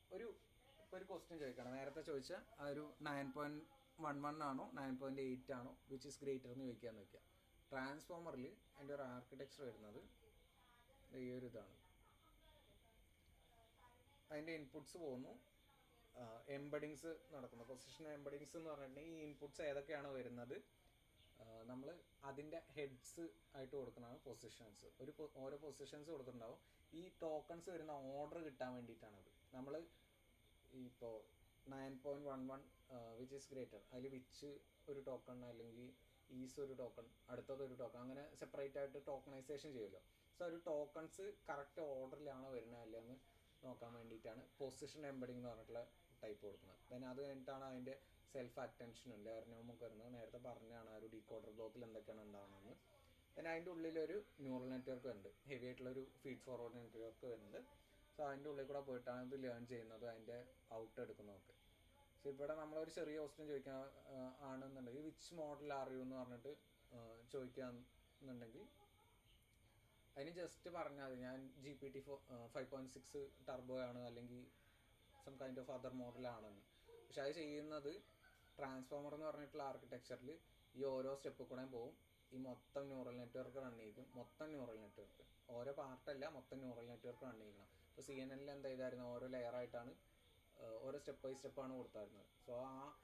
ഇപ്പോൾ ഒരു ക്വസ്റ്റ്യൻ ചോദിക്കണം, നേരത്തെ ചോദിച്ച ആ ഒരു 9.11 ആണോ 9.8 ആണോ വിച്ച് ഈസ് ഗ്രേറ്റർ എന്ന് ചോദിക്കാമെന്ന് വയ്ക്കുക. ട്രാൻസ്ഫോമറിൽ എൻ്റെ ഒരു ആർക്കിടെക്ചർ വരുന്നത് ഈ ഒരു ഇതാണ്. അതിൻ്റെ ഇൻപുട്സ് പോകുന്നു, എംബഡിങ്സ് നടക്കുന്നു. പൊസിഷൻ എംബഡിങ്സ് എന്ന് പറഞ്ഞിട്ടുണ്ടെങ്കിൽ ഈ ഇൻപുട്സ് ഏതൊക്കെയാണോ വരുന്നത് നമ്മൾ അതിൻ്റെ ഹെഡ്സ് ആയിട്ട് കൊടുക്കുന്നതാണ് പൊസിഷൻസ്. ഓരോ പൊസിഷൻസ് കൊടുത്തിട്ടുണ്ടാവും. ഈ ടോക്കൺസ് വരുന്ന ഓർഡർ കിട്ടാൻ വേണ്ടിയിട്ടാണത്. നമ്മൾ ഇപ്പോൾ 9.11 വിച്ച് ഈസ് ഗ്രേറ്റർ, അതിൽ വിച്ച് ഒരു ടോക്കൺ അല്ലെങ്കിൽ ഈസ് ഒരു ടോക്കൺ, അടുത്തതൊരു ടോക്കൺ, അങ്ങനെ സെപ്പറേറ്റ് ആയിട്ട് ടോക്കണൈസേഷൻ ചെയ്യുമല്ലോ. സോ ഒരു ടോക്കൺസ് കറക്റ്റ് ഓർഡറിലാണോ വരുന്നത് അല്ല എന്ന് നോക്കാൻ വേണ്ടിയിട്ടാണ് പൊസിഷൻ എംബഡിങ് എന്ന് പറഞ്ഞിട്ടുള്ള ടൈപ്പ് കൊടുക്കുന്നത്. ദെൻ അത് കഴിഞ്ഞിട്ടാണ് അതിൻ്റെ സെൽഫ് അറ്റൻഷനും ലെയറിനും ഒക്കെ വരുന്നത്. നേരത്തെ പറഞ്ഞാണ് ആ ഒരു ഡീകോഡർ ബ്ലോക്കിൽ എന്തൊക്കെയാണ് ഉണ്ടാകുന്നതെന്ന്. പിന്നെ അതിൻ്റെ ഉള്ളിലൊരു ന്യൂറൽ നെറ്റ്വർക്ക് ഉണ്ട്, ഹെവി ആയിട്ടുള്ളൊരു ഫീഡ് ഫോർവേഡ് നെറ്റ്വർക്ക് വരുന്നുണ്ട്. സോ അതിൻ്റെ ഉള്ളിൽ കൂടെ പോയിട്ടാണ് ഇത് ലേൺ ചെയ്യുന്നത്, അതിൻ്റെ ഔട്ട് എടുക്കുന്നതൊക്കെ. സോ ഇവിടെ നമ്മളൊരു ചെറിയ ക്വസ്റ്റ്യൻ ചോദിക്കാൻ ആണെന്നുണ്ടെങ്കിൽ വിച്ച് മോഡൽ അറിയൂ എന്ന് പറഞ്ഞിട്ട് ചോദിക്കുകയെന്നുണ്ടെങ്കിൽ അതിന് ജസ്റ്റ് പറഞ്ഞാൽ മതി ഞാൻ GPT 5.6 ടർബോ ആണ് അല്ലെങ്കിൽ സം കൈൻഡ് ഓഫ് അതർ മോഡലാണെന്ന്. പക്ഷെ അത് ചെയ്യുന്നത് ട്രാൻസ്ഫോമർ എന്ന് പറഞ്ഞിട്ടുള്ള ആർക്കിടെക്ചറിൽ ഈ ഓരോ സ്റ്റെപ്പ് കൂടെ പോകും, ഈ മൊത്തം ന്യൂറൽ നെറ്റ്വർക്ക് റൺ ചെയ്യും. മൊത്തം ന്യൂറൽ നെറ്റ്വർക്ക്, ഓരോ പാർട്ടല്ല, മൊത്തം ന്യൂറൽ നെറ്റ്വർക്ക് റൺ ചെയ്യണം. ഇപ്പോൾ CNN എന്താ ചെയ്തായിരുന്നു, ഓരോ ലെയറായിട്ടാണ് ഓരോ സ്റ്റെപ്പ് ബൈ സ്റ്റെപ്പാണ് കൊടുത്തായിരുന്നത്. സോ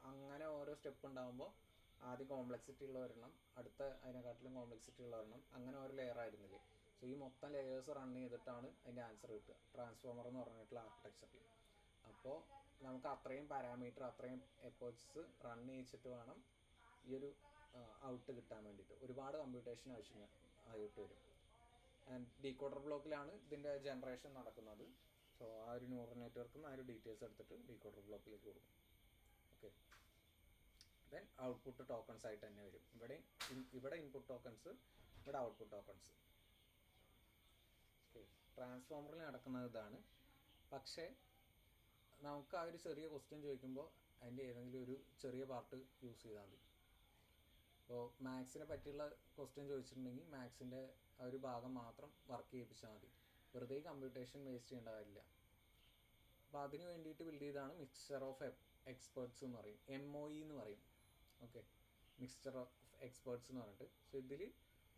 അങ്ങനെ ഓരോ സ്റ്റെപ്പ് ഉണ്ടാകുമ്പോൾ ആദ്യം കോംപ്ലക്സിറ്റി ഉള്ള ഒരെണ്ണം, അടുത്ത അതിനെക്കാട്ടിലും കോംപ്ലക്സിറ്റി ഉള്ള ഒരെണ്ണം, അങ്ങനെ ഓരോ ലെയർ ആയിരുന്നില്ലേ. സോ ഈ മൊത്തം ലെയേഴ്സ് റൺ ചെയ്തിട്ടാണ് അതിൻ്റെ ആൻസർ കിട്ടുക ട്രാൻസ്ഫോമർ എന്ന് പറഞ്ഞിട്ടുള്ള ആർക്കിടെക്ചറിൽ. അപ്പോൾ നമുക്ക് അത്രയും പാരാമീറ്റർ, അത്രയും എഫേർട്സ് റൺ ചെയ്യിച്ചിട്ട് വേണം ഈ ഒരു ഔട്ട് കിട്ടാൻ വേണ്ടിയിട്ട്. ഒരുപാട് കമ്പ്യൂട്ടേഷൻ ആയിട്ട് വരും. ആൻഡ് ഡീകോഡർ ബ്ലോക്കിലാണ് ഇതിൻ്റെ ജനറേഷൻ നടക്കുന്നത്. സോ ആ ഒരു ന്യൂറൽ നെറ്റ്വർക്കിൽ നിന്ന് ആ ഒരു ഡീറ്റെയിൽസ് എടുത്തിട്ട് ഡീകോഡർ ബ്ലോക്കിലേക്ക് കൊടുക്കും. ഓക്കെ, ദെൻ ഔട്ട്പുട്ട് ടോക്കൺസ് ആയിട്ട് തന്നെ വരും. ഇവിടെ ഇൻപുട്ട് ടോക്കൺസ്, ഇവിടെ ഔട്ട്പുട്ട് ടോക്കൺസ്. ഓക്കെ, ട്രാൻസ്ഫോമറിൽ നടക്കുന്നത് ഇതാണ്. പക്ഷേ നമുക്ക് ആ ഒരു ചെറിയ ക്വസ്റ്റ്യൻ ചോദിക്കുമ്പോൾ അതിൻ്റെ ഏതെങ്കിലും ഒരു ചെറിയ പാർട്ട് യൂസ് ചെയ്താൽ മതി. ഇപ്പോൾ മാത്സിനെ പറ്റിയുള്ള ക്വസ്റ്റ്യൻ ചോദിച്ചിട്ടുണ്ടെങ്കിൽ മാത്സിൻ്റെ ആ ഒരു ഭാഗം മാത്രം വർക്ക് ചെയ്യിപ്പിച്ചാൽ മതി, വെറുതെ കമ്പ്യൂട്ടേഷൻ വേസ്റ്റ് ചെയ്യേണ്ട കാര്യമില്ല. അപ്പോൾ അതിന് വേണ്ടിയിട്ട് ബിൽഡ് ചെയ്താണ് മിക്സ്ചർ ഓഫ് എക്സ്പേർട്സ് എന്ന് പറയും, MOE എന്ന് പറയും. ഓക്കെ, മിക്സ്ചർ ഓഫ് എക്സ്പേർട്സ് എന്ന് പറഞ്ഞിട്ട്. സോ ഇതിൽ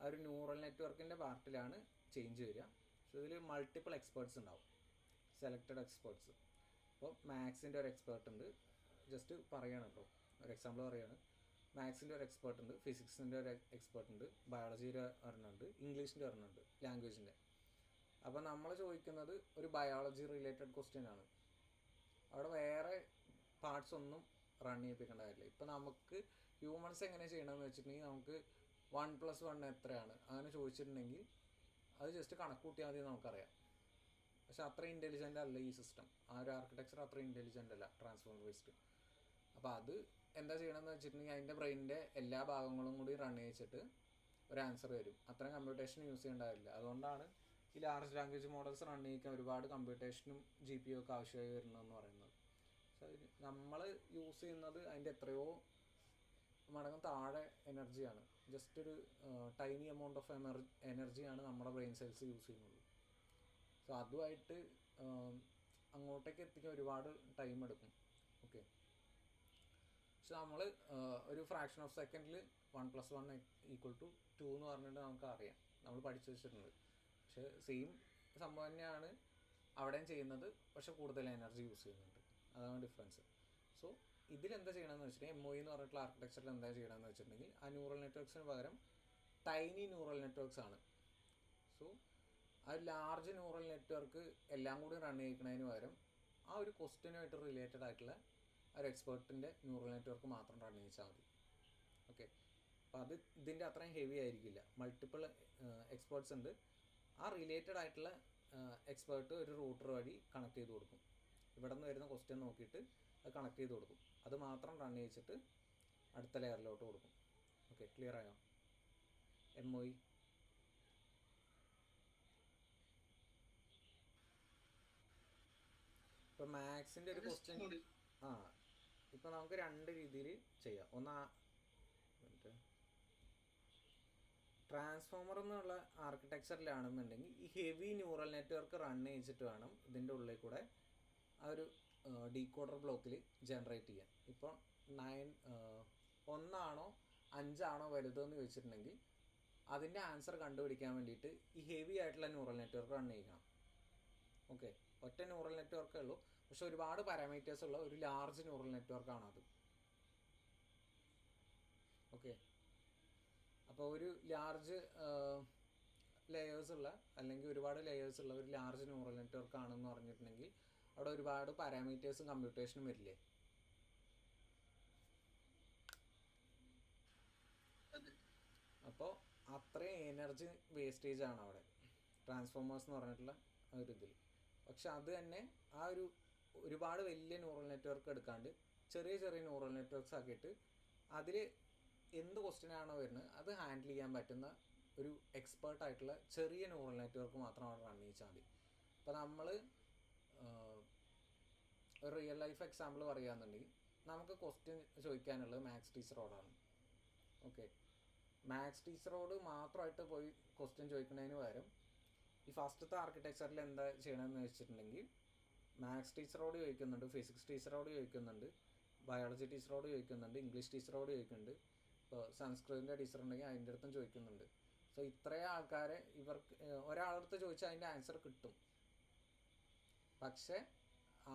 ആ ഒരു ന്യൂറൽ നെറ്റ്വർക്കിൻ്റെ പാർട്ടിലാണ് ചേഞ്ച് വരിക. സോ ഇതിൽ മൾട്ടിപ്പിൾ എക്സ്പേർട്സ് ഉണ്ടാവും, സെലക്റ്റഡ് എക്സ്പേർട്സ്. ഇപ്പോൾ മാത്സിൻ്റെ ഒരു എക്സ്പേർട്ട് ഉണ്ട്, ജസ്റ്റ് പറയുകയാണ് കേട്ടോ, ഒരു എക്സാമ്പിൾ പറയുകയാണ്. മാത്സിൻ്റെ ഒരു എക്സ്പേർട്ട് ഉണ്ട്, ഫിസിക്സിൻ്റെ ഒരു എക്സ്പേർട്ട് ഉണ്ട്, ബയോളജിയുടെ ഒരെണ്ണമുണ്ട്, ഇംഗ്ലീഷിൻ്റെ ഒരെണ്ണമുണ്ട്, ലാംഗ്വേജിൻ്റെ. അപ്പോൾ നമ്മൾ ചോദിക്കുന്നത് ഒരു ബയോളജി റിലേറ്റഡ് ക്വസ്റ്റ്യൻ ആണ്. അവിടെ വേറെ പാർട്സ് ഒന്നും റൺ ചെയ്യിപ്പിക്കേണ്ട കാര്യമില്ല. ഇപ്പോൾ നമുക്ക് ഹ്യൂമൻസ് എങ്ങനെ ചെയ്യണമെന്ന് വെച്ചിട്ടുണ്ടെങ്കിൽ നമുക്ക് 1+1 എത്രയാണ് അങ്ങനെ ചോദിച്ചിട്ടുണ്ടെങ്കിൽ അത് ജസ്റ്റ് കണക്ക് കൂട്ടിയാൽ മതി, നമുക്കറിയാം. പക്ഷെ അത്ര ഇൻ്റലിജൻ്റ് അല്ല ഈ സിസ്റ്റം, ആ ഒരു ആർക്കിടെക്ചർ അത്ര ഇൻ്റലിജൻ്റ് അല്ല ട്രാൻസ്ഫോമർ ബേസ്ഡ്. അപ്പോൾ അത് എന്താ ചെയ്യണമെന്ന് വെച്ചിട്ടുണ്ടെങ്കിൽ അതിൻ്റെ ബ്രെയിനിൻ്റെ എല്ലാ ഭാഗങ്ങളും കൂടി റൺ ചെയ്യിച്ചിട്ട് ഒരു ആൻസർ വരും. അത്രയും കമ്പ്യൂട്ടേഷൻ യൂസ് ചെയ്യേണ്ടതില്ല. അതുകൊണ്ടാണ് ഈ ലാർജ് ലാംഗ്വേജ് മോഡൽസ് റൺ ചെയ്യിക്കാൻ ഒരുപാട് കമ്പ്യൂട്ടേഷനും GPU ഒക്കെ ആവശ്യമായി വരുന്നതെന്ന് പറയുന്നത്. സോ നമ്മൾ യൂസ് ചെയ്യുന്നത് അതിൻ്റെ എത്രയോ മടങ്ങും താഴെ എനർജിയാണ്. ജസ്റ്റ് ഒരു ടൈനി എമൗണ്ട് ഓഫ് എനർജിയാണ് നമ്മുടെ ബ്രെയിൻ സെൽസ് യൂസ് ചെയ്യുന്നുള്ളൂ. സോ അതുമായിട്ട് അങ്ങോട്ടേക്ക് എത്തിക്കാൻ ഒരുപാട് ടൈം എടുക്കും. ഓക്കെ, പക്ഷെ നമ്മൾ ഒരു ഫ്രാക്ഷൻ ഓഫ് സെക്കൻഡിൽ 1+1 = 2 എന്ന് പറഞ്ഞിട്ട് നമുക്ക് അറിയാം, നമ്മൾ പഠിച്ചു വെച്ചിട്ടുണ്ട്. പക്ഷെ സെയിം സംഭവം തന്നെയാണ് അവിടെയും ചെയ്യുന്നത്, പക്ഷെ കൂടുതൽ എനർജി യൂസ് ചെയ്യുന്നുണ്ട്, അതാണ് ഡിഫറൻസ്. സോ ഇതിലെന്താ ചെയ്യണമെന്ന് വെച്ചിട്ടുണ്ടെങ്കിൽ MOE എന്ന് പറഞ്ഞിട്ടുള്ള ആർക്കിടെക്ചറിൽ എന്താ ചെയ്യണമെന്ന് വെച്ചിട്ടുണ്ടെങ്കിൽ ആ ന്യൂറൽ നെറ്റ്വർക്സിന് പകരം ടൈനി ന്യൂറൽ നെറ്റ്വർക്ക്സ് ആണ്. സോ ആ ഒരു ലാർജ് ന്യൂറൽ നെറ്റ്വർക്ക് എല്ലാം കൂടി റൺ ചെയ്യിക്കുന്നതിന് പകരം ആ ഒരു ക്വസ്റ്റ്യനുമായിട്ട് റിലേറ്റഡ് ആയിട്ടുള്ള ആ ഒരു എക്സ്പേർട്ടിൻ്റെ ന്യൂറൽ നെറ്റ്വർക്ക് മാത്രം റൺ ചെയ്യിച്ചാൽ മതി. ഓക്കെ, അപ്പോൾ അത് ഇതിൻ്റെ അത്രയും ഹെവി ആയിരിക്കില്ല. മൾട്ടിപ്പിൾ എക്സ്പേർട്സ് ഉണ്ട്, ആ റിലേറ്റഡ് ആയിട്ടുള്ള എക്സ്പേർട്ട് ഒരു റൂട്ടർ വഴി കണക്ട് ചെയ്ത് കൊടുക്കും. ഇവിടെ നിന്ന് വരുന്ന ക്വസ്റ്റ്യൻ നോക്കിയിട്ട് അത് കണക്ട് ചെയ്ത് കൊടുക്കും, അത് മാത്രം റൺ ചെയ്യിച്ചിട്ട് അടുത്ത ലെയറിലോട്ട് കൊടുക്കും. ഓക്കെ, ക്ലിയർ ആയോ? MOE ഇപ്പോൾ മാത്സിൻ്റെ ഒരു ക്വസ്റ്റ്യൻ ഇപ്പോൾ നമുക്ക് രണ്ട് രീതിയിൽ ചെയ്യാം. ഒന്ന് ട്രാൻസ്ഫോമർ എന്നുള്ള ആർക്കിടെക്ചറിലാണെന്നുണ്ടെങ്കിൽ ഈ ഹെവി ന്യൂറൽ നെറ്റ്വർക്ക് റൺ ചെയ്യിച്ചിട്ട് വേണം ഇതിൻ്റെ ഉള്ളിൽ കൂടെ ആ ഒരു ഡീകോഡർ ബ്ലോക്കിൽ ജനറേറ്റ് ചെയ്യാൻ. ഇപ്പോൾ 1 5 വലുതെന്ന് ചോദിച്ചിട്ടുണ്ടെങ്കിൽ അതിൻ്റെ ആൻസർ കണ്ടുപിടിക്കാൻ വേണ്ടിയിട്ട് ഈ ഹെവി ആയിട്ടുള്ള ന്യൂറൽ നെറ്റ്വർക്ക് റൺ ചെയ്യണം. ഓക്കെ, ഒറ്റ ന്യൂറൽ നെറ്റ്വർക്കേ ഉള്ളൂ, പക്ഷെ ഒരുപാട് പാരാമീറ്റേഴ്സ് ഉള്ള ഒരു ലാർജ് ന്യൂറൽ നെറ്റ്വർക്കാണ് അത്. ഓക്കെ, അപ്പോൾ ഒരു ലാർജ് ലെയേഴ്സ് ഉള്ള അല്ലെങ്കിൽ ഒരുപാട് ലെയേഴ്സ് ഉള്ള ഒരു ലാർജ് ന്യൂറൽ നെറ്റ്വർക്ക് ആണെന്ന് പറഞ്ഞിട്ടുണ്ടെങ്കിൽ അവിടെ ഒരുപാട് പാരാമീറ്റേഴ്സും കമ്പ്യൂട്ടേഷനും വരില്ലേ? അപ്പോൾ അത്രയും എനർജി വേസ്റ്റേജ് ആണ് അവിടെ ട്രാൻസ്ഫോമേഴ്സ് എന്ന് പറഞ്ഞിട്ടുള്ള ഒരു ഇതിൽ. പക്ഷെ അത് തന്നെ ആ ഒരുപാട് വലിയ ന്യൂറൽ നെറ്റ്വർക്ക് എടുക്കാണ്ട് ചെറിയ ചെറിയ ന്യൂറൽ നെറ്റ്വർക്ക്സ് ആക്കിയിട്ട് അതിൽ എന്ത് ക്വസ്റ്റ്യനാണോ വരുന്നത് അത് ഹാൻഡിൽ ചെയ്യാൻ പറ്റുന്ന ഒരു എക്സ്പേർട്ടായിട്ടുള്ള ചെറിയ ന്യൂറൽ നെറ്റ്വർക്ക് മാത്രം അവിടെ റൺ ചെയ്യിച്ചാൽ മതി. ഇപ്പോൾ നമ്മൾ ഒരു റിയൽ ലൈഫ് എക്സാമ്പിൾ പറയുകയാണെന്നുണ്ടെങ്കിൽ നമുക്ക് ക്വസ്റ്റ്യൻ ചോദിക്കാനുള്ളത് മാത്സ് ടീച്ചറോടാണ്. ഓക്കെ, മാത്സ് ടീച്ചറോട് മാത്രമായിട്ട് പോയി ക്വസ്റ്റ്യൻ ചോദിക്കുന്നതിന് പകരം ഈ ഫസ്റ്റത്തെ ആർക്കിടെക്ചറിൽ എന്താ ചെയ്യണമെന്ന് വെച്ചിട്ടുണ്ടെങ്കിൽ മാത്സ് ടീച്ചറോട് ചോദിക്കുന്നുണ്ട്, ഫിസിക്സ് ടീച്ചറോട് ചോദിക്കുന്നുണ്ട്, ബയോളജി ടീച്ചറോട് ചോദിക്കുന്നുണ്ട്, ഇംഗ്ലീഷ് ടീച്ചറോട് ചോദിക്കുന്നുണ്ട്, ഇപ്പോൾ സംസ്കൃതത്തിൻ്റെ ടീച്ചർ ഉണ്ടെങ്കിൽ അതിൻ്റെ അടുത്തും ചോദിക്കുന്നുണ്ട്. സോ ഇത്രയും ആൾക്കാരെ ഇവർക്ക് ഒരാളടുത്ത് ചോദിച്ചാൽ അതിൻ്റെ ആൻസർ കിട്ടും. പക്ഷേ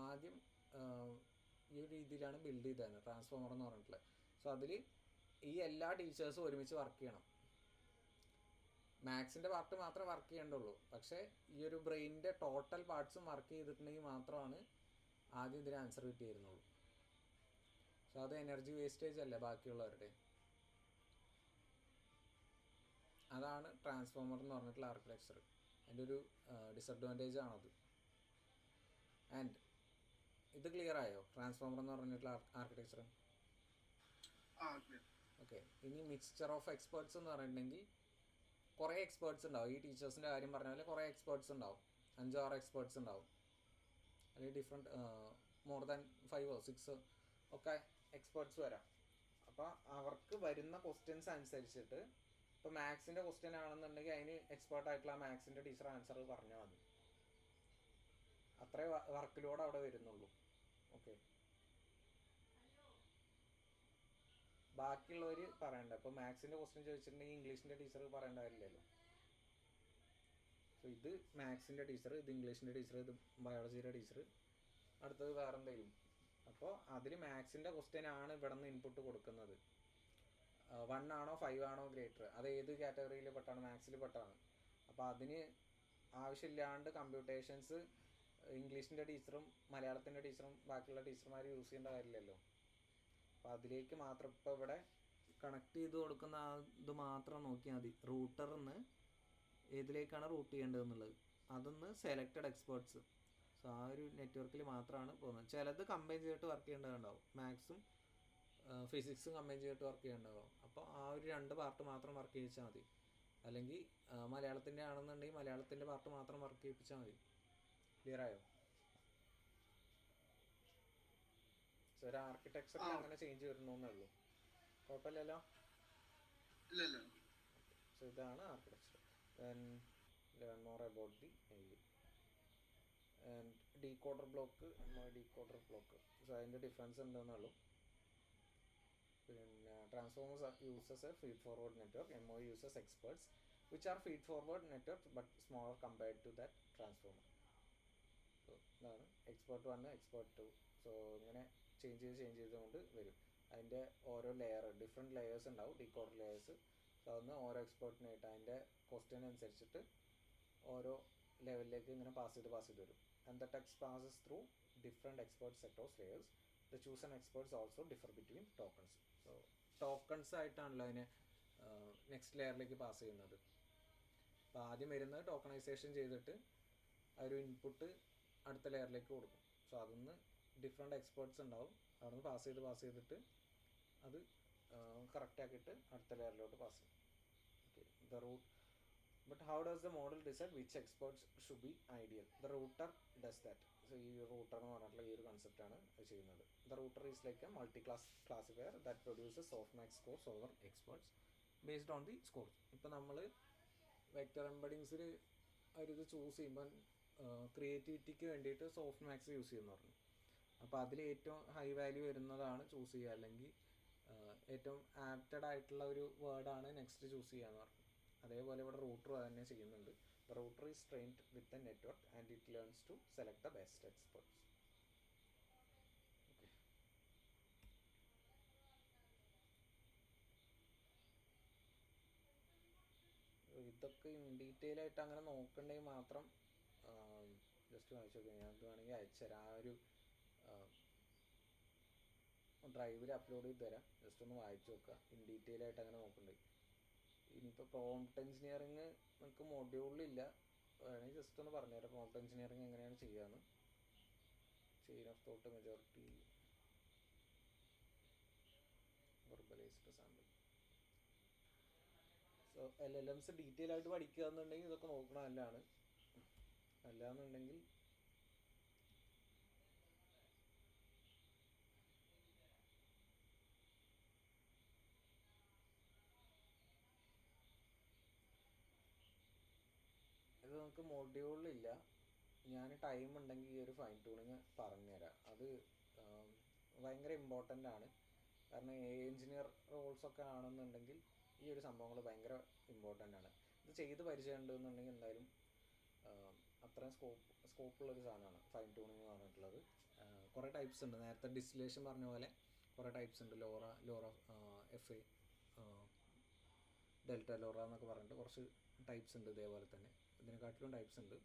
ആദ്യം ഈ ഒരു രീതിയിലാണ് ബിൽഡ് ചെയ്തത് ട്രാൻസ്ഫോമർ എന്ന് പറഞ്ഞിട്ടുള്ളത്. സോ അതിൽ ഈ എല്ലാ ടീച്ചേഴ്സും ഒരുമിച്ച് വർക്ക് ചെയ്യണം. മാത്സിൻ്റെ പാർട്ട് മാത്രമേ വർക്ക് ചെയ്യേണ്ടുള്ളൂ, പക്ഷേ ഈ ഒരു ബ്രെയിനിൻ്റെ ടോട്ടൽ പാർട്സും വർക്ക് ചെയ്തിട്ടുണ്ടെങ്കിൽ മാത്രമാണ് ആദ്യം ഇതിന് ആൻസർ കിട്ടിയിരുന്നുള്ളൂ. സോ അത് എനർജി വേസ്റ്റേജ് അല്ല ബാക്കിയുള്ളവരുടെ. അതാണ് ട്രാൻസ്ഫോമർ എന്ന് പറഞ്ഞിട്ടുള്ള ആർക്കിടെക്ചർ. അതിൻ്റെ ഒരു ഡിസഡ്വാൻറ്റേജ് ആണത്. ആൻഡ് ഇത് ക്ലിയർ ആയോ ട്രാൻസ്ഫോമർ എന്ന് പറഞ്ഞിട്ടുള്ള ആർക്കിടെക്ചർ? ഓക്കെ, ഇനി മിക്സ്ചർ ഓഫ് എക്സ്പേർട്സ് എന്ന് പറഞ്ഞിട്ടുണ്ടെങ്കിൽ കുറേ എക്സ്പേർട്സ് ഉണ്ടാവും. ഈ ടീച്ചേഴ്സിൻ്റെ കാര്യം പറഞ്ഞ പോലെ കുറേ എക്സ്പേർട്സ് ഉണ്ടാവും, 5-6 എക്സ്പേർട്സ് ഉണ്ടാവും, അല്ലെങ്കിൽ ഡിഫറെൻറ്റ് മോർ ദാൻ 5 or 6 ഒക്കെ എക്സ്പേർട്സ് വരാം. അപ്പോൾ അവർക്ക് വരുന്ന ക്വസ്റ്റ്യൻസ് അനുസരിച്ചിട്ട് ഇപ്പോൾ മാത്സിൻ്റെ ക്വസ്റ്റ്യൻ ആണെന്നുണ്ടെങ്കിൽ അതിന് എക്സ്പേർട്ടായിട്ടുള്ള മാത്സിൻ്റെ ടീച്ചർ ആൻസർ പറഞ്ഞാൽ മതി. അത്രേ വർക്ക് ലോഡ് അവിടെ വരുന്നുള്ളൂ. ഓക്കെ, ബാക്കിയുള്ളവർ പറയണ്ട. ഇപ്പോൾ മാത്സിൻ്റെ ക്വസ്റ്റ്യൻ ചോദിച്ചിട്ടുണ്ടെങ്കിൽ ഇംഗ്ലീഷിൻ്റെ ടീച്ചർ പറയേണ്ട കാര്യമില്ലല്ലോ. സോ ഇത് മാത്സിൻ്റെ ടീച്ചർ, ഇത് ഇംഗ്ലീഷിൻ്റെ ടീച്ചർ, ഇത് ബയോളജിയുടെ ടീച്ചർ, അടുത്തത് വേറെ എന്തെങ്കിലും. അപ്പോൾ അതിൽ മാത്സിൻ്റെ ക്വസ്റ്റ്യൻ ആണ് ഇവിടെ നിന്ന് ഇൻപുട്ട് കൊടുക്കുന്നത്. 1 5 ഗ്രേറ്റർ, അത് ഏത് കാറ്റഗറിയിൽ പെട്ടാണ്? മാത്സിൽ പെട്ടാണ്. അപ്പോൾ അതിന് ആവശ്യമില്ലാണ്ട് കമ്പ്യൂട്ടേഷൻസ് ഇംഗ്ലീഷിൻ്റെ ടീച്ചറും മലയാളത്തിൻ്റെ ടീച്ചറും ബാക്കിയുള്ള ടീച്ചർമാർ യൂസ് ചെയ്യേണ്ട കാര്യമില്ലല്ലോ. അപ്പോൾ അതിലേക്ക് മാത്രം ഇപ്പോൾ ഇവിടെ കണക്ട് ചെയ്ത് കൊടുക്കുന്ന ഇത് മാത്രം നോക്കിയാൽ മതി. റൂട്ടറിൽ നിന്ന് ഏതിലേക്കാണ് റൂട്ട് ചെയ്യേണ്ടതെന്നുള്ളത് അതൊന്ന് സെലക്റ്റഡ് എക്സ്പേർട്സ്. സോ ആ ഒരു നെറ്റ്വർക്കിൽ മാത്രമാണ് പോകുന്നത്. ചിലത് കമ്പൈൻ ചെയ്തിട്ട് വർക്ക് ചെയ്യേണ്ടതുണ്ടാവും, മാത്സും ഫിസിക്സും കമ്പൈൻ ചെയ്തിട്ട് വർക്ക് ചെയ്യേണ്ടതാവും. അപ്പോൾ ആ ഒരു 2 പാർട്ട് മാത്രം വർക്ക് ചെയ്യിച്ചാൽ മതി. അല്ലെങ്കിൽ മലയാളത്തിൻ്റെ ആണെന്നുണ്ടെങ്കിൽ മലയാളത്തിൻ്റെ പാർട്ട് മാത്രം വർക്ക് ചെയ്യിപ്പിച്ചാൽ മതി. ക്ലിയർ ആയോ? സോ ഒരു ആർക്കിടെക്ചറിൽ അങ്ങനെ ചേഞ്ച് വരുന്നേ ഉള്ളൂ, കുഴപ്പമില്ലല്ലോ. സോ ഇതാണ് architecture. then learn more about the ALU and decoder block, decoder block. So അതിൻ്റെ ഡിഫറൻസ് എന്താണെന്നുള്ളൂ. പിന്നെ transformers uses a feed forward network, MOE uses experts which are feed forward networks but smaller compared to that transformer. So ഇതാണ് expert 1, expert 2. So ഇങ്ങനെ change ചെയ്തുകൊണ്ട് വരും. അതിൻ്റെ ഓരോ layer, different layers ഉണ്ടാവും, decoder layers. So അതൊന്ന് ഓരോ എക്സ്പേർട്ടിനായിട്ട് അതിൻ്റെ ക്വസ്റ്റ്യൻ അനുസരിച്ചിട്ട് ഓരോ ലെവലിലേക്ക് ഇങ്ങനെ പാസ് ചെയ്ത് വരും. And the text passes through different experts across layers. The chosen experts also differ between tokens. So tokens ആയിട്ടാണല്ലോ അതിനെ നെക്സ്റ്റ് ലെയറിലേക്ക് പാസ് ചെയ്യുന്നത്. അപ്പോൾ ആദ്യം വരുന്നത് ടോക്കണൈസേഷൻ ചെയ്തിട്ട് ആ ഒരു ഇൻപുട്ട് അടുത്ത ലെയറിലേക്ക് കൊടുക്കും. സോ അതൊന്ന് ഡിഫറെൻറ്റ് എക്സ്പേർട്സ് ഉണ്ടാവും, അവിടെ പാസ് ചെയ്തിട്ട് അത് കറക്റ്റ് ആക്കിയിട്ട് അടുത്ത ലെയറിലോട്ട് പാസ് ചെയ്യും. Okay, the route. But how does the model decide which experts should be ideal? The router does that. ഈ റൂട്ടർ എന്ന് പറഞ്ഞിട്ടുള്ള ഈ ഒരു കൺസെപ്റ്റാണ് ചെയ്യുന്നത്. The router is like a multi class classifier that produces softmax scores over experts based on the scores. ഇപ്പോൾ നമ്മൾ vector എംബഡിങ്സിൽ അവരിത് ചൂസ് ചെയ്യുമ്പോൾ ക്രിയേറ്റിവിറ്റിക്ക് വേണ്ടിയിട്ട് സോഫ്റ്റ് മാക്സ് യൂസ് ചെയ്യുമെന്ന് പറഞ്ഞു. അപ്പോൾ അതിൽ ഏറ്റവും ഹൈ വാല്യൂ വരുന്നതാണ് ചൂസ് ചെയ്യുക, അല്ലെങ്കിൽ ഏറ്റവും ആപ്റ്റഡ് ആയിട്ടുള്ള ഒരു വേർഡാണ് നെക്സ്റ്റ് ചൂസ് ചെയ്യുക എന്ന് പറഞ്ഞു. അതേപോലെ ഇവിടെ റൂട്ടർ തന്നെ ചെയ്യുന്നുണ്ട്. The router is trained with a network and it learns to select the best experts. ഇതൊക്കെ ഇൻ ഡീറ്റെയിൽ ആയിട്ട് അങ്ങനെ നോക്കണ്ടെങ്കിൽ മാത്രം ജസ്റ്റ് വായിച്ചു നോക്കുക. ഞാൻ വേണമെങ്കിൽ അയച്ചുതരാം, ആ ഒരു ഡ്രൈവിൽ അപ്ലോഡ് ചെയ്ത് തരാം. ജസ്റ്റ് ഒന്ന് വായിച്ചു നോക്കുക, ഇൻ ഡീറ്റെയിൽ ആയിട്ട് അങ്ങനെ നോക്കണ്ടേ. ഇനിയിപ്പോൾ പ്രോംപ്റ്റ് എഞ്ചിനീയറിങ് നമുക്ക് മൊഡ്യൂളിലില്ല, വേണമെങ്കിൽ ജസ്റ്റ് ഒന്ന് പറഞ്ഞുതരാം പ്രോംപ്റ്റ് എഞ്ചിനീയറിങ് എങ്ങനെയാണ് ചെയ്യാമെന്ന്. Chain of thought, majority, verbalised sample. So LLMs detail ആയിട്ട് പഠിക്കുക എന്നുണ്ടെങ്കിൽ ഇതൊക്കെ നോക്കണം. അല്ലാന്നുണ്ടെങ്കിൽ ഇത് നമുക്ക് മൊഡ്യൂളിലില്ല. ഞാൻ ടൈം ഉണ്ടെങ്കിൽ ഈ ഒരു ഫൈൻ ട്യൂണിങ് പറഞ്ഞുതരാം. അത് ഭയങ്കര ഇമ്പോർട്ടൻ്റ് ആണ്. കാരണം എഞ്ചിനീയർ റോൾസൊക്കെ ആണെന്നുണ്ടെങ്കിൽ ഈ ഒരു സംഭവങ്ങൾ ഭയങ്കര ഇമ്പോർട്ടൻ്റ് ആണ്. ഇത് ചെയ്ത് പരിചയം ഉണ്ടെന്നുണ്ടെങ്കിൽ എന്തായാലും അത്രയും സ്കോപ്പുള്ളൊരു സാധനമാണ് ഫൈൻ ട്യൂണിങ് എന്ന് പറഞ്ഞിട്ടുള്ളത്. കുറേ ടൈപ്സ് ഉണ്ട്. നേരത്തെ ഡിസ്റ്റിലേഷൻ പറഞ്ഞ പോലെ കുറേ ടൈപ്സ് ഉണ്ട്. ലോറ FA, ഡെൽറ്റ ലോറ എന്നൊക്കെ പറഞ്ഞിട്ട് കുറച്ച് ടൈപ്സ് ഉണ്ട്. ഇതേപോലെ തന്നെ ഇതിനെക്കാട്ടിലും ടൈപ്സ് ഉണ്ട്.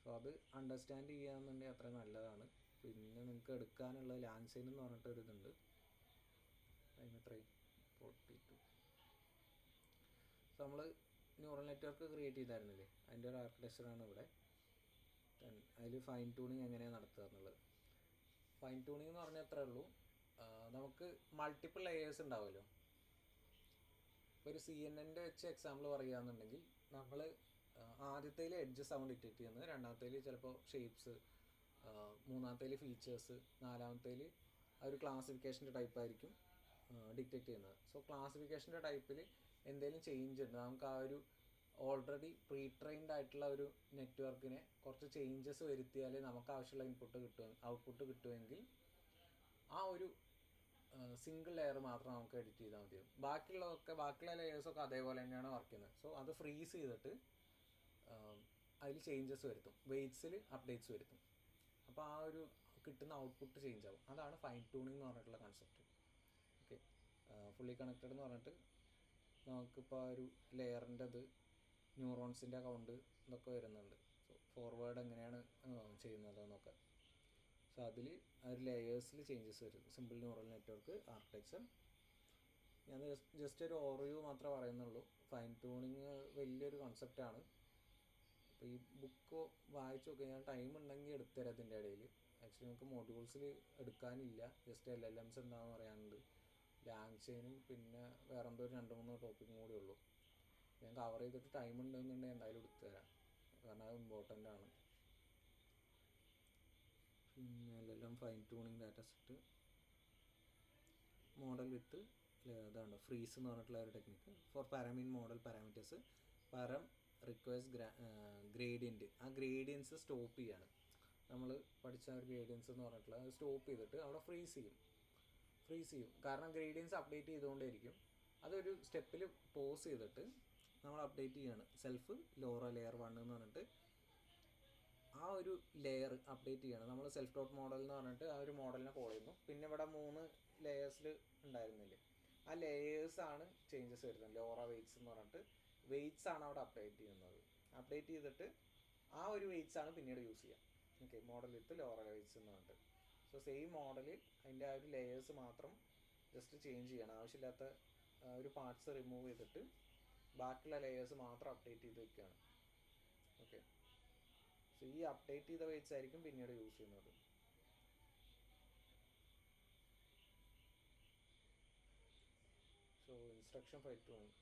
സോ അത് അണ്ടർസ്റ്റാൻഡ് ചെയ്യാന്നുണ്ടെങ്കിൽ അത്രയും നല്ലതാണ്. പിന്നെ നിങ്ങൾക്ക് എടുക്കാനുള്ള ലാൻസൈൻ എന്ന് പറഞ്ഞിട്ട് ഒരു ഇതുണ്ട്. അതിന് 42. സോ നമ്മൾ ന്യൂറൽ നെറ്റ്വർക്ക് ക്രിയേറ്റ് ചെയ്തായിരുന്നില്ലേ, അതിൻ്റെ ഒരു ആർക്കിടെക്ചറാണ് ഇവിടെ. അതിൽ ഫൈൻ ട്യൂണിങ് എങ്ങനെയാണ് നടത്തുക എന്നുള്ളത്. ഫൈൻ ട്യൂണിങ് എന്ന് പറഞ്ഞാൽ അത്രേ ഉള്ളൂ. നമുക്ക് മൾട്ടിപ്പിൾ ലെയേഴ്സ് ഉണ്ടാവുമല്ലോ. ഇപ്പോൾ ഒരു CNN വെച്ച് എക്സാമ്പിൾ പറയുകയാണെന്നുണ്ടെങ്കിൽ നമ്മൾ ആദ്യത്തേൽ എഡ്ജ് സൗണ്ട് ഡിറ്റക്ട് ചെയ്യുന്നത്, രണ്ടാമത്തേൽ ചിലപ്പോൾ ഷേപ്സ്, മൂന്നാമത്തേൽ ഫീച്ചേഴ്സ്, നാലാമത്തേൽ ആ ഒരു ക്ലാസിഫിക്കേഷൻ്റെ ടൈപ്പായിരിക്കും ഡിറ്റക്ട് ചെയ്യുന്നത്. സോ ക്ലാസിഫിക്കേഷൻ്റെ ടൈപ്പിൽ എന്തെങ്കിലും ചേഞ്ച് ഉണ്ട്, നമുക്ക് ആ ഒരു ഓൾറെഡി പ്രീ ട്രെയിൻഡ് ആയിട്ടുള്ള ഒരു നെറ്റ്വർക്കിനെ കുറച്ച് ചേഞ്ചസ് വരുത്തിയാൽ നമുക്ക് ആവശ്യമുള്ള ഔട്ട്പുട്ട് കിട്ടുമെങ്കിൽ ആ ഒരു സിംഗിൾ ലെയർ മാത്രം നമുക്ക് എഡിറ്റ് ചെയ്താൽ മതിയാവും. ബാക്കിയുള്ള ലെയേഴ്സൊക്കെ അതേപോലെ തന്നെയാണ് വർക്ക് ചെയ്യുന്നത്. സോ അത് ഫ്രീസ് ചെയ്തിട്ട് അതിൽ ചേഞ്ചസ് വരുത്തും, വെയ്റ്റ്സിൽ അപ്ഡേറ്റ്സ് വരുത്തും. അപ്പോൾ ആ ഒരു കിട്ടുന്ന ഔട്ട്പുട്ട് ചേഞ്ച് ആവും. അതാണ് ഫൈൻ ട്യൂണിങ് എന്ന് പറഞ്ഞിട്ടുള്ള കൺസെപ്റ്റ്. ഓക്കെ, ഫുള്ളി കണക്റ്റഡ് എന്ന് പറഞ്ഞിട്ട് നമുക്കിപ്പോൾ ആ ഒരു ലെയറിൻ്റെത്, ന്യൂറോൺസിൻ്റെ കൗണ്ട് ഇതൊക്കെ വരുന്നുണ്ട്. സോ ഫോർവേഡ് എങ്ങനെയാണ് ചെയ്യുന്നത് എന്നൊക്കെ. സോ അതിൽ ആ ഒരു ലെയേഴ്സിൽ ചേഞ്ചസ് വരും. Simple neural network architecture. ഞാൻ ജസ്റ്റ് ഒരു ഓവർവ്യൂ മാത്രമേ പറയുന്നുള്ളൂ. ഫൈൻ ട്യൂണിങ് വലിയൊരു കൺസെപ്റ്റാണ്. അപ്പോൾ ഈ ബുക്ക് വായിച്ചു നോക്കുക. ഞാൻ ടൈം ഉണ്ടെങ്കിൽ എടുത്തുതരാം അതിൻ്റെ ഇടയിൽ. ആക്ച്വലി നമുക്ക് മൊഡ്യൂൾസിൽ എടുക്കാനില്ല, ജസ്റ്റ് LLMs എന്താണെന്ന് പറയാനുണ്ട്, ലാംഗ്ചെയിനും പിന്നെ വേറെ എന്തോ 2-3 ടോപ്പിക്കും കൂടി ഉള്ളൂ. ഞാൻ കവർ ചെയ്തിട്ട് ടൈം ഉണ്ടെന്നുണ്ടെങ്കിൽ എന്തായാലും എടുത്തുതരാം, കാരണം അത് ഇമ്പോർട്ടൻ്റ് ആണ്. പിന്നെ LLM fine tuning data set model with ഇതാണ് ഫ്രീസ് എന്ന് പറഞ്ഞിട്ടുള്ള ഒരു ടെക്നിക്ക് ഫോർ പാരാമീൻ മോഡൽ പാരാമീറ്റേഴ്സ്. പാരം റിക്വയർസ് ഗ്രേഡിയൻറ്റ്. ആ ഗ്രേഡിയൻസ് സ്റ്റോപ്പ് ചെയ്യാണ്. നമ്മൾ പഠിച്ച ഒരു ഗ്രേഡിയൻസ് എന്ന് പറഞ്ഞിട്ടുള്ള അത് സ്റ്റോപ്പ് ചെയ്തിട്ട് അവിടെ ഫ്രീസ് ചെയ്യും. കാരണം ഗ്രേഡിയൻസ് അപ്ഡേറ്റ് ചെയ്തുകൊണ്ടേയിരിക്കും. അതൊരു സ്റ്റെപ്പിൽ പോസ് ചെയ്തിട്ട് നമ്മൾ അപ്ഡേറ്റ് ചെയ്യാണ്. സെൽഫ് ലോറ ലെയർ 1 എന്ന് പറഞ്ഞിട്ട് ആ ഒരു ലെയർ അപ്ഡേറ്റ് ചെയ്യണം. നമ്മൾ സെൽഫ് ഡോട്ട് മോഡൽ എന്ന് പറഞ്ഞിട്ട് ആ ഒരു മോഡലിനെ കോൾ ചെയ്യുന്നു. പിന്നെ ഇവിടെ 3 ലെയേഴ്സിൽ ഉണ്ടായിരുന്നില്ലേ, ആ ലെയേഴ്സാണ് ചേഞ്ചസ് വരുന്നത്. ലോറ വെയ്റ്റ്സ് എന്ന് പറഞ്ഞിട്ട് വെയ്റ്റ്സ് ആണ് അവിടെ അപ്ഡേറ്റ് ചെയ്യുന്നത്. അപ്ഡേറ്റ് ചെയ്തിട്ട് ആ ഒരു വെയ്റ്റ്സ് ആണ് പിന്നീട് യൂസ് ചെയ്യുക. Okay, model with LoRA weights എന്ന് പറഞ്ഞിട്ട്. സോ സെയിം മോഡലിൽ അതിൻ്റെ ആ ഒരു ലെയേഴ്സ് മാത്രം ജസ്റ്റ് ചേഞ്ച് ചെയ്യണം. ആവശ്യമില്ലാത്ത ഒരു പാർട്സ് റിമൂവ് ചെയ്തിട്ട് ബാക്കിയുള്ള ലെയേഴ്സ് മാത്രം അപ്ഡേറ്റ് ചെയ്ത് വെക്കുകയാണ്. ഓക്കെ, സോ ഈ അപ്ഡേറ്റ് ചെയ്ത വെയ്റ്റ്സ് ആയിരിക്കും പിന്നീട് യൂസ് ചെയ്യുന്നത്. സോ ഇൻസ്ട്രക്ഷൻ ഫൈൻ ട്യൂണിങ്,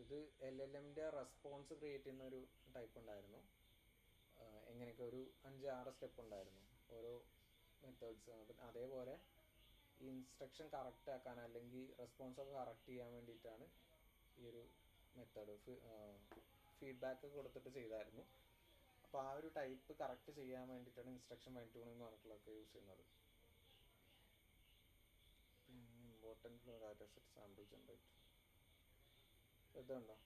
ഇത് LLMൻ്റെ റെസ്പോൺസ് ക്രിയേറ്റ് ചെയ്യുന്ന ഒരു ടൈപ്പ് ഉണ്ടായിരുന്നു. എങ്ങനെയൊക്കെ ഒരു 5-6 സ്റ്റെപ്പ് ഉണ്ടായിരുന്നു ഓരോ മെത്തേഡ്സ്. അതേപോലെ ഈ ഇൻസ്ട്രക്ഷൻ കറക്റ്റ് ആക്കാൻ അല്ലെങ്കിൽ റെസ്പോൺസൊക്കെ കറക്റ്റ് ചെയ്യാൻ വേണ്ടിയിട്ടാണ് ഈ ഒരു മെത്തേഡ് ഫീഡ്ബാക്ക് കൊടുത്തിട്ട് ചെയ്തായിരുന്നു. അപ്പോൾ ആ ഒരു ടൈപ്പ് കറക്റ്റ് ചെയ്യാൻ വേണ്ടിയിട്ടാണ് ഇൻസ്ട്രക്ഷൻ ഫൈൻ ട്യൂണിംഗ് എന്ന് പറഞ്ഞിട്ടുള്ളതൊക്കെ യൂസ് ചെയ്യുന്നത്. പിന്നെ important data set sample generate ഇതുണ്ടോ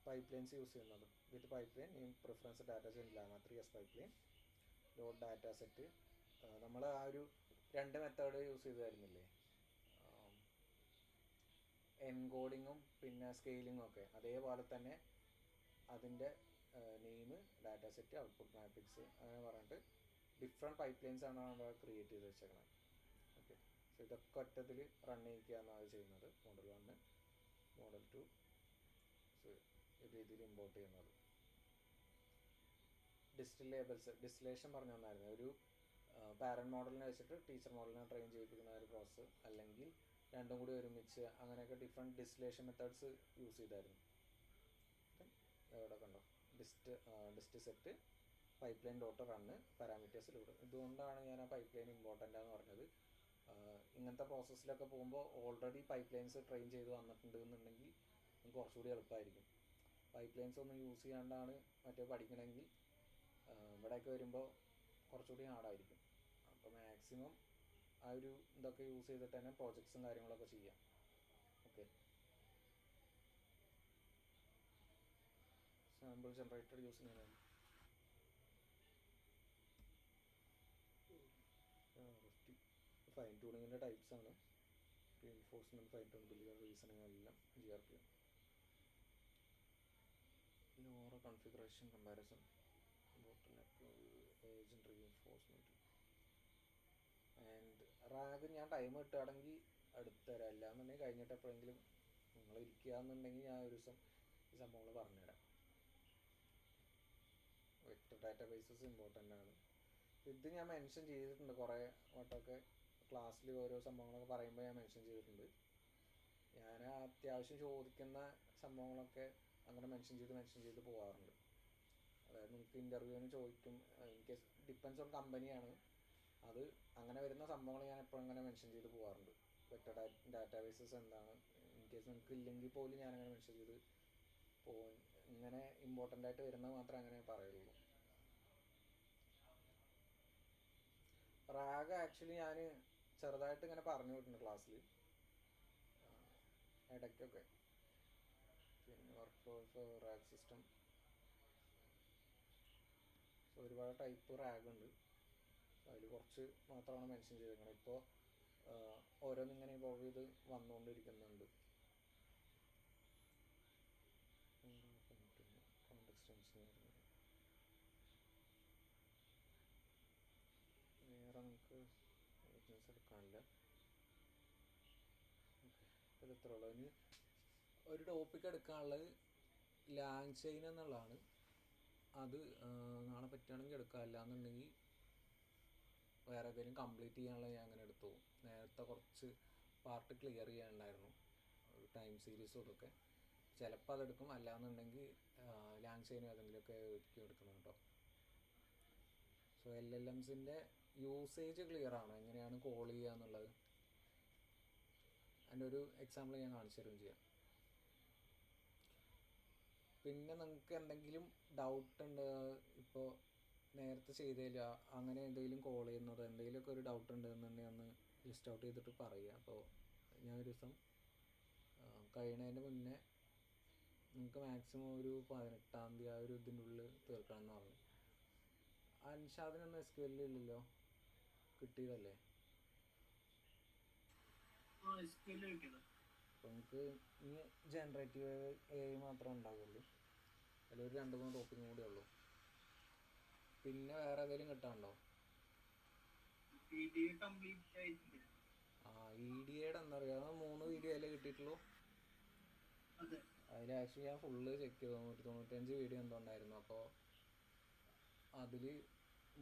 പൈപ്പ് ലൈൻസ് യൂസ് ചെയ്യുന്നത് വിത്ത് പൈപ്പ് ലൈൻ ഈ പ്രിഫറൻസ് ഡാറ്റ സെറ്റ് ലാമ 3s pipe line load data set. നമ്മൾ ആ ഒരു 2 മെത്തേഡ് യൂസ് ചെയ്തായിരുന്നില്ലേ, എൻകോഡിങ്ങും പിന്നെ സ്കെയിലിങ്ങും ഒക്കെ. അതേപോലെ തന്നെ അതിൻ്റെ നെയിം, ഡാറ്റ സെറ്റ്, ഔട്ട്പുട്ട് മാപ്പിക്സ് അങ്ങനെ പറഞ്ഞിട്ട് ഡിഫറെൻറ്റ് പൈപ്പ് ലൈൻസ് ആണ് നമ്മൾ ക്രിയേറ്റ് ചെയ്ത് വെച്ചേക്കുന്നത്. ഓക്കെ, സോ ഇതൊക്കെ ഒറ്റത്തിൽ റൺ ചെയ്യിക്കുക എന്നാണ് ചെയ്യുന്നത്. മോഡൽ 1, മോഡൽ 2 രീതിയിൽ ഇമ്പോർട്ട് ചെയ്യുന്നത്. ഡിസ്റ്റിലേബിൾസ് ഡിസ്റ്റിലേഷൻ പറഞ്ഞു തന്നായിരുന്നു. ഒരു പാരന്റ് മോഡലിനെ വെച്ചിട്ട് ടീച്ചർ മോഡലിനെ ട്രെയിൻ ചെയ്യിപ്പിക്കുന്ന ഒരു പ്രോസസ്സ്, അല്ലെങ്കിൽ രണ്ടും കൂടി ഒരുമിച്ച് അങ്ങനെയൊക്കെ ഡിഫറെൻറ്റ് ഡിസ്റ്റിലേഷൻ മെത്തേഡ്സ് യൂസ് ചെയ്തായിരുന്നു. ഇവിടെ കണ്ടോ dist set pipeline dot run parameters load. ഇതുകൊണ്ടാണ് ഞാൻ ആ പൈപ്പ് ലൈൻ ഇമ്പോർട്ടൻ്റ് ആണെന്ന് പറഞ്ഞത്. ഇങ്ങനത്തെ പ്രോസസ്സിലൊക്കെ പോകുമ്പോൾ ഓൾറെഡി പൈപ്പ് ലൈൻസ് ട്രെയിൻ ചെയ്ത് വന്നിട്ടുണ്ട് എന്നുണ്ടെങ്കിൽ നമുക്ക് കുറച്ചുകൂടി എളുപ്പമായിരിക്കും. പൈപ്പ് ലൈൻസ് ഒന്നും യൂസ് ചെയ്യാണ്ടാണ് മറ്റേ പഠിക്കണമെങ്കിൽ ഇവിടെയൊക്കെ വരുമ്പോൾ കുറച്ചുകൂടി ഹാർഡായിരിക്കും. അപ്പോൾ മാക്സിമം ആ ഒരു ഇതൊക്കെ യൂസ് ചെയ്തിട്ട് തന്നെ പ്രോജക്ട്സും കാര്യങ്ങളൊക്കെ ചെയ്യാം. ഓക്കെ, സാമ്പിൾ ജനറേറ്റർ യൂസ് ചെയ്യുന്നത് ഫൈൻ ട്യൂണിങ്ങിൻ്റെ ടൈപ്സ് ആണ്. റീഇൻഫോഴ്സ്മെൻറ്റ്, ഫൈൻ ട്യൂൺ, ബിലിയർ, റീസണിങ് എല്ലാം GRP. LoRA configuration, comparison, bottleneck, agent reinforcement and RAG. ഞാൻ ടൈം കിട്ടുകയാണെങ്കിൽ എടുത്തുതരാം, അല്ലാന്നുണ്ടെങ്കിൽ കഴിഞ്ഞിട്ട് എപ്പോഴെങ്കിലും നിങ്ങൾ ഇരിക്കുക എന്നുണ്ടെങ്കിൽ ഞാൻ ഒരു ദിവസം ഈ സംഭവങ്ങൾ പറഞ്ഞുതരാം. വെക്റ്റർ ഡാറ്റാബേസസ് ഇമ്പോർട്ടൻ്റ് ആണ്. ഇത് ഞാൻ മെൻഷൻ ചെയ്തിട്ടുണ്ട് കുറേ വട്ടമൊക്കെ ക്ലാസ്സിൽ ഓരോ സംഭവങ്ങളൊക്കെ പറയുമ്പോൾ ഞാൻ മെൻഷൻ ചെയ്തിട്ടുണ്ട്. ഞാൻ അത്യാവശ്യം ചോദിക്കുന്ന സംഭവങ്ങളൊക്കെ അങ്ങനെ മെൻഷൻ ചെയ്ത് പോകാറുണ്ട്. അതായത് നിങ്ങൾക്ക് ഇൻ്റർവ്യൂവിന് ചോദിക്കും, ഇൻ കേസ് ഡിപ്പെൻസ് ഓൺ കമ്പനിയാണ്, അത് അങ്ങനെ വരുന്ന സംഭവങ്ങൾ ഞാൻ എപ്പോഴും അങ്ങനെ മെൻഷൻ ചെയ്ത് പോകാറുണ്ട്. വെക്റ്റർ ഡാറ്റാബേസസ് എന്താണ്, ഇൻ കേസ് നിങ്ങൾക്ക് ഇല്ലെങ്കിൽ പോലും ഞാനങ്ങനെ മെൻഷൻ ചെയ്ത് പോകും. ഇങ്ങനെ ഇമ്പോർട്ടൻ്റ് ആയിട്ട് വരുന്നത് മാത്രമേ അങ്ങനെ പറയുള്ളൂ. റാഗ് ആക്ച്വലി ഞാൻ ചെറുതായിട്ട് ഇങ്ങനെ പറഞ്ഞു വിട്ടിട്ടുണ്ട് ക്ലാസ്സിൽ ഇടയ്ക്കൊക്കെ. പിന്നെ work flow of rag system, ഒരുപാട് ടൈപ്പ് റാഗ് ഉണ്ട്, അതിൽ കുറച്ച് മാത്രമാണ് മെൻഷൻ ചെയ്തേക്കുന്നത്. ഇപ്പോൾ ഓരോന്നിങ്ങനെ ഇവോൾവ് ചെയ്ത് വന്നുകൊണ്ടിരിക്കുന്നുണ്ട്. കോണ്ടെക്സ്റ്റ് എൻജിനീയറിംഗ് വേറെ നമുക്ക് ബിസിനസ് എടുക്കാനില്ല. ഓക്കെ, ഇത് ഇത്ര ഉള്ളൂ. ഇനി ഒരു ടോപ്പിക് എടുക്കാനുള്ളത് ലാങ് ചെയിൻ എന്നുള്ളതാണ്. അത് നാളെ പറ്റുകയാണെങ്കിൽ എടുക്കാം, അല്ലാന്നുണ്ടെങ്കിൽ വേറെ ഏതെങ്കിലും കംപ്ലീറ്റ് ചെയ്യാനുള്ളത് ഞാൻ അങ്ങനെ എടുത്തു പോകും. നേരത്തെ കുറച്ച് പാർട്ട് ക്ലിയർ ചെയ്യാനുണ്ടായിരുന്നു, ഒരു ടൈം സീരീസും ഇതൊക്കെ. ചിലപ്പോൾ അതെടുക്കും, അല്ലാന്നുണ്ടെങ്കിൽ ലാങ് ചെയിനും ഏതെങ്കിലുമൊക്കെ ഒരിക്കലും എടുക്കണം കേട്ടോ. സോ LLMസിൻ്റെ യൂസേജ് ക്ലിയർ ആണോ, എങ്ങനെയാണ് കോൾ ചെയ്യുക എന്നുള്ളത് അതിൻ്റെ ഒരു എക്സാമ്പിൾ ഞാൻ കാണിച്ചു തരുകയും ചെയ്യാം. പിന്നെ നിങ്ങൾക്ക് എന്തെങ്കിലും ഡൗട്ട് ഉണ്ട്, ഇപ്പോൾ നേരത്തെ ചെയ്തതില്ല അങ്ങനെ എന്തെങ്കിലും കോൾ ചെയ്യുന്നത് എന്തെങ്കിലുമൊക്കെ ഒരു ഡൗട്ട് ഉണ്ടെന്നുണ്ടെങ്കിൽ ഒന്ന് ലിസ്റ്റ് ഔട്ട് ചെയ്തിട്ട് പറയുക. അപ്പോൾ ഞാൻ ഒരു ദിവസം കഴിയുന്നതിന് മുന്നേ നിങ്ങൾക്ക് മാക്സിമം ഒരു 18-ാം തീയതി ആ ഒരു ഇതിൻ്റെ ഉള്ളിൽ തീർക്കണം എന്ന് പറഞ്ഞു. അൻഷാദിനൊന്നും SQL ഇല്ലല്ലോ, കിട്ടിയതല്ലേ? അപ്പോൾ നമുക്ക് ഇനി ജനറേറ്റീവ് AI മാത്രമേ ഉണ്ടാവുള്ളൂ, അതിലൊരു 2-3 ടോപ്പിക്കും കൂടെ ഉള്ളൂ. പിന്നെ വേറെ ഏതെങ്കിലും കിട്ടാനുണ്ടോ? EDAയുടെ എന്താ പറയുക, 3 വീഡിയോ അല്ലേ കിട്ടിയിട്ടുള്ളൂ. അതിൽ ആക്ച്വലി ഞാൻ ഫുള്ള് ചെക്ക് ചെയ്തു, 195 വീഡിയോ എന്തോ ഉണ്ടായിരുന്നു. അപ്പോൾ അതിൽ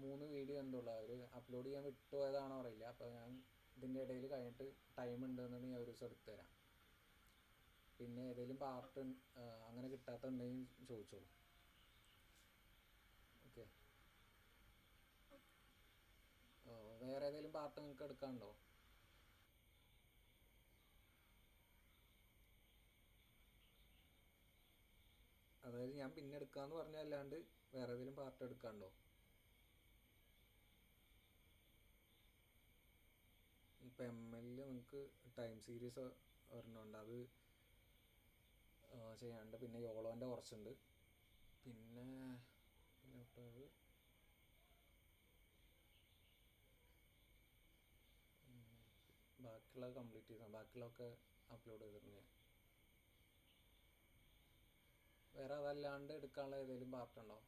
3 വീഡിയോ എന്തോ ഉള്ളത് അവർ അപ്ലോഡ് ചെയ്യാൻ വിട്ടുപോയതാണോ അറിയില്ല. അപ്പോൾ ഞാൻ ഇതിൻ്റെ ഇടയിൽ കഴിഞ്ഞിട്ട് ടൈം ഉണ്ടെന്നുണ്ടെങ്കിൽ ഞാൻ ഒരു ദിവസം എടുത്തു തരാം. പിന്നെ ഏതെങ്കിലും പാർട്ട് അങ്ങനെ കിട്ടാത്തുണ്ടെങ്കിൽ ചോദിച്ചോളൂ. ഓക്കെ, വേറെ ഏതെങ്കിലും പാർട്ട് നിങ്ങൾക്ക് എടുക്കാനുണ്ടോ? അതായത് ഞാൻ പിന്നെ എടുക്കാമെന്ന് പറഞ്ഞല്ലാണ്ട് വേറെ ഏതെങ്കിലും പാർട്ട് എടുക്കാനുണ്ടോ? ഇപ്പം എം എല്ലിൽ നിങ്ങൾക്ക് ടൈം സീരീസ് ഒരെണ്ണമുണ്ട്, അത് ചെയ്യാണ്ട്. പിന്നെ യോളോൻ്റെ കുറച്ചുണ്ട്. പിന്നെ വിട്ടത് ബാക്കിയുള്ളത് കംപ്ലീറ്റ് ചെയ്താൽ ബാക്കിയുള്ളതൊക്കെ അപ്ലോഡ് ചെയ്തിട്ടുണ്ട് ഞാൻ. വേറെ അതല്ലാണ്ട് എടുക്കാനുള്ള ഏതെങ്കിലും പാർട്ടുണ്ടോ?